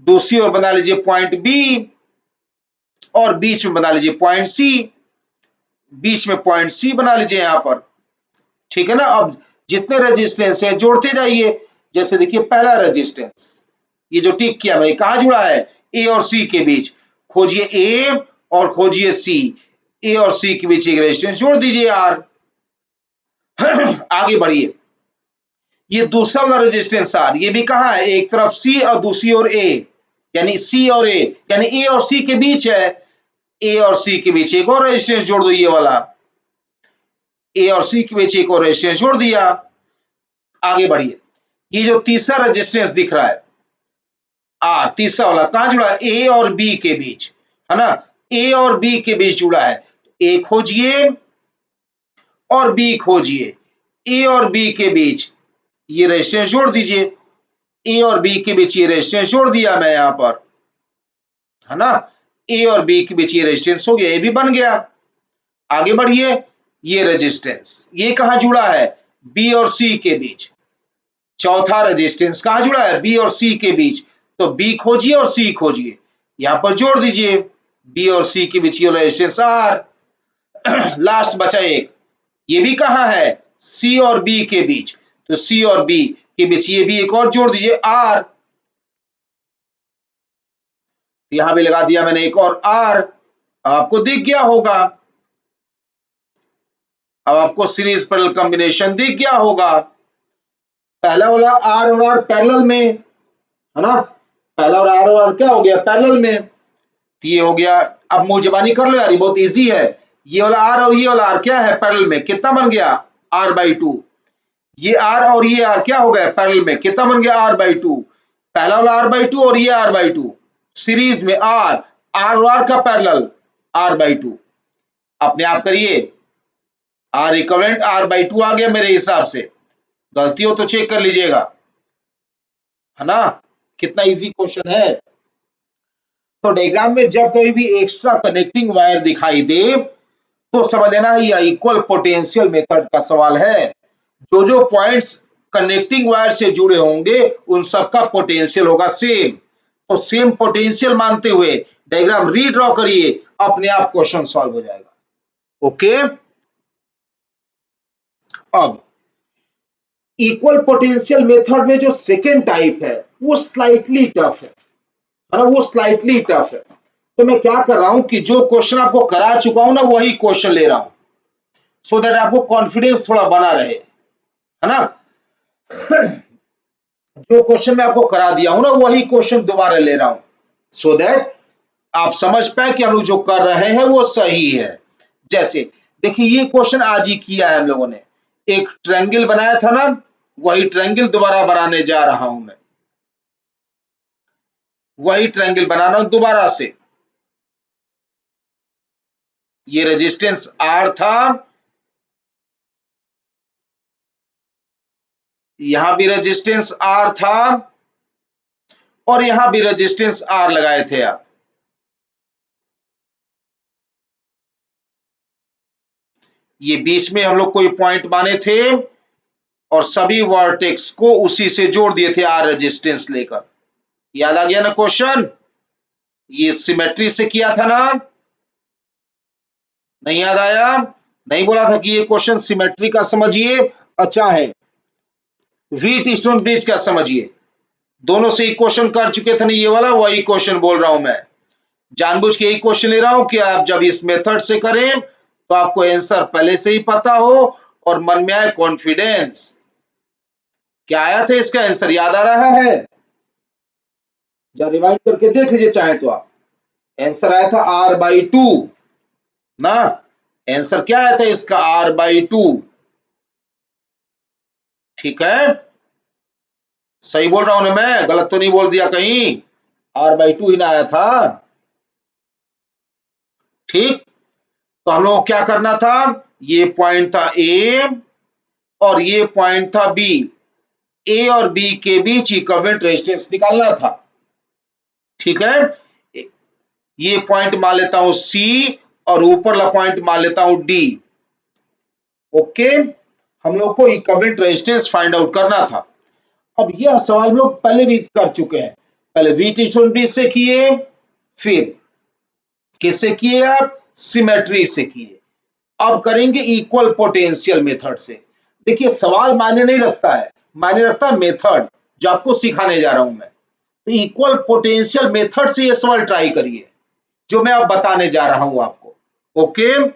दूसरी ओर बना लीजिए पॉइंट बी और बीच में बना लीजिए पॉइंट सी, बीच में पॉइंट सी बना लीजिए यहां पर, ठीक है ना। अब जितने रेजिस्टेंस है जोड़ते जाइए, जैसे देखिए पहला रेजिस्टेंस, ये जो टिक किया मैंने, कहां जुड़ा है, ए और सी के बीच, खोजिए ए और खोजिए सी, ए और सी के बीच एक रेजिस्टेंस जोड़ दीजिए आर। आगे बढ़िए, ये दूसरा वाला रेजिस्टेंस आर, ये भी कहाँ है, एक तरफ सी और दूसरी ओर ए, यानी सी और ए, यानी ए और सी के बीच है। ए और सी के बीच एक और रेजिस्टेंस जोड़ दो, ये वाला ए और सी के बीच एक और रेजिस्टेंस जोड़ दिया। आगे बढ़िए, ये जो तीसरा रेजिस्टेंस दिख रहा है आर, तीसरा वाला कहां जुड़ा है, ए और बी के बीच, है ना, ए और बी के बीच जुड़ा है। ए खोजिए और बी खोजिए, ए और बी के बीच ये रेजिस्टेंस जोड़ दीजिए। ए और बी के बीच ये रेजिस्टेंस जोड़ दिया मैं यहां पर, है ना, ए और बी के बीच ये रेजिस्टेंस हो गया, ये भी बन गया। आगे बढ़िए, ये रेजिस्टेंस ये कहां जुड़ा है, बी और सी के बीच। चौथा रेजिस्टेंस कहां जुड़ा है, बी और सी के बीच, तो बी खोजिए और सी खोजिए, यहां पर जोड़ दीजिए, बी और सी के बीच ये रेजिस्टेंस आर। लास्ट बचा एक, ये भी कहां है, सी और बी के बीच, तो सी और बी के बीच ये भी एक और जोड़ दीजिए आर। यहां भी लगा दिया मैंने एक और आर। अब आपको दिख गया होगा, अब आपको सीरीज पैरेलल कॉम्बिनेशन दिख गया होगा। पहला वाला आर और आर पैरेलल में, है ना, पहला और आर क्या हो गया, पैरेलल में, तो ये हो गया। अब मुंह जबानी कर लो यार, ये बहुत इजी है। ये वाला आर और ये वाला आर क्या है, पैरेलल में, कितना बन गया, r/2। ये आर और ये आर क्या हो गया, पैरेलल में, कितना बन गया, r/2। पहला वाला r/2 और ये r/2, सीरीज में आर, आर और आर का पैरेलल r/2। अपने आप करिए, आर इक्विवेलेंट r/2 आ गया मेरे हिसाब से, गलती हो तो चेक कर लीजिएगा, है ना। कितना इजी क्वेश्चन है। तो डायग्राम में जब कभी भी एक्स्ट्रा कनेक्टिंग वायर दिखाई दे तो समझ लेना यह इक्वल पोटेंशियल मेथड का सवाल है। जो जो पॉइंट्स कनेक्टिंग वायर से जुड़े होंगे उन सबका पोटेंशियल होगा सेम, तो सेम पोटेंशियल मानते हुए डायग्राम रीड्रॉ करिए, अपने आप क्वेश्चन सॉल्व हो जाएगा। ओके, अब इक्वल पोटेंशियल मेथड में जो सेकेंड टाइप है वो स्लाइटली टफ है ना, वो स्लाइटली टफ है। तो मैं क्या कर रहा हूं कि जो क्वेश्चन आपको करा चुका हूं ना वही क्वेश्चन ले रहा हूं, सो दैट आपको कॉन्फिडेंस थोड़ा बना रहे, है ना। जो क्वेश्चन मैं आपको करा दिया हूं ना वही क्वेश्चन दोबारा ले रहा हूं, सो दैट आप समझ पाए कि हम लोग जो कर रहे हैं वो सही है। जैसे देखिए, ये क्वेश्चन आज ही किया है हम लोगों ने, एक ट्रायंगल बनाया था ना, वही ट्रायंगल दोबारा बनाने जा रहा हूं मैं, वही ट्रायंगल बना रहा हूं दोबारा से। ये रेजिस्टेंस आर था, यहां भी रेजिस्टेंस आर था, और यहां भी रेजिस्टेंस आर लगाए थे आप। ये बीच में हम लोग कोई पॉइंट माने थे और सभी वर्टेक्स को उसी से जोड़ दिए थे आर रेजिस्टेंस लेकर। याद आ गया ना क्वेश्चन, ये सिमेट्री से किया था ना, नहीं याद आया, नहीं बोला था कि ये क्वेश्चन सिमेट्री का समझिए अच्छा है, व्हीट स्टोन ब्रिज का समझिए, दोनों से ही क्वेश्चन कर चुके थे ना, ये वाला वही क्वेश्चन बोल रहा हूं मैं, जानबूझ के यही क्वेश्चन ले रहा हूं कि आप जब इस मेथड से करें तो आपको आंसर पहले से ही पता हो और मन में आए कॉन्फिडेंस। क्या आया था इसका आंसर, याद आ रहा है, या रिवाइज करके देख लीजिए चाहे तो आप। आंसर आया था r/2 ना, आंसर क्या आया था इसका, r/2। ठीक है, सही बोल रहा हूं ना मैं, गलत तो नहीं बोल दिया कहीं, r/2 ही ना आया था। ठीक, तो हम लोग क्या करना था, ये पॉइंट था ए और ये पॉइंट था बी, ए और बी के बीच इक्विवेलेंट रेजिस्टेंस निकालना था। ठीक है, ये पॉइंट मान लेता हूं सी और ऊपर वाला पॉइंट मान लेता हूं डी। ओके, हम लोग को इक्विवेलेंट रेजिस्टेंस फाइंड आउट करना था। अब यह सवाल हम लोग पहले भी कर चुके हैं, पहले व्हीट स्टोन ब्रिज से किए, फिर किससे किए आप, सिमेट्री से किए, अब करेंगे इक्वल पोटेंशियल मेथड से। देखिए सवाल मायने नहीं रखता है, मायने रखता है मेथड जो आपको सिखाने जा रहा हूं मैं। तो इक्वल पोटेंशियल मेथड से ये सवाल ट्राई करिए, जो मैं अब बताने जा रहा हूं आपको। ओके,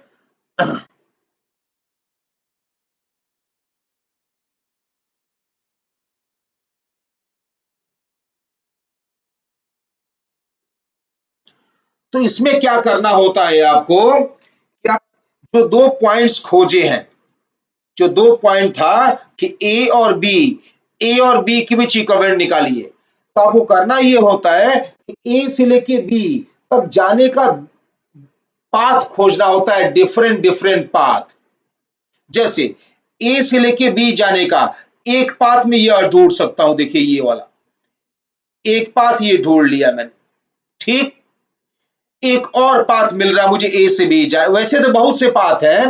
तो इसमें क्या करना होता है आपको कि आप जो दो पॉइंट्स खोजे हैं, जो दो पॉइंट था कि ए और बी के बीच इक्विवेलेंट निकालिए, तो आपको करना ये होता है कि ए से लेके बी तक जाने का पाथ खोजना होता है, डिफरेंट डिफरेंट पाथ। जैसे ए से लेके बी जाने का एक पाथ में यह ढूंढ सकता हूं, देखिए ये वाला एक पाथ ये ढूंढ लिया मैंने, ठीक। एक और पाथ मिल रहा है मुझे ए से बी जाए, वैसे तो बहुत से पाथ है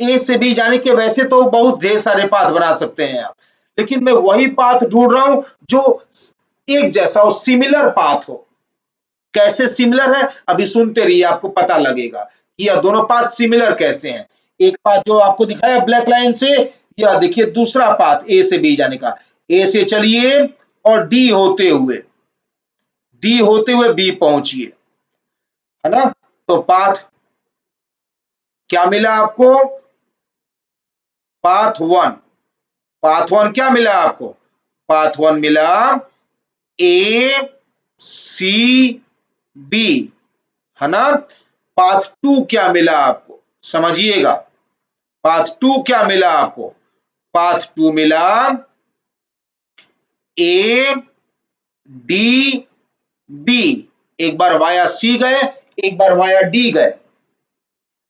ए से बी जाने के, वैसे तो बहुत ढेर सारे पाथ बना सकते हैं आप, लेकिन मैं वही पाथ ढूंढ रहा हूं जो एक जैसा हो, सिमिलर पाथ हो। कैसे सिमिलर है अभी सुनते रहिए, आपको पता लगेगा कि यह दोनों पाथ सिमिलर कैसे हैं। एक पाथ जो आपको दिखाया ब्लैक लाइन से, यह देखिए दूसरा पाथ ए से बी जाने का, ए से चलिए और डी होते हुए बी पहुंचिए, है ना। तो पाथ क्या मिला आपको, पाथ वन क्या मिला आपको, पाथ वन मिला ए सी बी, है ना। पाथ टू क्या मिला आपको, समझिएगा, पाथ टू क्या मिला आपको, पाथ टू मिला ए डी बी, एक बार वाया सी गए, एक बार वाया डी गए,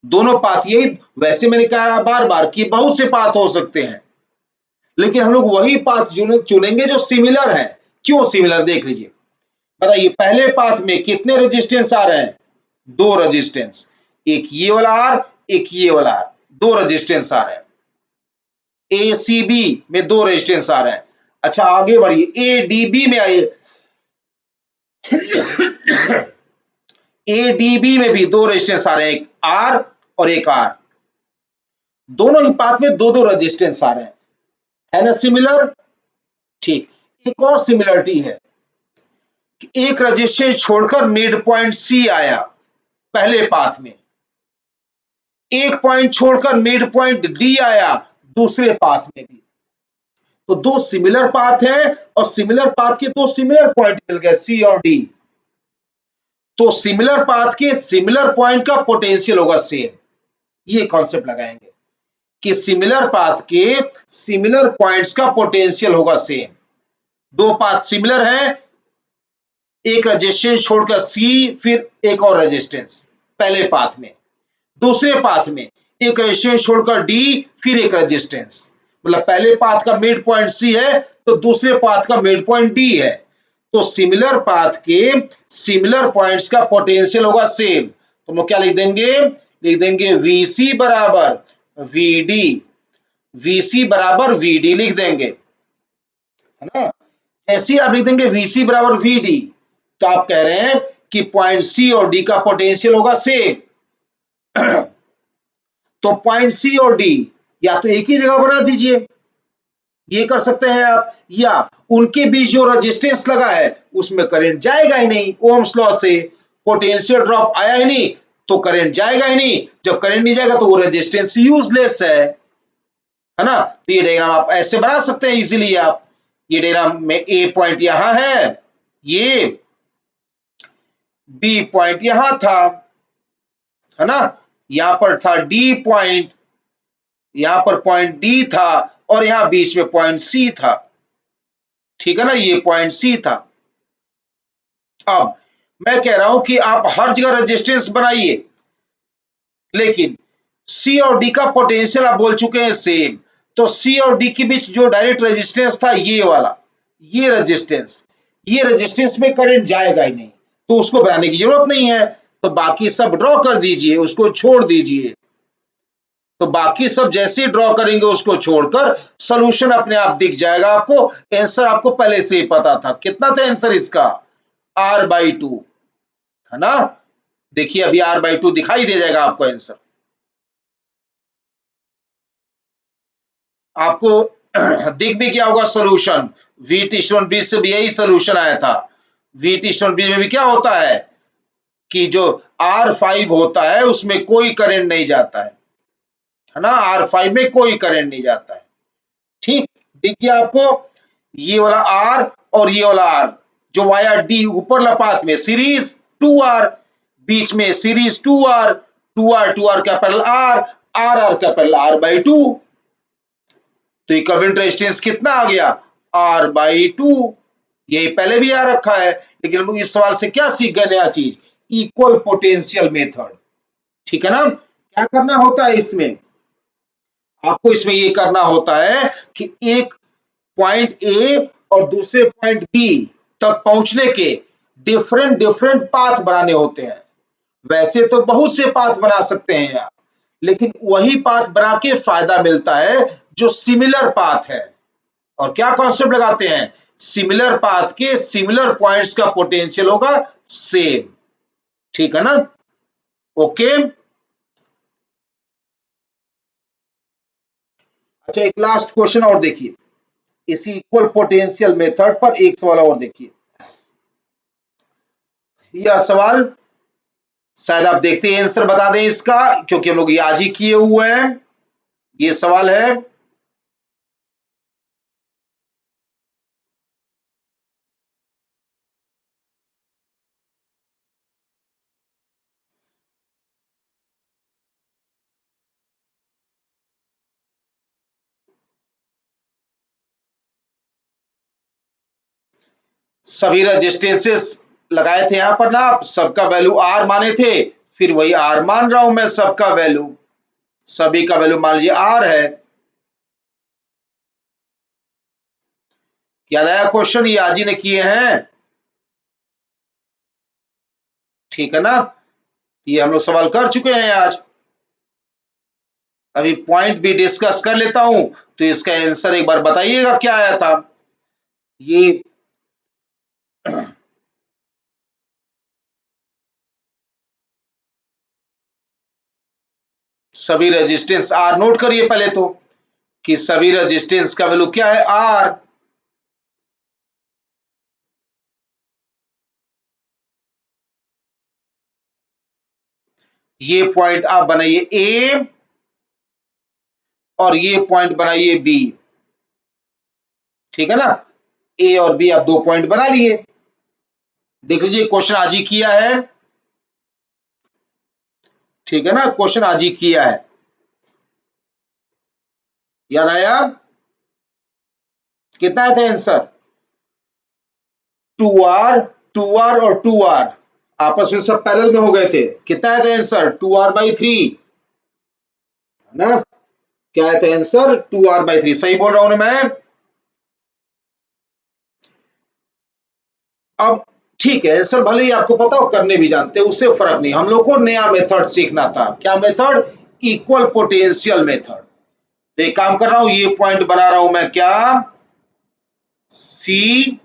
दोनों पाथ यही। वैसे मैंने कहा बार बार कि बहुत से पाथ हो सकते हैं, लेकिन हम लोग वही पाथ चुनेंगे जो सिमिलर है। क्यों सिमिलर, देख लीजिए, बताइए पहले पाथ में कितने रेजिस्टेंस आ रहे हैं, दो रेजिस्टेंस, एक ये वाला आर, एक ये वाला आर, दो रेजिस्टेंस आ रहे हैं। ए सी बी में दो रेजिस्टेंस आ रहे हैं। अच्छा आगे बढ़िए, ए डी बी में आइए, ए डी बी में भी दो रेजिस्टेंस आ रहे हैं, एक आर और एक आर, दोनों ही पाथ में दो दो रेजिस्टेंस आ रहे हैं, है ना सिमिलर। ठीक, एक और सिमिलरिटी है कि एक रेजिस्टेंस छोड़कर मिड पॉइंट सी आया पहले पाथ में, एक पॉइंट छोड़कर मिड पॉइंट डी आया दूसरे पाथ में भी। तो दो सिमिलर पाथ है और सिमिलर पाथ के दो सिमिलर पॉइंट मिल गए सी और डी, तो सिमिलर पाथ के सिमिलर पॉइंट का पोटेंशियल होगा सेम। ये कॉन्सेप्ट लगाएंगे कि सिमिलर पाथ के सिमिलर पॉइंट्स का पोटेंशियल होगा सेम। दो पाथ सिमिलर है, एक रेजिस्टेंस छोड़कर सी, फिर एक और रेजिस्टेंस पहले पाथ में, दूसरे पाथ में एक रेजिस्टेंस छोड़कर डी, फिर एक रेजिस्टेंस, मतलब पहले पाथ का मिड पॉइंट सी है तो दूसरे पाथ का मिड पॉइंट डी है, तो सिमिलर पाथ के सिमिलर पॉइंट्स का पोटेंशियल होगा सेम। तो हम लोग क्या लिख देंगे वीसी बराबर वीडी, वीसी बराबर वीडी लिख देंगे, है ना। ऐसे ही आप लिख देंगे वीसी बराबर वीडी, तो आप कह रहे हैं कि पॉइंट सी और डी का पोटेंशियल होगा सेम। तो पॉइंट सी और डी या तो एक ही जगह बना दीजिए, ये कर सकते हैं आप, या उनके बीच जो रेजिस्टेंस लगा है उसमें करंट जाएगा ही नहीं, ओम्स लॉ से पोटेंशियल ड्रॉप आया ही नहीं तो करंट जाएगा ही नहीं, जब करंट नहीं जाएगा तो वो रेजिस्टेंस यूजलेस है ना। तो ये डायग्राम आप ऐसे बना सकते हैं इजीली आप, ये डायग्राम में ए पॉइंट यहां है, ये बी पॉइंट यहां था, है ना, यहां पर था डी पॉइंट, यहां पर पॉइंट डी था और यहां बीच में पॉइंट सी था, ठीक है ना, ये पॉइंट सी था। अब मैं कह रहा हूं कि आप हर जगह रेजिस्टेंस बनाइए, लेकिन सी और डी का पोटेंशियल आप बोल चुके हैं सेम, तो सी और डी के बीच जो डायरेक्ट रेजिस्टेंस था ये वाला, ये रेजिस्टेंस में करंट जाएगा ही नहीं, तो उसको बनाने की जरूरत नहीं है, तो बाकी सब ड्रॉ कर दीजिए, उसको छोड़ दीजिए। तो बाकी सब जैसे ड्रॉ करेंगे उसको छोड़कर सॉल्यूशन अपने आप दिख जाएगा आपको, आंसर आपको पहले से ही पता था। कितना था आंसर इसका, r/2, है ना। देखिए अभी r/2 दिखाई दे जाएगा आपको आंसर, आपको दिख भी क्या होगा सॉल्यूशन, VT स्टोन ब्रिज से भी यही सॉल्यूशन आया था। VT स्टोन ब्रिज में भी क्या होता है कि जो R5 होता है उसमें कोई करंट नहीं जाता है ना, R5 में कोई करंट नहीं जाता है। ठीक, देखिए आपको ये वाला R और ये वाला R जो वाया D ऊपर लपात में सीरीज 2R, बीच में series 2R, 2R capital R capital R/2। तो इक्विवेलेंट रेजिस्टेंस कितना आ गया? R/2। ये पहले भी आ रखा है, लेकिन हम लोग इस सवाल से क्या सीख गए? नया चीज, इक्वल पोटेंशियल मेथड। ठीक है ना? क्या करना होता है इसमें? आपको इसमें ये करना होता है कि एक पॉइंट ए और दूसरे पॉइंट बी तक पहुंचने के डिफरेंट डिफरेंट पाथ बनाने होते हैं। वैसे तो बहुत से पाथ बना सकते हैं आप, लेकिन वही पाथ बना के फायदा मिलता है जो सिमिलर पाथ है। और क्या कॉन्सेप्ट लगाते हैं? सिमिलर पाथ के सिमिलर पॉइंट्स का पोटेंशियल होगा सेम। ठीक है ना? ओके। अच्छा, एक लास्ट क्वेश्चन और देखिए, इसी इक्वल पोटेंशियल मेथड पर एक सवाल और देखिए। यह सवाल शायद आप देखते ही आंसर बता दें इसका, क्योंकि हम लोग ये आज ही किए हुए हैं। ये सवाल है, सभी रेजिस्टेंसेस लगाए थे यहां पर ना, आप सबका वैल्यू आर माने थे, फिर वही आर मान रहा हूं मैं, सबका वैल्यू, सभी का वैल्यू मान लीजिए आर है। याद आया क्वेश्चन? ये आज ही ने किए हैं। ठीक है ना? ये हम लोग सवाल कर चुके हैं आज। अभी पॉइंट भी डिस्कस कर लेता हूं, तो इसका आंसर एक बार बताइएगा क्या आया था। ये सभी रेजिस्टेंस आर नोट करिए पहले तो, कि सभी रेजिस्टेंस का वैल्यू क्या है? आर। ये पॉइंट आप बनाइए ए और ये पॉइंट बनाइए बी। ठीक है ना? ए और बी आप दो पॉइंट बना लिए। देख लीजिए क्वेश्चन आज ही किया है। ठीक है ना? क्वेश्चन आज ही किया है। याद आया? कितना आया था आंसर? 2R, 2R और 2R आपस में सब पैरेलल में हो गए थे। कितना आया था आंसर? 2R/3। है ना? क्या आया था आंसर? 2R/3। सही बोल रहा हूं ना मैं? अब ठीक है, आंसर भले ही आपको पता हो, करने भी जानते हो, उससे फर्क नहीं। हम लोग को नया मेथड सीखना था। क्या मेथड? Equal potential method. तो एक काम कर रहा हूं, ये पॉइंट बना रहा हूं मैं क्या? सी।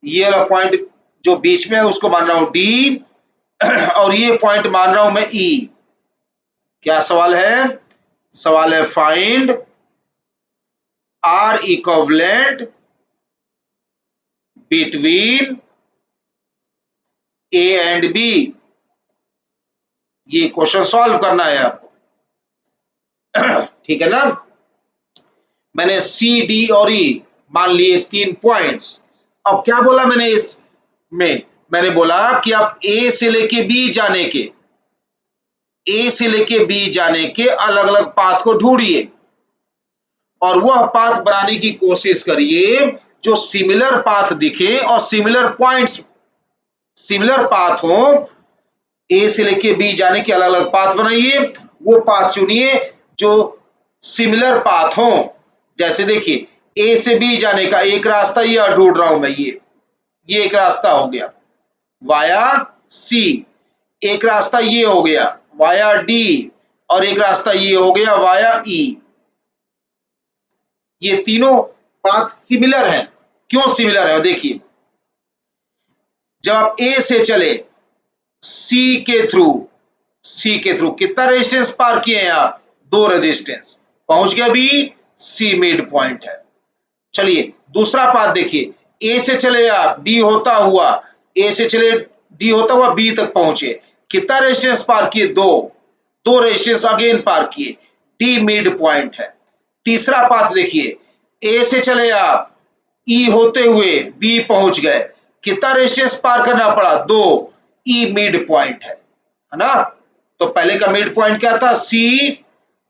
ये वाला पॉइंट जो बीच में है उसको मान रहा हूं डी, और ये पॉइंट मान रहा हूं मैं ई। क्या सवाल है? सवाल है find R equivalent between A and B. ये क्वेश्चन सॉल्व करना है आपको। ठीक है ना? मैंने सी, डी और ई मान लिए 3 पॉइंट्स। अब क्या बोला मैंने इसमें? मैंने बोला कि आप ए से लेके बी जाने के, ए से लेके बी जाने के अलग अलग पाथ को ढूंढिए, और वह पाथ बनाने की कोशिश करिए जो सिमिलर पाथ दिखे और सिमिलर पॉइंट्स, सिमिलर पाथ हो। ए से लेके बी जाने के अलग अलग पाथ बनाइए, वो पाथ चुनिए जो सिमिलर पाथ हो। जैसे देखिए, ए से बी जाने का एक रास्ता यह ढूंढ रहा हूं मैं, ये एक रास्ता हो गया वाया सी, एक रास्ता ये हो गया वाया डी, और एक रास्ता ये हो गया वाया ई। ये तीनों पाथ सिमिलर हैं। क्यों सिमिलर है? देखिए, जब आप ए से चले सी के थ्रू, सी के थ्रू कितना रेजिस्टेंस पार किए हैं आप? 2 रेजिस्टेंस। पहुंच गया बी, सी मिड पॉइंट है। चलिए दूसरा पाथ देखिए, ए से चले आप डी होता हुआ, ए से चले डी होता हुआ बी तक पहुंचे, कितना रेजिस्टेंस पार किए, दो रेजिस्टेंस अगेन पार किए, डी मिड पॉइंट है। तीसरा पाथ देखिए, ए से चले आप, ई होते हुए बी पहुंच गए, कितना रेजिस्टेंस पार करना पड़ा, 2, ई मिड पॉइंट है ना। तो पहले का मिड पॉइंट क्या था, सी,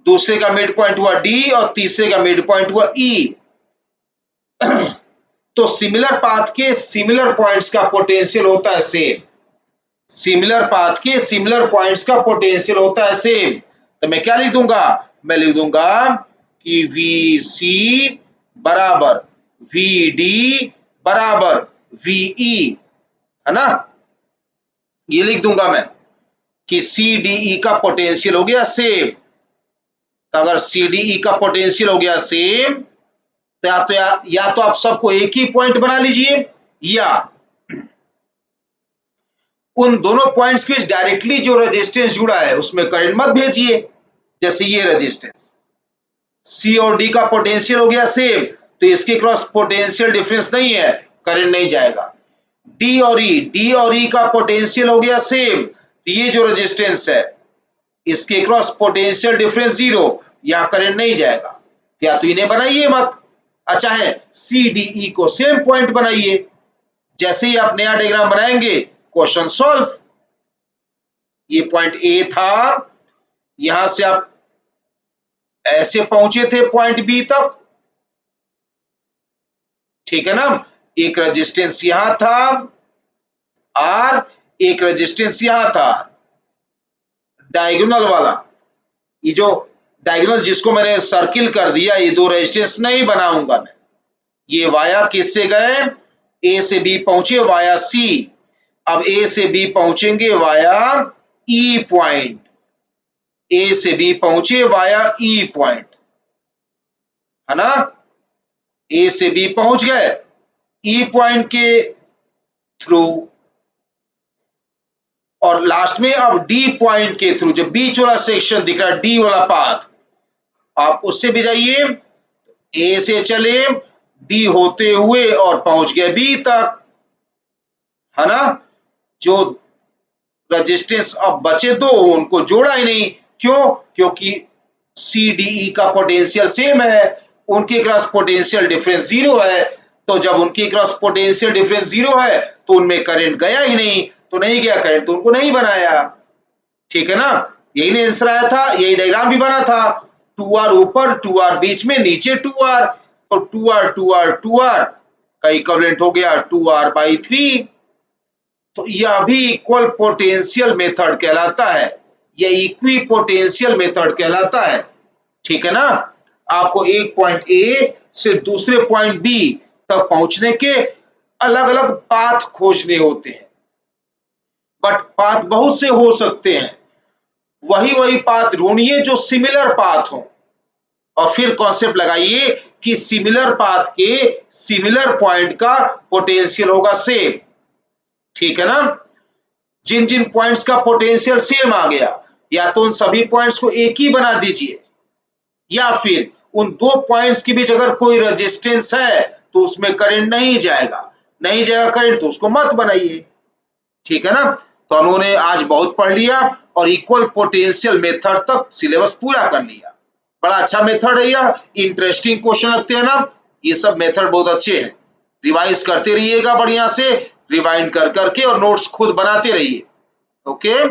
दूसरे का मिड पॉइंट हुआ डी और तीसरे का मिड पॉइंट हुआ ई। तो सिमिलर पाथ के सिमिलर पॉइंट्स का पोटेंशियल होता है सेम, सिमिलर पाथ के सिमिलर पॉइंट्स का पोटेंशियल होता है सेम। तो मैं क्या लिख दूंगा, मैं लिख दूंगा कि वी सी बराबर वी डी बराबर वी है ना, ये लिख दूंगा मैं कि सी डी ई का पोटेंशियल हो गया सेम। तो अगर सी डी ई का पोटेंशियल हो गया सेम, तो या तो आप सबको एक ही पॉइंट बना लीजिए, या उन दोनों पॉइंट्स के बीच डायरेक्टली जो रेजिस्टेंस जुड़ा है उसमें करंट मत भेजिए। जैसे ये रेजिस्टेंस सी और डी का पोटेंशियल हो गया सेम, तो इसके क्रॉस पोटेंशियल डिफरेंस नहीं है, करंट नहीं जाएगा। डी और ई का पोटेंशियल हो गया सेम, तो ये जो रेजिस्टेंस है इसके क्रॉस पोटेंशियल डिफरेंस 0, यहां करंट नहीं जाएगा। या तो इन्हें बनाइए मत, अच्छा है सी डी ई को सेम पॉइंट बनाइए। जैसे ही आप नया डायग्राम बनाएंगे क्वेश्चन सॉल्व। ये पॉइंट ए था, यहां से आप ऐसे पहुंचे थे पॉइंट बी तक, ठीक है ना। एक रेजिस्टेंस यहां था आर, एक रेजिस्टेंस यहां था डायगोनल वाला, ये जो डायगोनल जिसको मैंने सर्किल कर दिया, ये दो रेजिस्टेंस नहीं बनाऊंगा मैं। ये वाया किससे गए, ए से बी पहुंचे वाया सी, अब ए से बी पहुंचेंगे वाया ई पॉइंट, ए से बी पहुंचे वाया ई पॉइंट, है ना। ए से बी पहुंच गए ई पॉइंट के थ्रू, और लास्ट में अब डी पॉइंट के थ्रू, जो बीच वाला सेक्शन दिख रहा है डी वाला पाथ, आप उससे भी जाइए, ए से चले डी होते हुए और पहुंच गए बी तक, है ना। जो रेजिस्टेंस अब बचे दो उनको जोड़ा ही नहीं, क्यों, क्योंकि सी डी ई का पोटेंशियल सेम है, उनके क्रॉस पोटेंशियल डिफरेंस 0 है। तो जब उनके क्रॉस पोटेंशियल डिफरेंस 0 है तो उनमें करंट गया ही नहीं, तो नहीं गया करंट तो उनको नहीं बनाया, ठीक है ना। यही आंसर आया था, यही डायग्राम भी बना था, 2R ऊपर 2R बीच में, नीचे 2R, तो 2R का इक्विवेलेंट हो गया 2R/3। तो यह भी इक्वल पोटेंशियल मेथड कहलाता है, यह इक्वी पोटेंशियल मेथड कहलाता है, ठीक है ना। आपको एक पॉइंट ए से दूसरे पॉइंट बी तक पहुंचने के अलग अलग पाथ खोजने होते हैं, बट पाथ बहुत से हो सकते हैं, वही पाथ ढूंढिए जो सिमिलर पाथ हो, और फिर कॉन्सेप्ट लगाइए कि सिमिलर पाथ के सिमिलर पॉइंट का पोटेंशियल होगा सेम, ठीक है ना। जिन जिन पॉइंट्स का पोटेंशियल सेम आ गया, या तो उन सभी पॉइंट्स को एक ही बना दीजिए, या फिर उन दो पॉइंट्स के बीच अगर कोई रेजिस्टेंस है तो उसमें करंट नहीं जाएगा करंट, तो उसको मत बनाइए, ठीक है ना। तो उन्होंने आज बहुत पढ़ लिया और इक्वल पोटेंशियल मेथड तक सिलेबस पूरा कर लिया। बड़ा अच्छा मेथड है यह, इंटरेस्टिंग क्वेश्चन लगते हैं ना, ये सब मेथड बहुत अच्छे हैं। रिवाइज करते रहिएगा बढ़िया से, रिवाइंड कर करके, और नोट्स खुद बनाते रहिए, ओके।